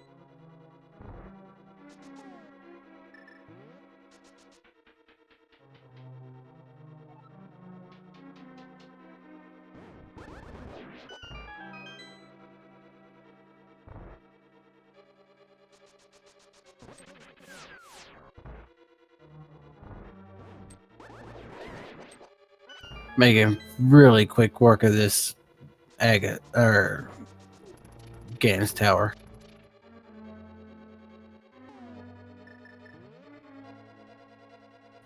Making really quick work of this agate or Gans Tower.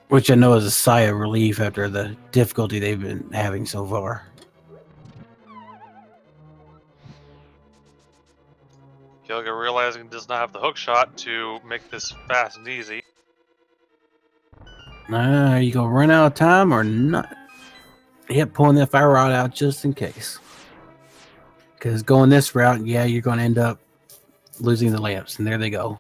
Which I know is a sigh of relief after the difficulty they've been having so far. Gilga realizing he does not have the hookshot to make this fast and easy. Are you gonna run out of time or not? Yep, pulling that fire rod out just in case. Because going this route, yeah, you're gonna end up losing the lamps, and there they go.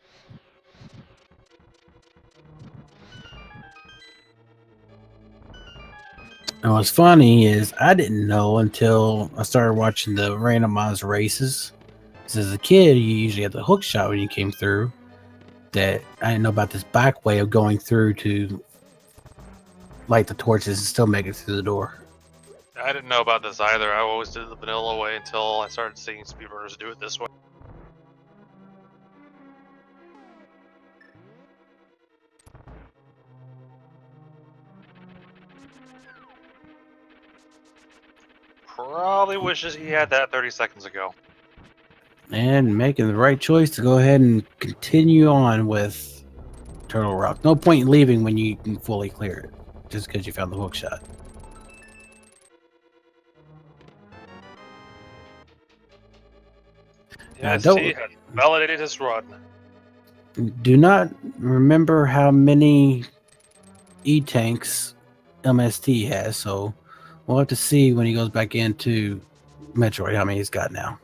And what's funny is I didn't know until I started watching the randomized races. Because as a kid, you usually had the hook shot when you came through. That I didn't know about this back way of going through to light the torches and still make it through the door. I didn't know about this either. I always did it the vanilla way until I started seeing speedrunners do it this way. Probably wishes he had that 30 seconds ago. And making the right choice to go ahead and continue on with Turtle Rock. No point in leaving when you can fully clear it, just because you found the hook shot. MST has validated his run. Do not remember how many E-tanks MST has, so we'll have to see when he goes back into Metroid how many he's got now.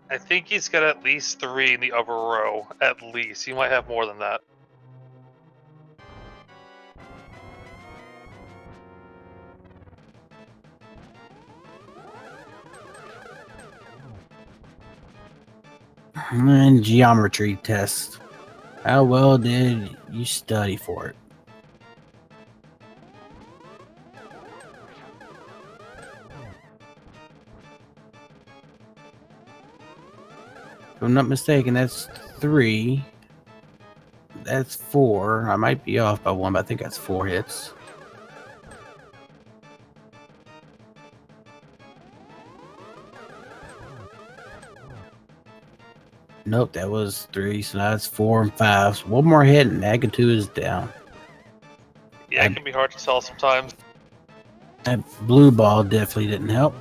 I think he's got at least 3 in the upper row. At least. He might have more than that. And geometry test. How well did you study for it? If I'm not mistaken, that's 3. That's 4. I might be off by 1, but I think that's 4 hits. Nope, that was 3, so that's 4 and 5. So one more hit and Agatu is down. Yeah, it can be hard to tell sometimes. That blue ball definitely didn't help.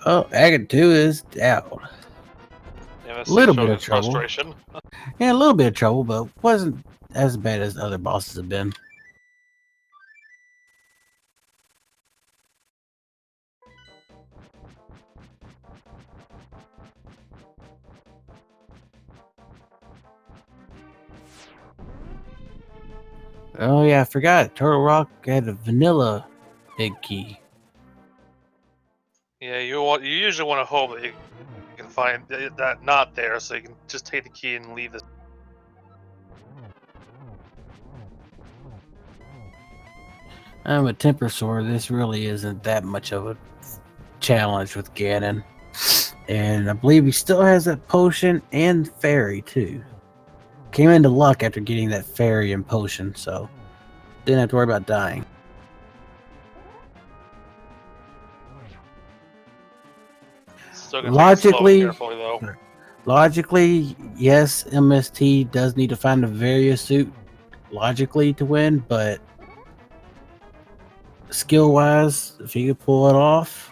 Oh, Agatu is down. Yeah, A little bit of trouble. Frustration. Yeah, a little bit of trouble, but wasn't as bad as other bosses have been. Oh yeah, I forgot. Turtle Rock had a vanilla big key. Yeah, you usually want to hope that you can find that not there, so you can just take the key and leave this. With Temper Sword, this really isn't that much of a challenge with Ganon. And I believe he still has that potion and fairy too. Came into luck after getting that fairy and potion, so didn't have to worry about dying. Still gonna take it slow and Logically, carefully though. Yes, MST does need to find a various suit logically to win, but skill wise, if you can pull it off,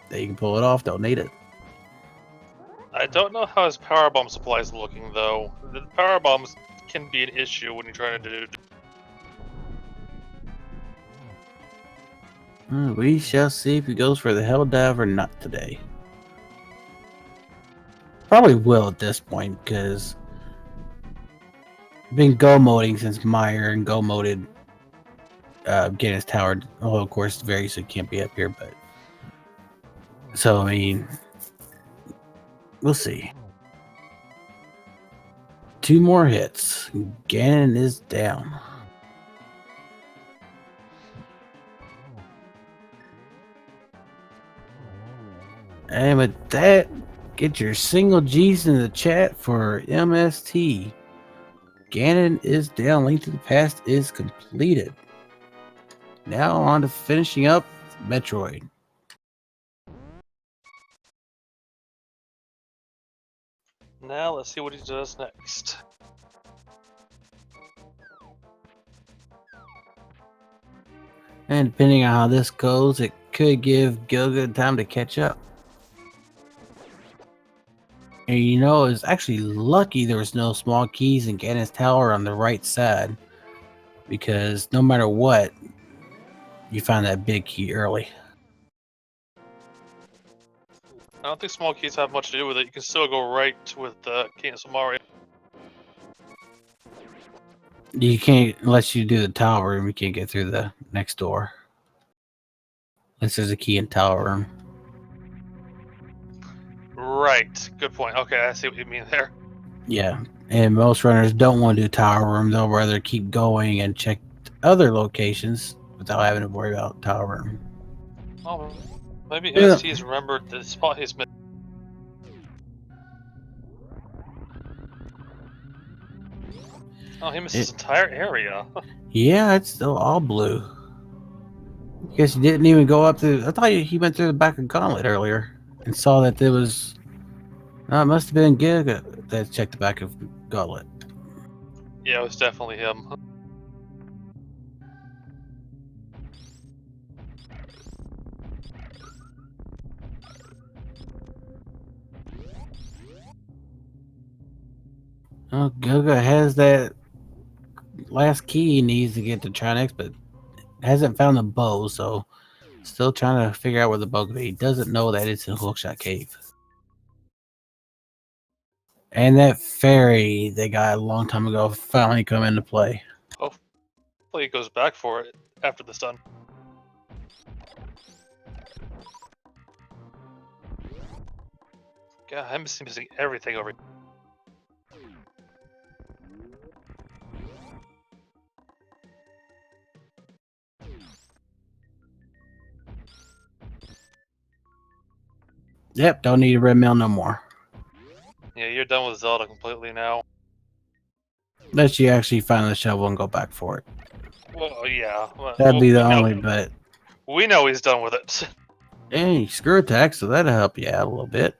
then you can pull it off. Don't need it. I don't know how his power bomb supply is looking though. The power bombs can be an issue when you're trying to do. We shall see if he goes for the hell dive or not today. Probably will at this point because been go moding since Meyer and go moded getting his tower. Well, of course, very so can't be up here, but so I mean, we'll see. 2 more hits. Ganon is down. And with that, get your single G's in the chat for MST. Ganon is down. Link to the Past is completed. Now on to finishing up Metroid. Now let's see what he does next. And depending on how this goes, it could give Gilgatex time to catch up. And you know, it's actually lucky there was no small keys in Ganon's tower on the right side, because no matter what, you find that big key early. I don't think small keys have much to do with it. You can still go right with King of Samaria. You can't, unless you do the tower room, you can't get through the next door. Unless there's a key in tower room. Right. Good point. Okay, I see what you mean there. Yeah, and most runners don't want to do tower room. They'll rather keep going and check other locations without having to worry about tower room. Oh, maybe Yeah. MST's remembered the spot he's missing. Oh, he missed his entire area. Yeah, it's still all blue. Guess he didn't even go up to. I thought he went through the back of Gauntlet earlier and saw that there was. It must have been Giga that checked the back of Gauntlet. Yeah, it was definitely him. Oh, Giga has that last key he needs to get to Trinex, but hasn't found the bow, so still trying to figure out where the bow could be. He doesn't know that it's in Hookshot Cave. And that fairy they got a long time ago finally come into play. Hopefully he goes back for it after this done. God, I'm missing everything over here. Yep, don't need a red mail no more. Yeah, you're done with Zelda completely now. Unless you actually find the shovel and go back for it. Well, yeah. That'd be the we know- only bet. We know he's done with it. Hey, screw attack, so that'll help you out a little bit.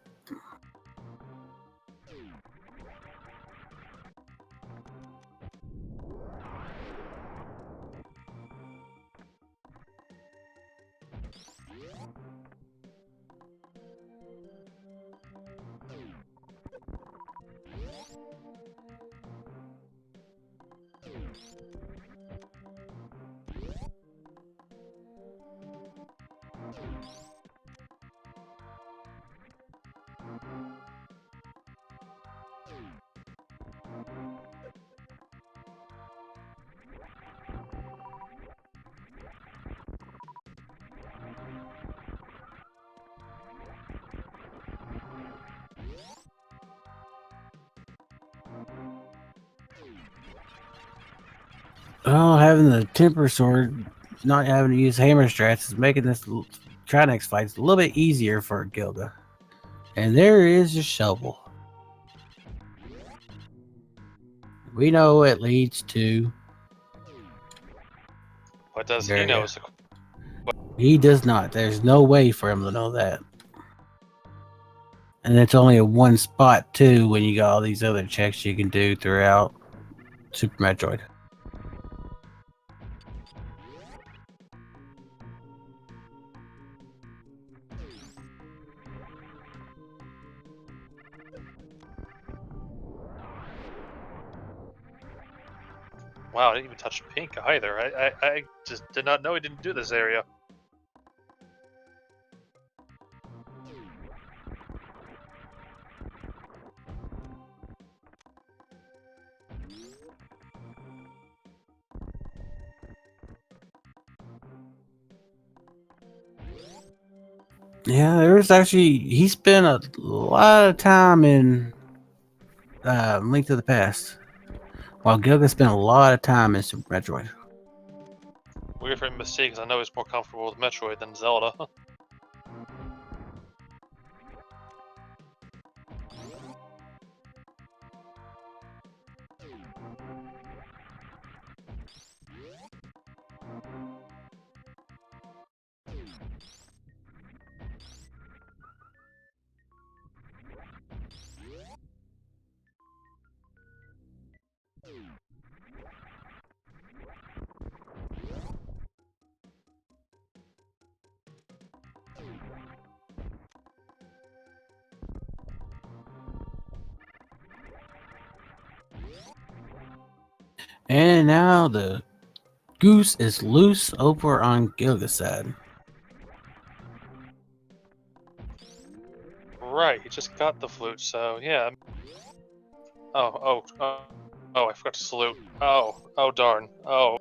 Oh, having the temper sword not having to use hammer strats is making this Trinex fights a little bit easier for Gilga. And there is your shovel. We know it leads to. What does he know? He does not. There's no way for him to know that. And it's only a one spot too when you got all these other checks you can do throughout Super Metroid. Wow, I didn't even touch pink either. I just did not know he didn't do this area. Yeah, he spent a lot of time in Link to the Past, while Gilga spent a lot of time in Super Metroid. Weird for MST because I know he's more comfortable with Metroid than Zelda. And now the goose is loose over on Gilga's side. Right, he just got the flute, so yeah. Oh, I forgot to salute. Oh darn. Oh.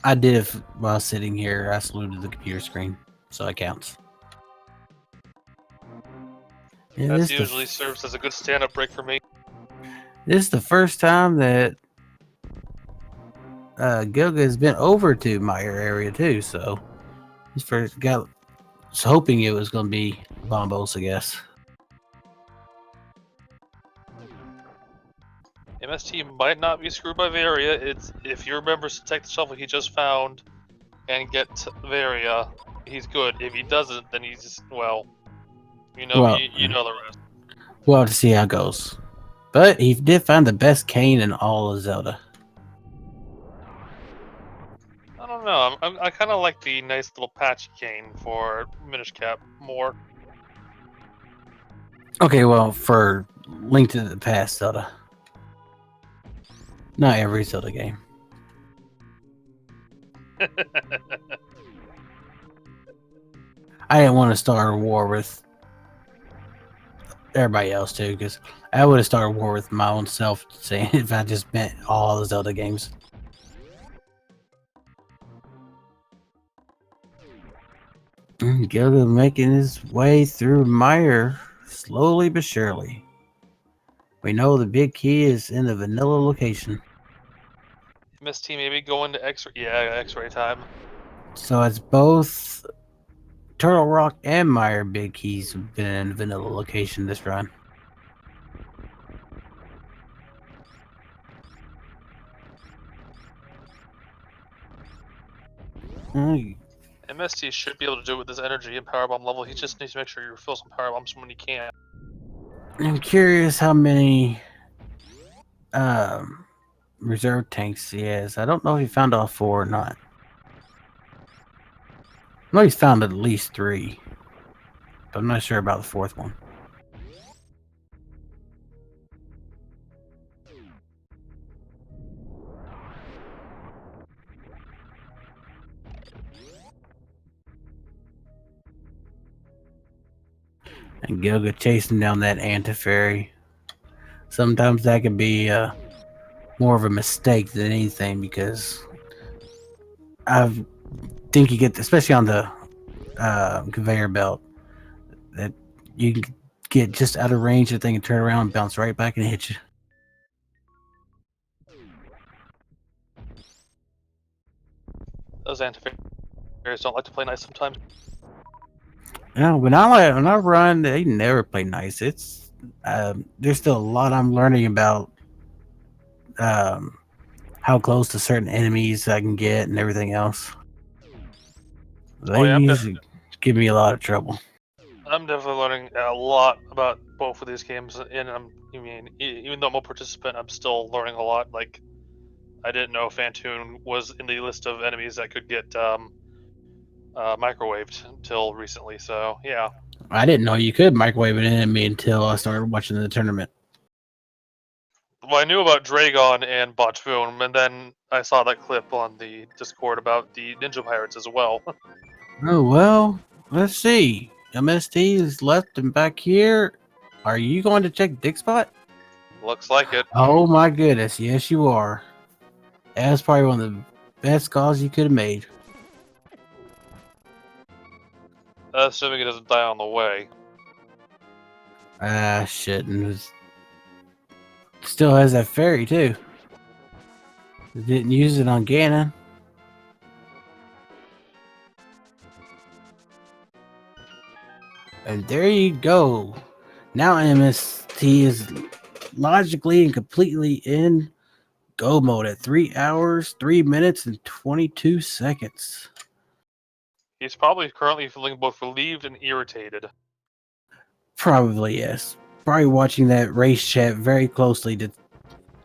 I did it while sitting here. I saluted the computer screen, so it counts. Yeah, That usually serves as a good stand-up break for me. This is the first time that Gilga has been over to my area too, so his first got was hoping it was going to be Bombos, I guess. MST might not be screwed by Varia. It's if he remembers to take the shovel he just found and get Varia, he's good. If he doesn't, then he's well, you know the rest. We'll have to see how it goes. But he did find the best cane in all of Zelda. I don't know. I kind of like the nice little patchy cane for Minish Cap more. Okay, well, for Link to the Past Zelda. Not every Zelda game. I didn't want to start a war with everybody else too, because I would have started a war with my own self saying if I just meant all the Zelda games. Gilda making his way through Mire slowly but surely. We know the big key is in the vanilla location. MST maybe going to X-ray. Yeah, X-ray time. So it's both Turtle Rock and Mire big keys have been in vanilla location this run. MST should be able to do it with his energy and power bomb level. He just needs to make sure you refill some power bombs when he can. I'm curious how many reserve tanks he has. I don't know if he found all 4 or not. I know he's found at least 3, but I'm not sure about the 4th one. And Gilga chasing down that anti-fairy. Sometimes that can be more of a mistake than anything, because I think you get, especially on the conveyor belt, that you can get just out of range of the thing and turn around and bounce right back and hit you. Those antivirus don't like to play nice sometimes. Yeah, when I run, they never play nice. It's there's still a lot I'm learning about um, how close to certain enemies I can get and everything else. Oh They yeah, usually give me a lot of trouble. I'm definitely learning a lot about both of these games, and even though I'm a participant, I'm still learning a lot. Like, I didn't know Fantoon was in the list of enemies that could get microwaved until recently. So yeah. I didn't know you could microwave an enemy until I started watching the tournament. Well, I knew about Dragon and Botvoon, and then I saw that clip on the Discord about the Ninja Pirates as well. Oh well, let's see. MST is left and back here. Are you going to check Dick Spot? Looks like it. Oh my goodness, yes you are. That's probably one of the best calls you could have made. Assuming it doesn't die on the way. Ah, shit. And still has that fairy, too. Didn't use it on Ganon. And there you go. Now MST is logically and completely in go mode at 3 hours, 3 minutes, and 22 seconds. He's probably currently feeling both relieved and irritated. Probably, yes. Probably watching that race chat very closely to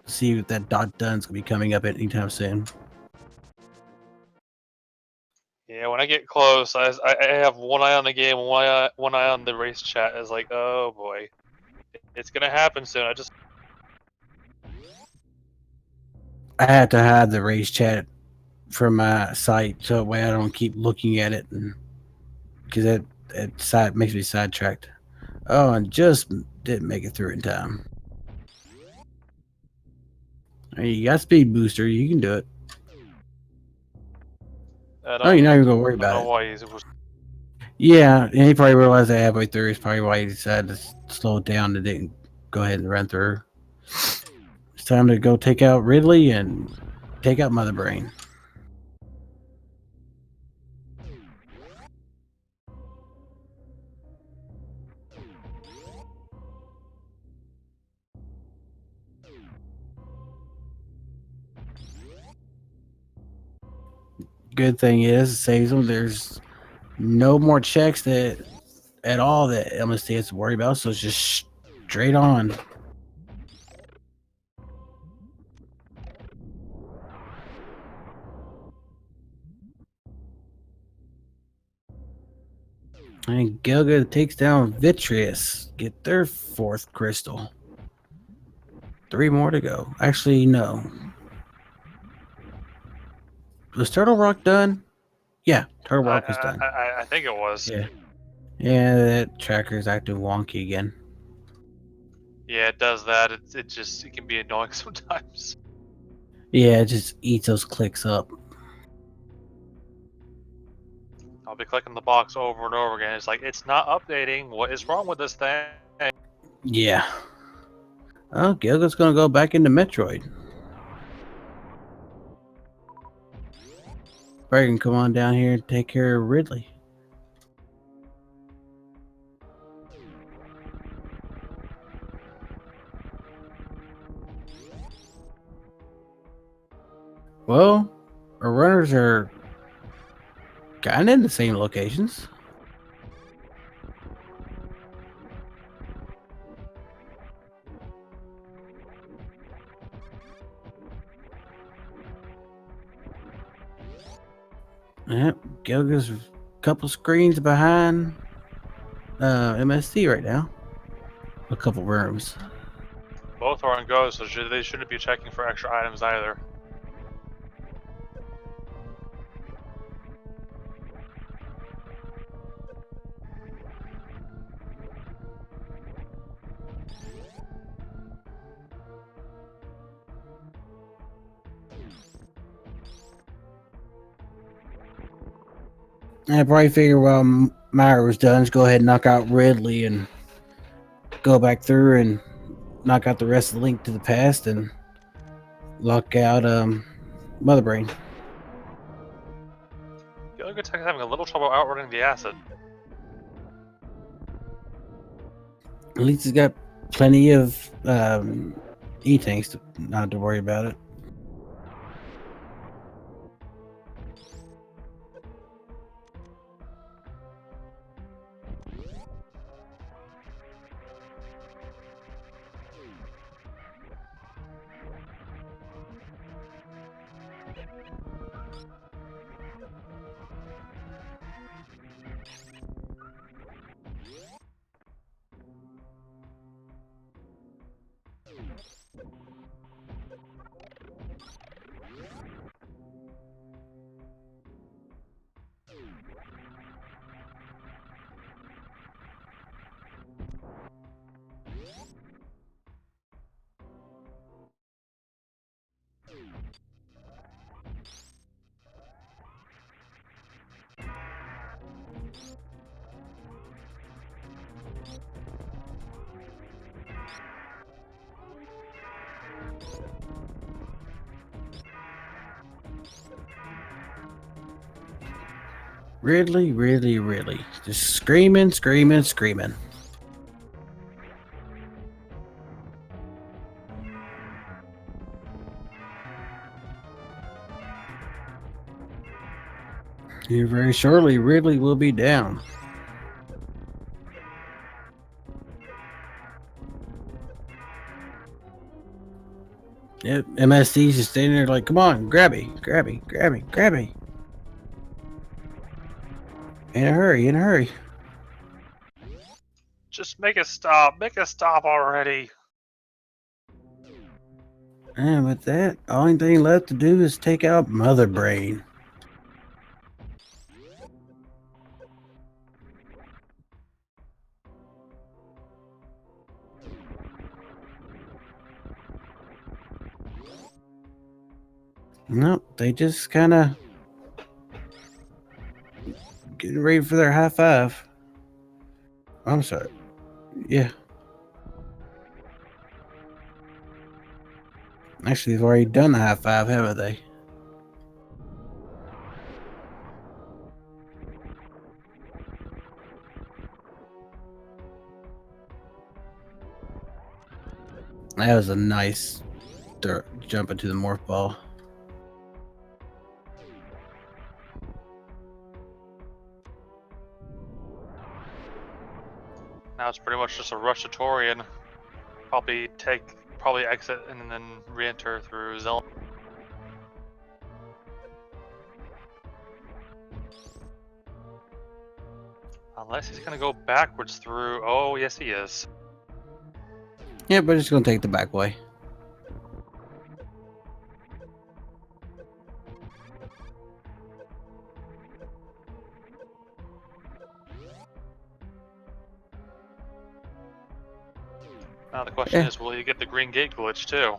see if that dot done's gonna be coming up anytime soon. Yeah, when I get close, I have one eye on the game, one eye on the race chat. Is like, oh boy, it's gonna happen soon. I had to hide the race chat from my site so that way I don't keep looking at it, and because that side makes me sidetracked. Oh, and just didn't make it through in time. Hey, you got speed booster, you can do it. Oh, you're not even gonna worry I don't about know it. why he was. Yeah, and he probably realized that halfway through is probably why he decided to slow it down and didn't go ahead and run through. It's time to go take out Ridley and take out Mother Brain. Good thing is, it saves them. There's no more checks that at all that MST has to worry about, so it's just straight on. And Gilgatex takes down Vitreous. Get their 4th crystal. 3 more to go. Actually, no. Was Turtle Rock done? Yeah, Turtle Rock was done. I think it was. Yeah. Yeah, that tracker's acting wonky again. Yeah, it does that. It can be annoying sometimes. Yeah, it just eats those clicks up. I'll be clicking the box over and over again. It's like, it's not updating. What is wrong with this thing? Yeah. Oh, Gilga's gonna go back into Metroid. Probably can come on down here and take care of Ridley. Well, our runners are kind of in the same locations. Yep, Gilga's a couple screens behind MST right now. A couple rooms. Both are on go, so they shouldn't be checking for extra items either. I probably figure while Myra was done, just go ahead and knock out Ridley and go back through and knock out the rest of the Link to the Past and lock out Mother Brain. Gilgatex is having a little trouble outrunning the acid. At least he's got plenty of E-tanks to not to worry about it. Really, really, really. Just screaming, screaming, screaming. Here very shortly, Ridley will be down. Yep, MSD's just standing there like, come on, grab me, grab me, grab me, grab me. In a hurry, in a hurry. Just make it stop. Make it stop already. And with that, only thing left to do is take out Mother Brain. Nope, they just kind of getting ready for their high five. I'm sorry. Yeah. Actually, they've already done the high five, haven't they? That was a nice jump into the morph ball. Now it's pretty much just a rush to Torian. Probably exit and then re-enter through Zell. Unless he's gonna go backwards through. Oh, yes, he is. Yeah, but it's gonna take the back way. Now the question is, will you get the green gate glitch too?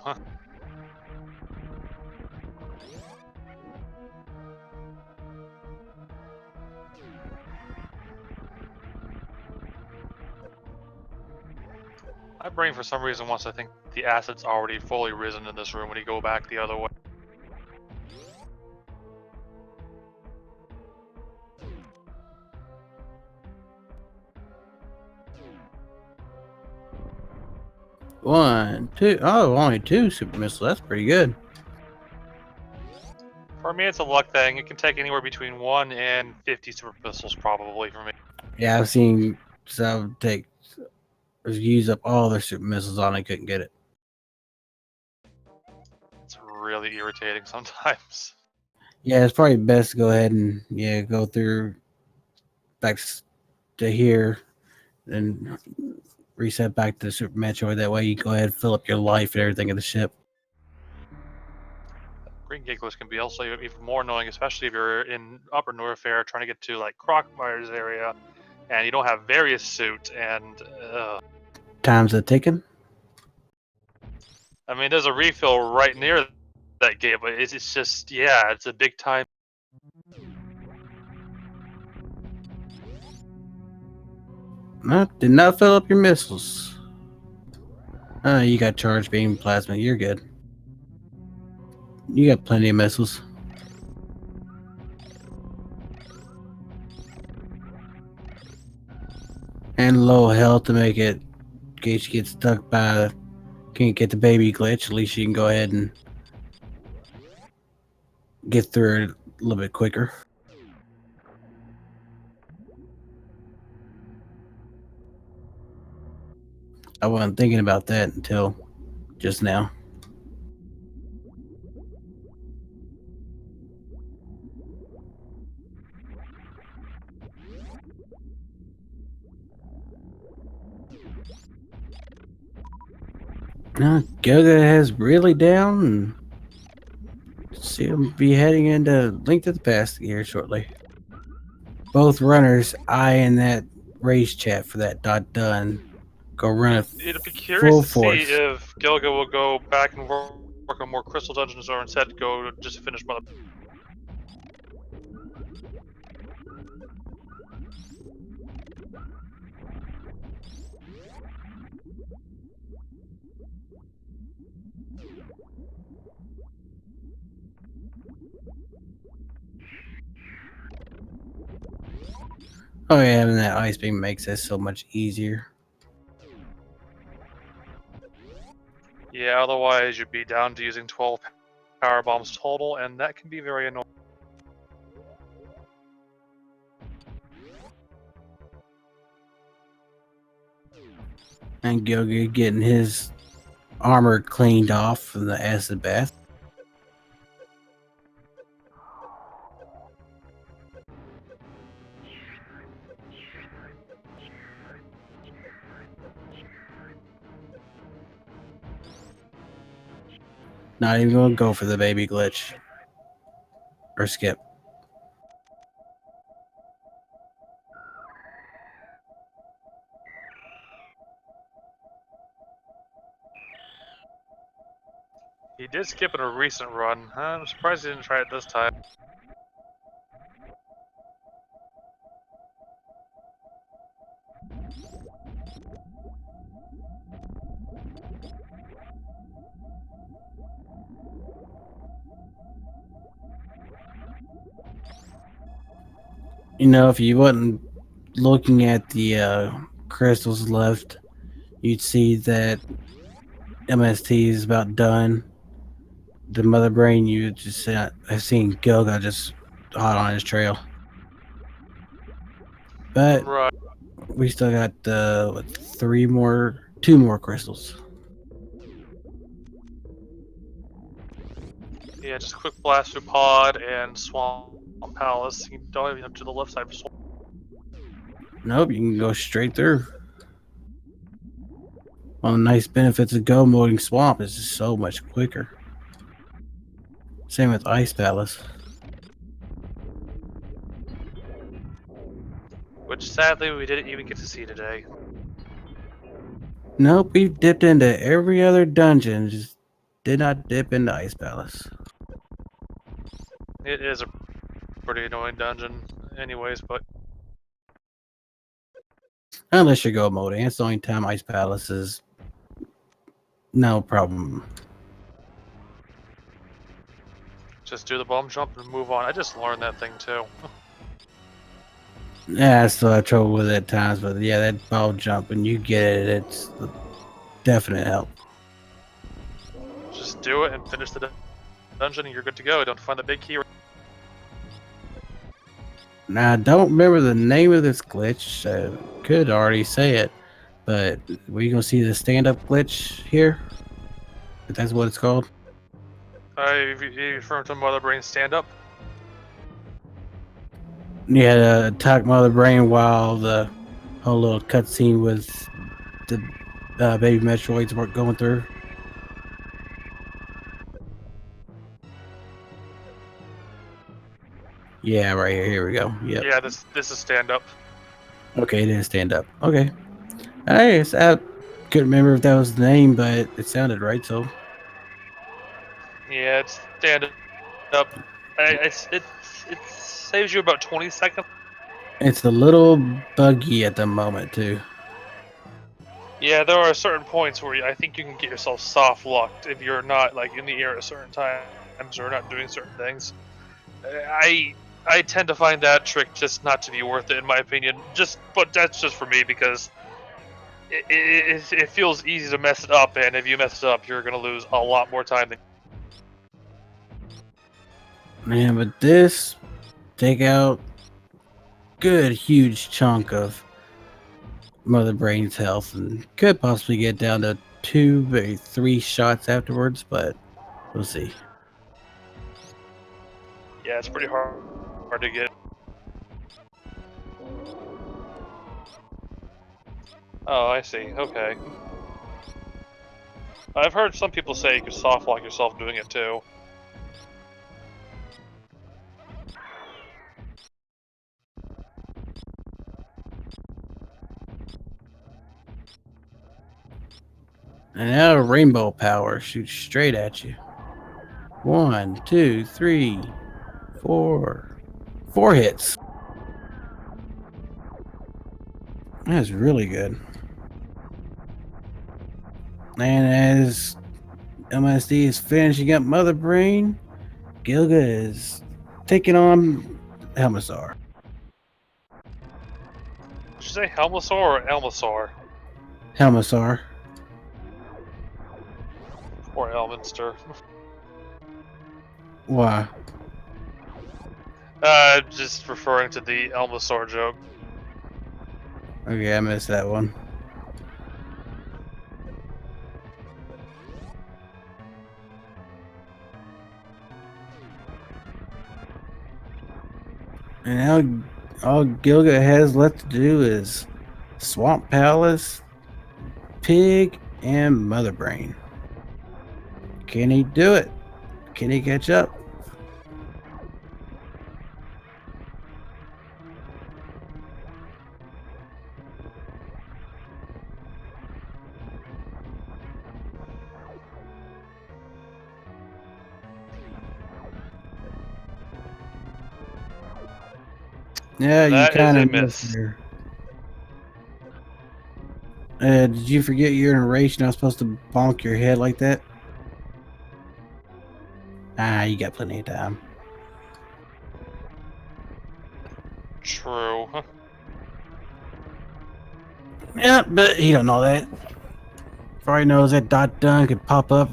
My brain, for some reason, wants to think the acid's already fully risen in this room when you go back the other way. One, two. Oh, only two super missiles. That's pretty good. For me, it's a luck thing. It can take anywhere between 1 and 50 super missiles, probably, for me. Yeah, I've seen some use up all their super missiles on it, couldn't get it. It's really irritating sometimes. Yeah, it's probably best to go ahead and go through back to here and reset back to Super Metroid. That way you go ahead and fill up your life and everything of the ship. Green gate glitch can be also even more annoying, especially if you're in Upper Norfair trying to get to like Crockmire's area and you don't have various suit and Time's a ticking. I mean, there's a refill right near that gate, but it's just, yeah, it's a big time. No, did not fill up your missiles. You got charge beam plasma. You're good. You got plenty of missiles. And low health to make it, in case you get stuck by, can't get the baby glitch, at least you can go ahead and get through it a little bit quicker. I wasn't thinking about that until just now. Now, Gilga has really down, and see him be heading into Link to the Past here shortly. Both runners eyeing that race chat for that dot done. Go run at It'd be curious full to see force. if Gilga will go back and work on more crystal dungeons, or instead go just finish Mother. Oh yeah, having that ice beam makes this so much easier. Yeah, otherwise you'd be down to using 12 power bombs total, and that can be very annoying. And Gilga getting his armor cleaned off from the acid bath. Not even gonna go for the baby glitch. Or skip. He did skip in a recent run. I'm surprised he didn't try it this time. You know, if you wasn't looking at the crystals left, you'd see that MST is about done. The mother brain, you just have seen Gilga just hot on his trail. But Right. we still got two more crystals. Yeah, just quick blast through Pod and Swamp Palace. You don't even have to the left side for Swamp. Nope, you can go straight through. One of the nice benefits of go moding Swamp is just so much quicker. Same with Ice Palace. Which sadly we didn't even get to see today. Nope, we've dipped into every other dungeon, just did not dip into Ice Palace. It is a pretty annoying dungeon anyways, but Unless you go moding. It's the only time Ice Palace is no problem. just do the bomb jump and move on. I just learned that thing too. Yeah, I still have trouble with it at times, but yeah, that ball jump, when you get it, it's a definite help. Just do it and finish the dungeon and you're good to go. Don't find the big key. Now, I don't remember the name of this glitch. I could already say it, but we gonna see the stand-up glitch here? If that's what it's called? You referring to Mother Brain stand up? Yeah, to attack Mother Brain while the whole little cutscene with the baby Metroids were going through. Yeah, right here. Here we go. Yep. Yeah, this is stand up. Okay, it didn't stand up. Okay. I couldn't remember if that was the name, but it sounded right, so. Yeah, it's stand up. It saves you about 20 seconds. It's a little buggy at the moment, too. Yeah, there are certain points where I think you can get yourself soft locked if you're not like in the air at certain times or not doing certain things. I I tend to find that trick just not to be worth it, in my opinion. But that's just for me because it feels easy to mess it up, and if you mess it up, you're gonna lose a lot more time than. Man, but this take out good huge chunk of Mother Brain's health and could possibly get down to 2, maybe 3 shots afterwards, but we'll see. Yeah, it's pretty hard to get. Oh, I see. Okay. I've heard some people say you could soft lock yourself doing it too. And now rainbow power shoots straight at you. 1, 2, 3, 4. 4 hits. That's really good. And as MSD is finishing up Mother Brain, Gilga is taking on Helmasaur. Did you say Helmasaur or Elmasaur? Helmasaur. Or Elminster? Why? Just referring to the Elmasaur joke. Okay, I missed that one. And now all Gilga has left to do is Swamp Palace, Pig, and Mother Brain. Can he do it? Can he catch up? Yeah, you That is kind a of miss. there. Did you forget your narration? I was supposed to bonk your head like that? You got plenty of time. True. Yeah, but he don't know that. For all he knows, that dot dun could pop up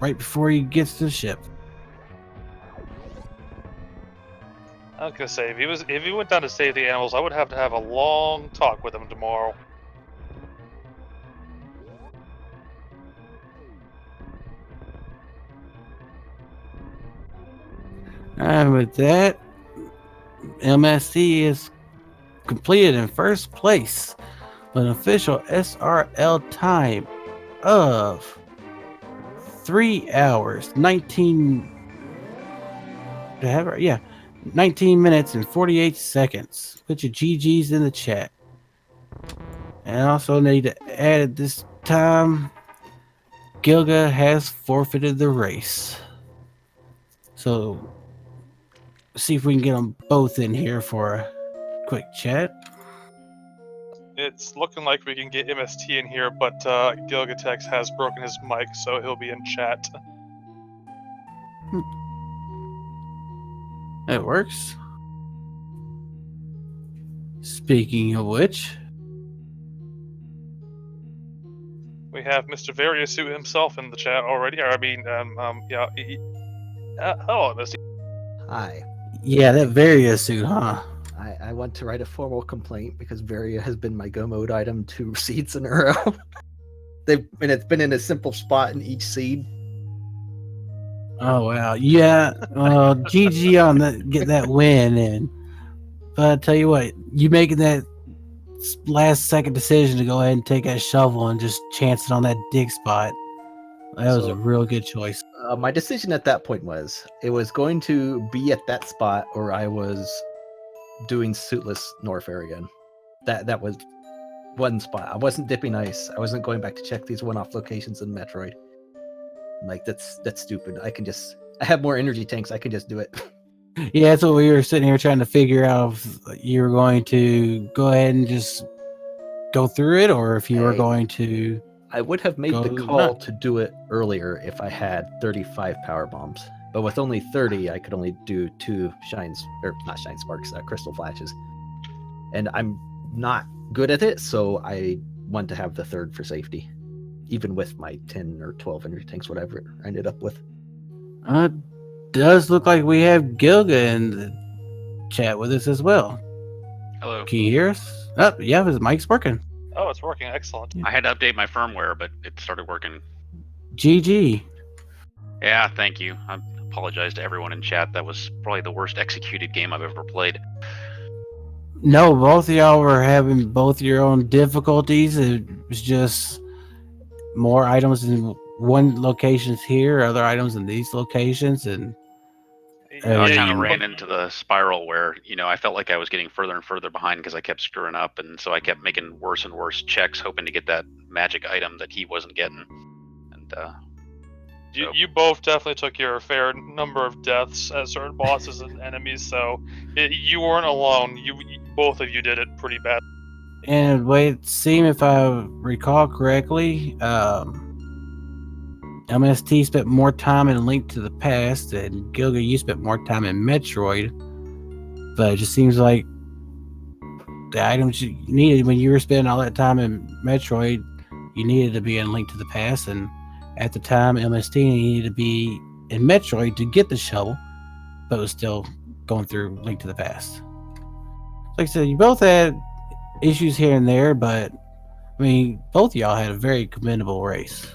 right before he gets to the ship. I was gonna say if he went down to save the animals, I would have to have a long talk with him tomorrow. And with that, MSC is completed in first place with an official SRL time of 3 hours, 19. Do I have it? Yeah, 19 minutes and 48 seconds. Put your GGs in the chat. And I also need to add at this time, Gilga has forfeited the race. So, see if we can get them both in here for a quick chat. It's looking like we can get MST in here, but Gilgatex has broken his mic, so he'll be in chat. It works. Speaking of which, We have Mr. Variasuit himself in the chat already. Yeah. Hello, MST. Hi. yeah, that Varia suit, huh? I want to write a formal complaint because Varia has been my go mode item 2 seeds in a row. It's been in a simple spot in each seed. Oh wow, yeah. Well, GG on that, get that win in. But I tell you what, you making that last second decision to go ahead and take that shovel and just chance it on that dig spot. That was a real good choice. My decision at that point was it was going to be at that spot, or I was doing suitless Norfair again. That was one spot. I wasn't dipping ice. I wasn't going back to check these one-off locations in Metroid. Like that's stupid. I have more energy tanks. I can just do it. Yeah, that's what we were sitting here trying to figure out if you were going to go ahead and just go through it, or if you were going to. I would have made the Go call nut. to do it earlier if I had 35 power bombs. But with only 30, I could only do 2 not shine sparks, crystal flashes. And I'm not good at it, so I want to have the third for safety, even with my 10 or 12 energy tanks, whatever I ended up with. Does look like we have Gilga in the chat with us as well. Hello. Can you hear us? Oh, yeah, his mic's working. Oh, it's working. Excellent. I had to update my firmware, but it started working. GG. Yeah, thank you. I apologize to everyone in chat. That was probably the worst executed game I've ever played. No, both of y'all were having both your own difficulties. It was just more items in one locations here, other items in these locations, and I Yeah, kind you of ran into the spiral where, I felt like I was getting further and further behind because I kept screwing up, and so I kept making worse and worse checks, hoping to get that magic item that he wasn't getting. And You both definitely took your fair number of deaths at certain bosses and enemies, so you weren't alone. Both of you did it pretty bad. and the way it seemed, if I recall correctly, MST spent more time in Link to the Past, and Gilga, you spent more time in Metroid. But it just seems like the items you needed when you were spending all that time in Metroid, you needed to be in Link to the Past, and at the time, MST needed to be in Metroid to get the shovel, but was still going through Link to the Past. Like I said, you both had issues here and there, but I mean, both of y'all had a very commendable race.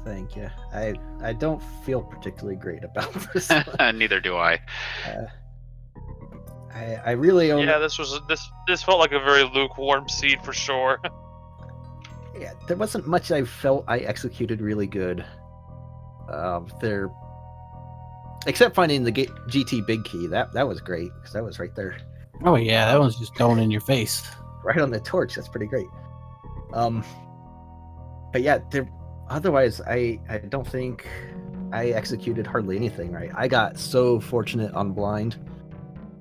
Thank you. I don't feel particularly great about this. neither do I. I really only... Yeah, this felt like a very lukewarm seed for sure. Yeah, there wasn't much I felt I executed really good. There, except finding the GT big key. That was great because that was right there, Oh yeah, that one's just thrown in your face. right on the torch. That's pretty great. But yeah, otherwise I don't think I executed hardly anything right. I got so fortunate on blind.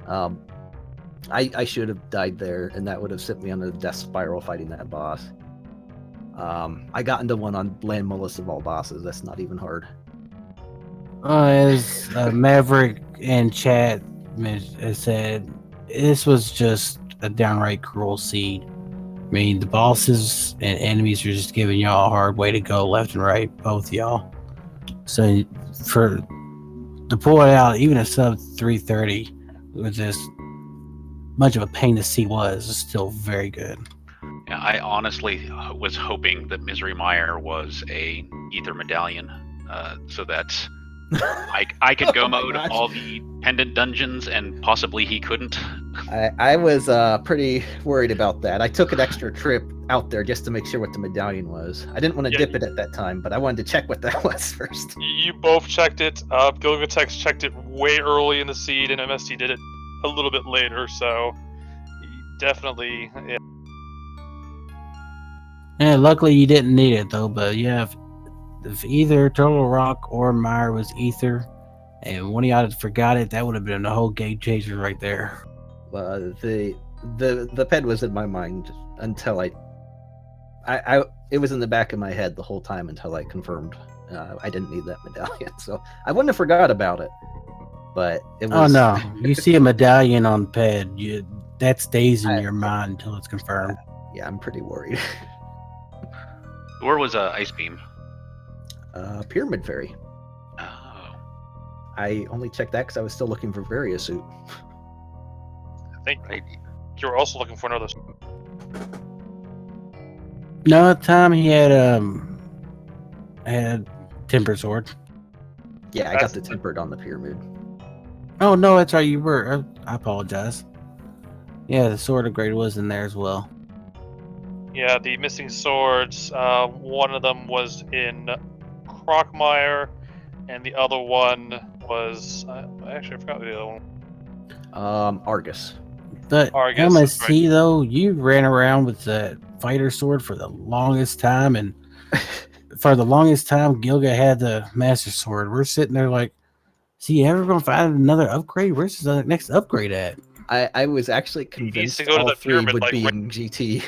I should have died there, and that would have sent me on a death spiral fighting that boss. I got into one on Landmolus of all bosses. That's not even hard. As Maverick and chat has said, this was just a downright cruel seed. I mean, the bosses and enemies are just giving y'all a hard way to go left and right, both y'all. So to pull it out, even a sub 330 was just much of a pain to see was still very good. Yeah, I honestly was hoping that Misery Meyer was a Ether Medallion, so that I could go mode all the pendant dungeons, and possibly he couldn't. I was pretty worried about that. I took an extra trip out there just to make sure what the medallion was. I didn't want to dip it at that time, but I wanted to check what that was first. You both checked it. Gilgatex checked it way early in the seed, and MST did it a little bit later, so definitely... Yeah. And luckily you didn't need it though, but yeah, if either Turtle Rock or Meyer was Ether, and one of y'all had forgot it, that would have been a whole game changer right there. The ped was in my mind until it was in the back of my head the whole time until I confirmed I didn't need that medallion. So I wouldn't have forgot about it, but it was... Oh no, you see a medallion on ped, that stays in your mind until it's confirmed. Yeah, I'm pretty worried. Where was Ice Beam? Pyramid Fairy. Oh. I only checked that because I was still looking for Varia suit. I think you were also looking for another... No, at the time he had Tempered Sword. Yeah, I got the tempered on the pyramid. Oh no, that's right, you were. I apologize. Yeah, the Sword of Great was in there as well. Yeah, the missing swords, one of them was in Crockmire, and the other one was... actually, I forgot the other one. Argus. But Argus, MST though, you ran around with that fighter sword for the longest time, and for the longest time, Gilga had the Master Sword. We're sitting there like, is he ever going to find another upgrade? Where's the next upgrade at? I was actually convinced to go to all the three pyramid, would like, be in GT.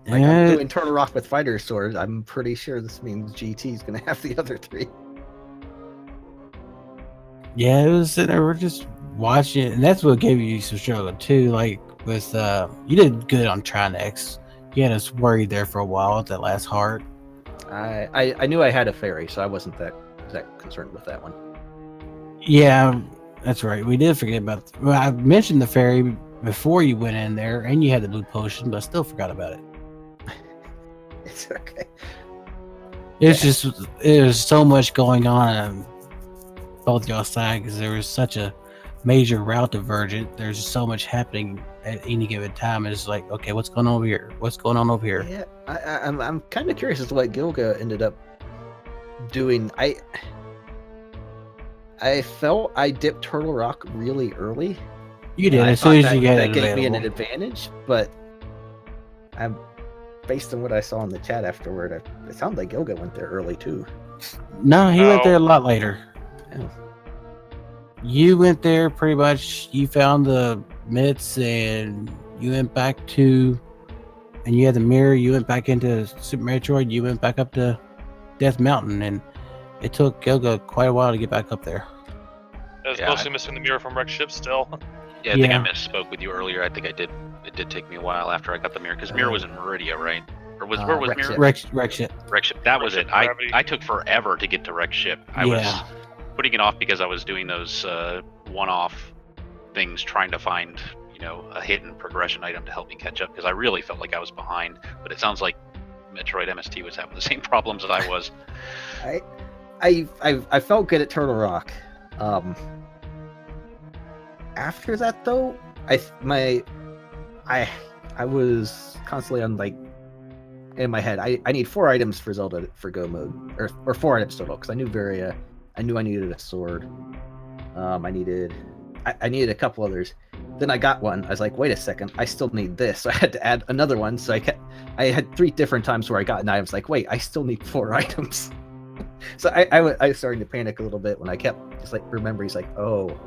Like I'm And- doing Turtle Rock with Fighter Sword. I'm pretty sure this means GT is gonna have the other 3. Yeah, it was sitting there, we're just watching it, and that's what gave you some struggle too. Like with you did good on Trinex. You had us worried there for a while at that last heart. I knew I had a fairy, so I wasn't that concerned with that one. Yeah, that's right. We did forget about. Well, I mentioned the fairy before you went in there, and you had the blue potion, but I still forgot about it. It's okay. It's just it was so much going on both y'all side because there was such a major route divergent. There's just so much happening at any given time. It's like, okay, what's going on over here? What's going on over here? Yeah, I'm kind of curious as to what Gilga ended up doing. I felt I dipped Turtle Rock really early. You did I as soon as thought you that get it gave me an available. advantage, but I'm based on what I saw in the chat afterward. It sounded like Gilga went there early too. No, he went No. there a lot later. Oh. You went there pretty much. You found the myths, and you went back to, and you had the mirror. You went back into Super Metroid. You went back up to Death Mountain, and it took Gilga quite a while to get back up there. I was Yeah, mostly missing the mirror from Wreck Ship still. Yeah, I think I Yeah. misspoke with you earlier. I think I did. It did take me a while after I got the mirror because mirror was in Meridia, right? Or was where was Wreck mirror? Ship. Wreck shit. Wreck Ship. That was Wreck it. Ship Gravity. I took forever to get to Wreck Ship. I Yeah. was putting it off because I was doing those one-off things, trying to find a hidden progression item to help me catch up because I really felt like I was behind. But it sounds like Metroid MST was having the same problems that I was. I felt good at Turtle Rock. After that though, I was constantly on like in my head. I need 4 items for Zelda for Go mode, or 4 items total because I knew Varia. I knew I needed a sword. I needed a couple others. Then I got one. I was like, wait a second, I still need this. So I had to add another one. So I had 3 different times where I got an item. I was like, wait, I still need 4 items. So I was starting to panic a little bit when I kept just like remembering. He's like, oh,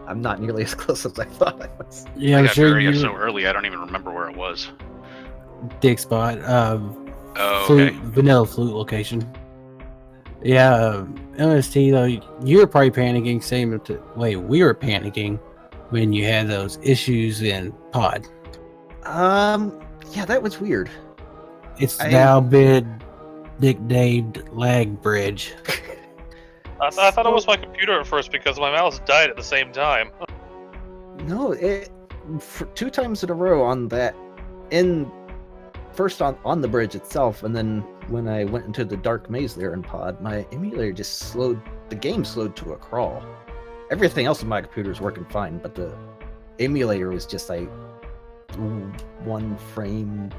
I'm not nearly as close as I thought I was. Yeah, I I'm got sure Varia you so early I don't even remember where it was. dig spot. Oh, Flute, okay. vanilla flute location. Yeah, MST though, you were probably panicking. We were panicking when you had those issues in Pod. Yeah, that was weird. It's now been nicknamed Lag Bridge. I thought it was my computer at first because my mouse died at the same time. No, for 2 times in a row on that, first on the bridge itself, and then when I went into the dark maze there in Pod, my emulator just slowed. The game slowed to a crawl. Everything else on my computer was working fine, but the emulator was just like 1 frame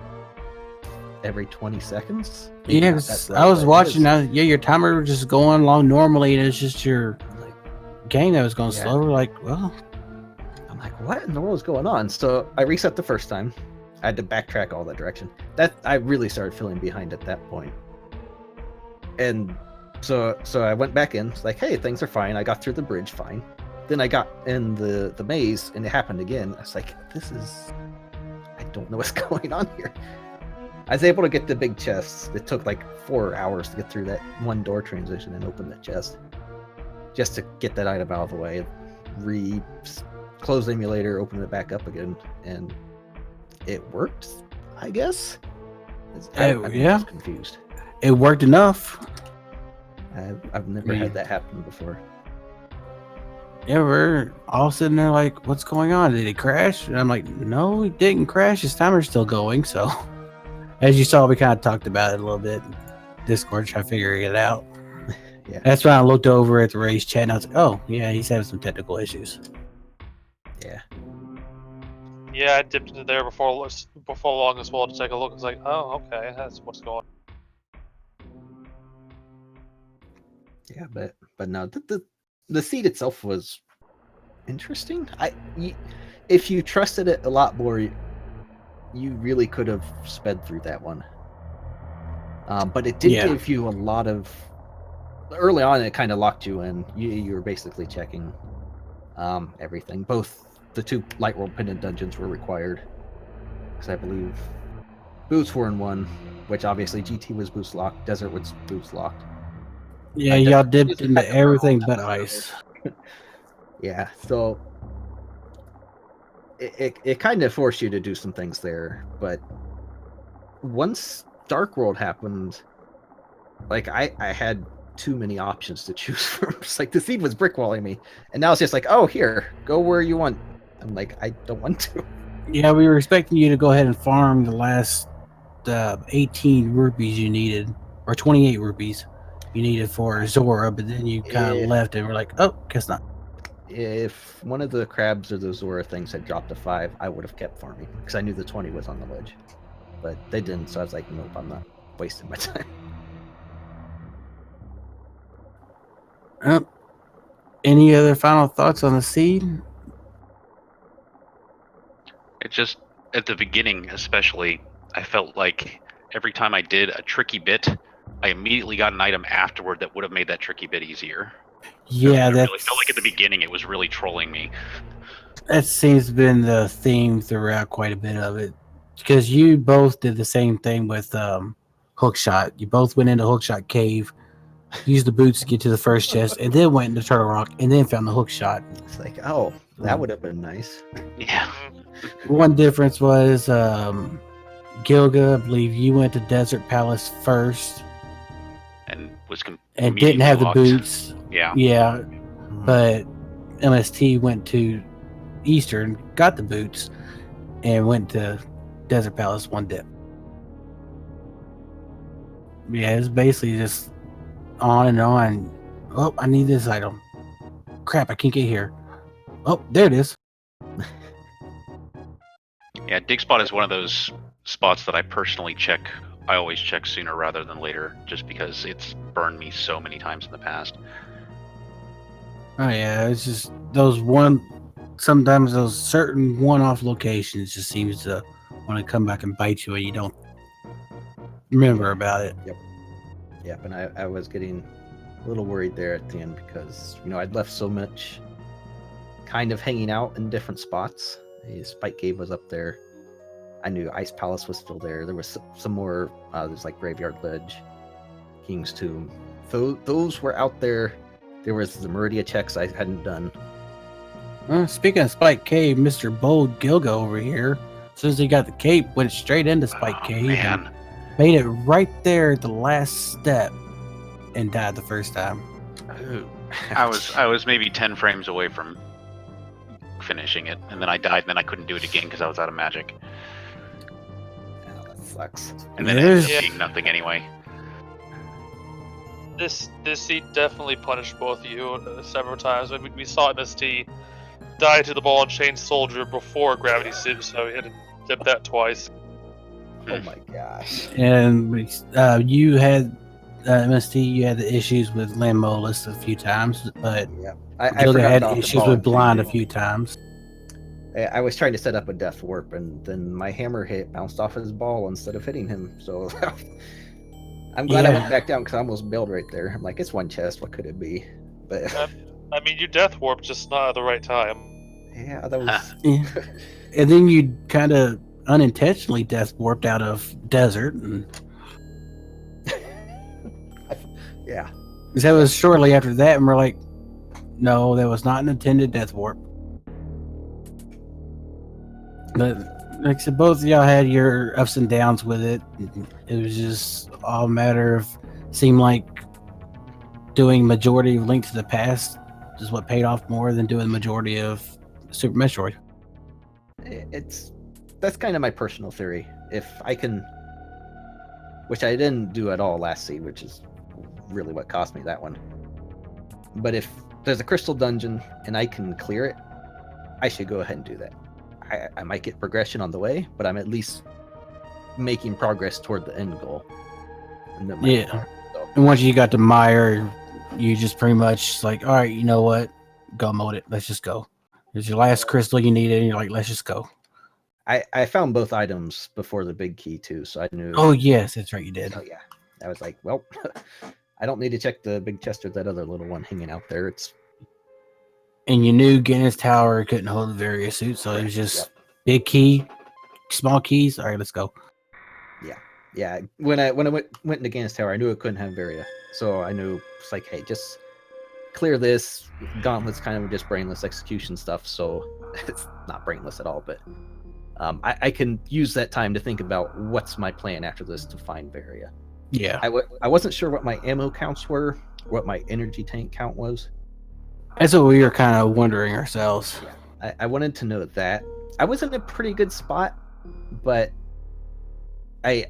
every 20 seconds. Maybe Yeah, not 'cause that slow, I was but it watching. Your timer was just going along normally, and it's just your like, game that was going Yeah. slow. We're like, well, I'm like, what in the world is going on? So I reset the first time. I had to backtrack all that direction. I really started feeling behind at that point. And so I went back in. It's like, hey, things are fine. I got through the bridge fine. Then I got in the maze, and it happened again. I was like, I don't know what's going on here. I was able to get the big chests. It took like 4 hours to get through that 1 door transition and open the chest. Just to get that item out of the way. Close the emulator, open it back up again, and it worked, I guess? I'm yeah. just confused. it worked enough. I've never Yeah. had that happen before. Yeah, we're all sitting there like, what's going on? Did it crash? And I'm like, no, it didn't crash. His timer's still going. So, as you saw, we kind of talked about it a little bit. Discord, trying to figure it out. Yeah. That's when I looked over at the race chat and I was like, oh, yeah, he's having some technical issues. Yeah. Yeah, I dipped into there before long as well to take a look. It's like, oh, okay, that's what's going on. Yeah, but no, the seed itself was interesting. If you trusted it a lot more, you really could have sped through that one. But it did Yeah. give you a lot of. Early on, it kind of locked you in. You were basically checking everything. Both the 2 Light World Pendant dungeons were required, because I believe Boots were in one, which obviously GT was boots locked, Desert was boots locked. Yeah, I y'all definitely dipped used into it for everything all but that ice. Yeah, so it kind of forced you to do some things there, but once Dark World happened, like I had too many options to choose from. It's like the seed was brickwalling me, and now it's just like, oh, here, go where you want. I'm like, I don't want to. Yeah, we were expecting you to go ahead and farm the last 18 rupees you needed, or 28 rupees you needed for Zora, but then you kind of If- left and we're like, oh, guess not. If one of the crabs or the Zora things had dropped to 5, I would have kept farming because I knew the 20 was on the ledge, but they didn't. So I was like, nope, I'm not wasting my time. Any other final thoughts on the seed? It just at the beginning, especially, I felt like every time I did a tricky bit, I immediately got an item afterward that would have made that tricky bit easier. Yeah, I that really felt like at the beginning it was really trolling me. that seems to have been the theme throughout quite a bit of it, because you both did the same thing with Hookshot. You both went into Hookshot Cave, used the boots to get to the first chest, and then went into Turtle Rock, and then found the Hookshot. It's like, oh, that would have been nice. Yeah. One difference was Gilga, I believe you went to Desert Palace first And was and didn't have the immediately locked. boots. Yeah. Yeah, but MST went to Eastern, got the boots, and went to Desert Palace one dip. Yeah, it's basically just on and on. Oh, I need this item. Crap, I can't get here. Oh, there it is. Yeah, dig spot is one of those spots that I personally check. I always check sooner rather than later, just because it's burned me so many times in the past. Oh yeah, it's just sometimes those certain one-off locations just seems to want to come back and bite you and you don't remember about it. Yep, and I was getting a little worried there at the end because, I'd left so much kind of hanging out in different spots. The Spike Cave was up there. I knew Ice Palace was still there. There was some more, there's like Graveyard Ledge, King's Tomb. Those were out there. There was the Meridia checks I hadn't done. Speaking of Spike Cave, Mr. Bold Gilga over here, as soon as he got the cape, went straight into Spike Cave Man. and made it right there at the last step and died the first time. I was maybe 10 frames away from finishing it, and then I died, and then I couldn't do it again because I was out of magic. Oh, that sucks. And then it There's- ended up being nothing anyway. This seed definitely punished both of you several times. We saw MST die to the ball and chain soldier before gravity suit, so we had to dip that twice. Oh my gosh. And you had MST, you had the issues with Lamolus a few times, but Yeah, I Gilga forgot had about the issues ball with Blind a too. few times. I was trying to set up a death warp, and then my hammer hit bounced off his ball instead of hitting him. So I'm glad I Yeah. went back down because I almost bailed right there. I'm like, it's one chest. What could it be? But I mean, you death warped, just not at the right time. yeah, that was. Yeah. And then you kind of unintentionally death warped out of desert, and Yeah. that was shortly after that, and we're like, no, that was not an intended death warp. But like I said, both of y'all had your ups and downs with it. It was just all a matter of seemed like doing majority of Link to the Past is what paid off more than doing the majority of Super Metroid. That's kind of my personal theory. If I can, which I didn't do at all last seed, which is really what cost me that one. But if there's a crystal dungeon and I can clear it, I should go ahead and do that. I might get progression on the way, but I'm at least making progress toward the end goal. And then Yeah. And once you got to Meyer, you just pretty much like, all right, you know what? Go mode it. Let's just go. There's your last crystal you needed, and you're like, let's just go. I found both items before the big key too, so I knew. Oh yes, that's right, you did. Oh yeah. I was like, well, I don't need to check the big chest or that other little one hanging out there. It's And you knew Guinness Tower couldn't hold the various suits, so it was just big key, small keys. All right, let's go. Yeah, when I went into Gannis Tower, I knew I couldn't have Varia, so I knew it's like, hey, just clear this. Gauntlet's kind of just brainless execution stuff, so it's not brainless at all. But I can use that time to think about what's my plan after this to find Varia. Yeah. I wasn't sure what my ammo counts were, what my energy tank count was. That's what we were kind of wondering ourselves. Yeah, I wanted to know that. I was in a pretty good spot, but I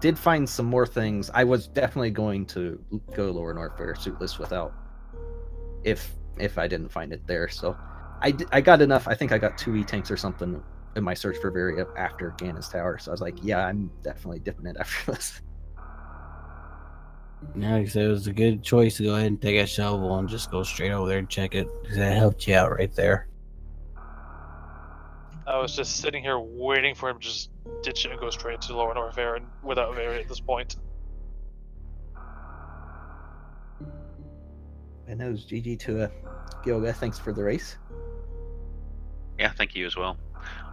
did find some more things. I was definitely going to go Lower Norfair suitless without if I didn't find it there. So I got enough. I think I got 2 E-tanks or something in my search for Varia after Gannis Tower. So I was like, yeah, I'm definitely dipping it after this. Yeah, like I said, it was a good choice to go ahead and take a shovel and just go straight over there and check it, because that helped you out right there. I was just sitting here waiting for him to just ditch it and go straight to Lower Norfair and without Varia at this point. And that was GG to Gilga. Thanks for the race. Yeah, thank you as well.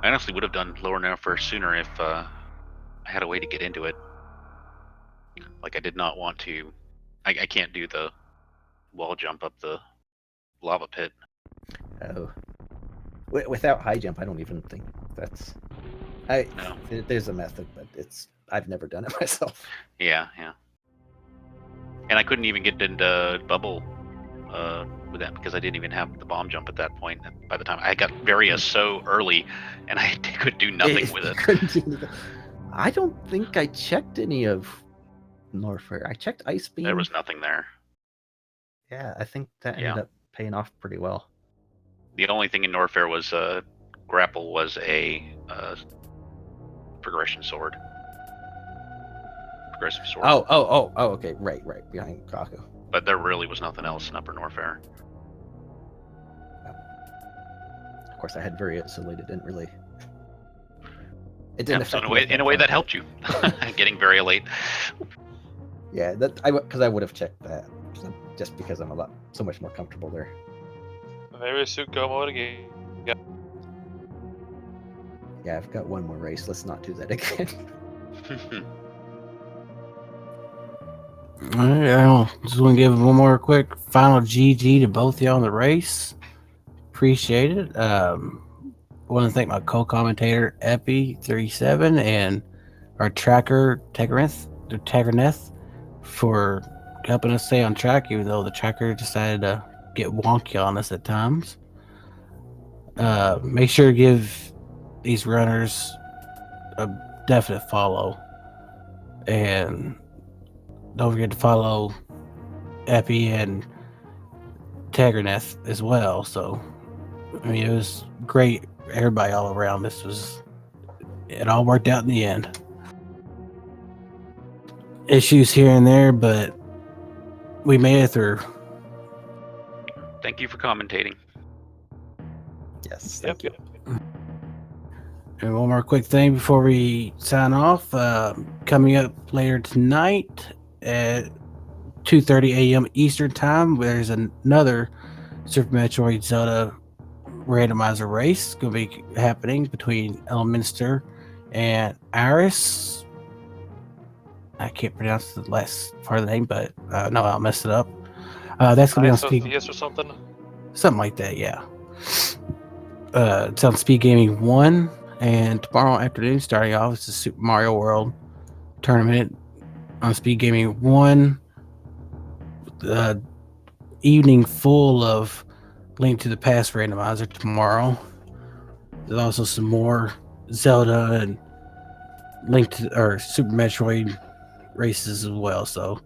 I honestly would have done Lower Norfair sooner if I had a way to get into it. Like, I did not want to. I can't do the wall jump up the lava pit. Oh, without high jump, I don't even think that's. No. There's a method, but I've never done it myself. Yeah. And I couldn't even get into bubble with that because I didn't even have the bomb jump at that point. By the time I got Varia so early, and I could do nothing with it. Couldn't do anything. I don't think I checked any of Norfair. I checked Ice Beam. There was nothing there. Yeah, I think that ended up paying off pretty well. The only thing in Norfair was grapple was a progression sword. Progressive sword. Oh, okay, right, behind Kaku. But there really was nothing else in Upper Norfair. Of course, I had Varia, so it didn't really. It didn't affect so in a way that helped you, getting very late. Yeah, because I would have checked that just because I'm so much more comfortable there. Varia suit go mode again. Yeah, I've got one more race. Let's not do that again. All right, I just want to give one more quick final GG to both y'all in the race. Appreciate it. I want to thank my co-commentator Epi37 and our tracker Tagerneth for helping us stay on track, even though the tracker decided to get wonky on us at times. Make sure to give these runners a definite follow, and don't forget to follow Epi and Tagerneth as well. So, I mean, it was great, everybody all around. It all worked out in the end. Issues here and there, but we made it through. Thank you for commentating. Yes, thank you. And one more quick thing before we sign off. Coming up later tonight at 2:30 a.m. Eastern Time, there's another Super Metroid Zelda randomizer race going to be happening between Elminster and Aris. I can't pronounce the last part of the name, but no, I'll mess it up. That's going to be on Speed. Or something? Something like that, yeah. It's on Speed Gaming 1, and tomorrow afternoon, starting off, it's the Super Mario World tournament on Speed Gaming 1. Evening full of Link to the Past randomizer tomorrow. There's also some more Zelda and Super Metroid races as well. So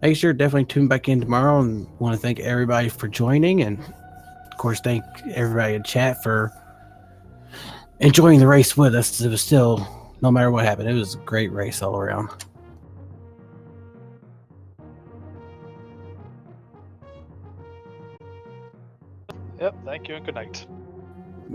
make sure to definitely tune back in tomorrow, and want to thank everybody for joining, and of course thank everybody in chat for enjoying the race with us. It was still, no matter what happened, it was a great race all around. Yep, thank you and good night.